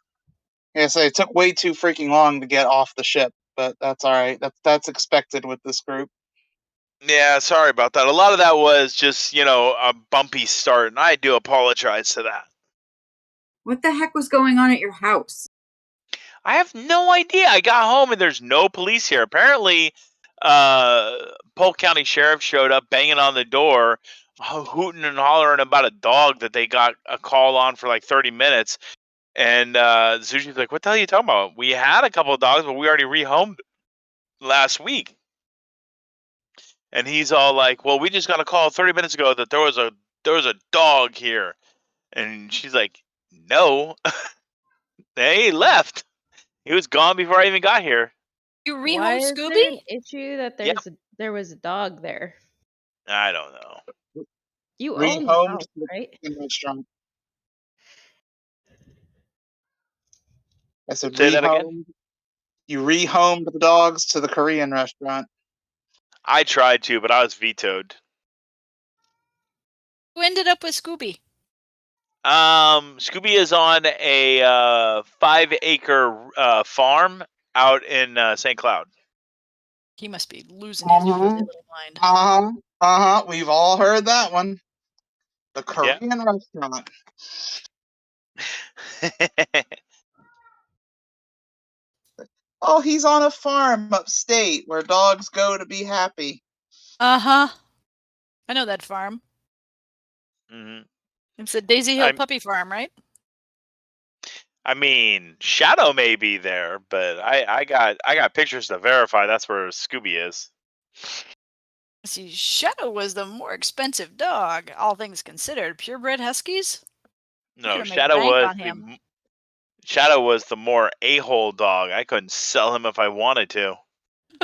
yeah, so it took way too freaking long to get off the ship, but that's all right. That's expected with this group. Yeah, sorry about that. A lot of that was just, a bumpy start, and I do apologize to that. What the heck was going on at your house? I have no idea. I got home and there's no police here. Apparently, Polk County Sheriff showed up banging on the door, hooting and hollering about a dog that they got a call on for like 30 minutes. And Zushi's like, what the hell are you talking about? We had a couple of dogs, but we already rehomed last week. And he's all like, well, we just got a call 30 minutes ago that there was a dog here. And she's like, no, they left. He was gone before I even got here. You Why rehome is Scooby? there an issue that Yep. there was a dog there? I don't know. You own the Rehomed house, the right? restaurant. I said Say that again? rehomed. You rehomed the dogs to the Korean restaurant. I tried to, but I was vetoed. Who ended up with Scooby? Scooby is on a 5-acre farm out in St. Cloud. He must be losing his fuzzy little mind. We've all heard that one. A Korean restaurant. Oh, he's on a farm upstate where dogs go to be happy. Uh-huh. I know that farm. Mhm. It's a Daisy Hill I'm- puppy farm, right? I mean, Shadow may be there, but I got pictures to verify that's where Scooby is. See, Shadow was the more expensive dog, all things considered. Purebred Huskies? No, Could've made bank on him. Shadow was the more a-hole dog. I couldn't sell him if I wanted to.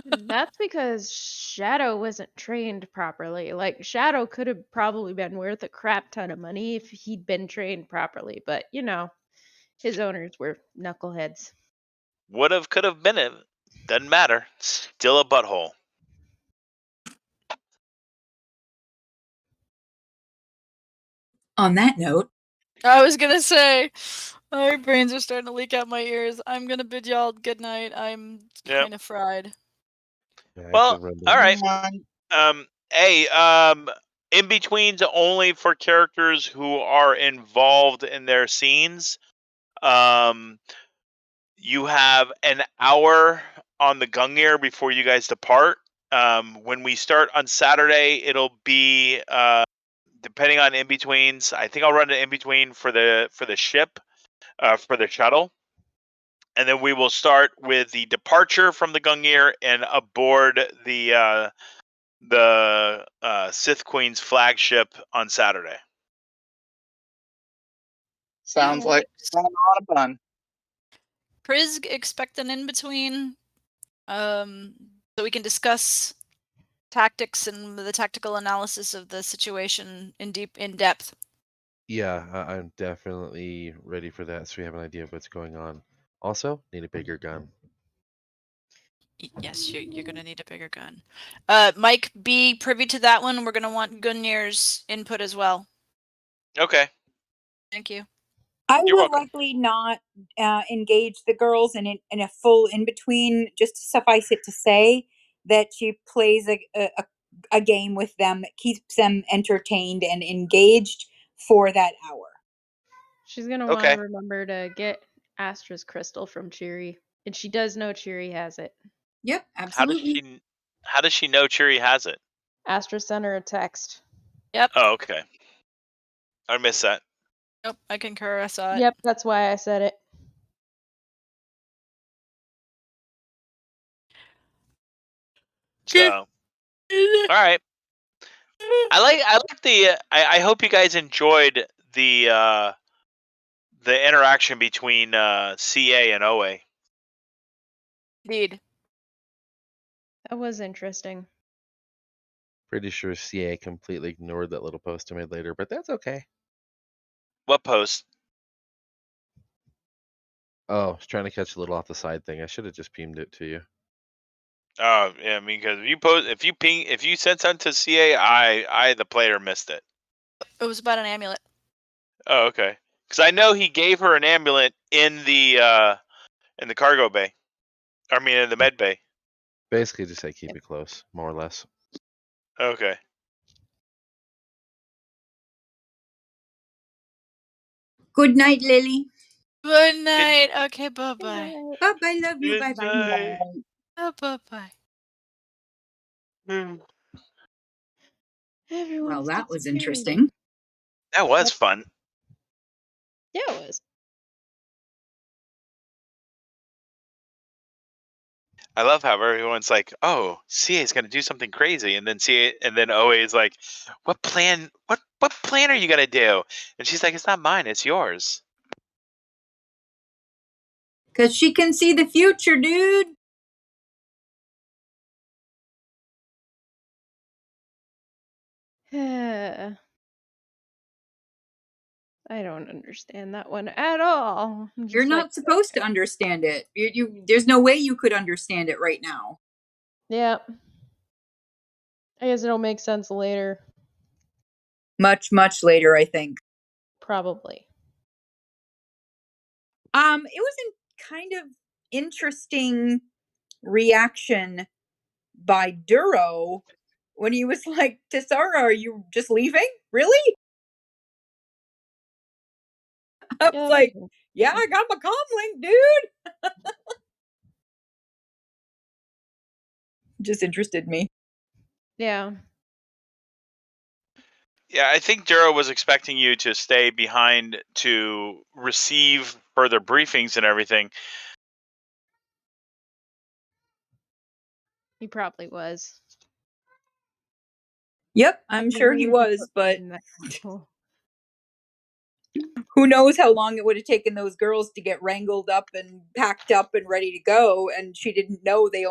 That's because Shadow wasn't trained properly. Like, Shadow could have probably been worth a crap ton of money if he'd been trained properly, but, you know, his owners were knuckleheads. Would have, could have been it. Doesn't matter. Still a butthole. On that note, I was gonna say, my brains are starting to leak out my ears. I'm gonna bid y'all good night. I'm Yep. kind of fried. Yeah, I Well, could run all right. Mine- Hey, in betweens only for characters who are involved in their scenes. You have an hour on the Gungnir before you guys depart. When we start on Saturday, it'll be depending on in betweens. I think I'll run an in between for the ship, for the shuttle, and then we will start with the departure from the Gungnir and aboard the Sith Queen's flagship on Saturday. Sounds like a lot of fun. Prizg, expect an in-between, so we can discuss tactics and the tactical analysis of the situation in depth. Yeah, I'm definitely ready for that, so we have an idea of what's going on. Also, need a bigger gun. Yes, you're gonna need a bigger gun. Mike, be privy to that one. We're gonna want Gungnir's input as well. Okay. Thank you. I You're would welcome. likely not engage the girls in a full in between. Just to suffice it to say that she plays a game with them that keeps them entertained and engaged for that hour. She's gonna want Okay. to remember to get Astra's crystal from Cheery, and she does know Cheery has it. Yep, How absolutely. does she know Cheery has it? Astra sent her a text. Yep. Oh, okay. I missed that. Nope, I concur. I saw it. Yep, that's why I said it. So, all right. I like the. I hope you guys enjoyed the interaction between CA and OA. Indeed. That was interesting. Pretty sure CA completely ignored that little post I made later, but that's okay. What post? Oh, I was trying to catch a little off the side thing. I should have just beamed it to you. Oh, yeah. I mean, because if you sent something to CA, I the player missed it. It was about an amulet. Oh, okay. Because I know he gave her an amulet in the cargo bay. I mean, in the med bay. Basically, just say keep it close, more or less. Okay. Good night, Lily. Good night. Okay, bye-bye. Bye bye. Love you. Good Bye bye. night. Oh, bye-bye. Everyone Well, is that was disappearing. interesting. That was fun. Yeah, it was. I love how everyone's like, "Oh, CA is going to do something crazy," and then OA is like, "What plan? What plan are you going to do?" And she's like, "It's not mine. It's yours." Because she can see the future, dude. I don't understand that one at all. I'm You're just not like, supposed to understand it. There's no way you could understand it right now. yeah. I guess it'll make sense later. Much, much later, I think. Probably. It was a kind of interesting reaction by Duro when he was like, Tessara, are you just leaving? Really? I Yeah, was like, that's yeah, I got my comlink, dude. Just interested me. yeah. Yeah, I think Duro was expecting you to stay behind to receive further briefings and everything. He probably was. Yep, I'm sure he Maybe was, put me but in that role. who knows how long it would have taken those girls to get wrangled up and packed up and ready to go, and she didn't know they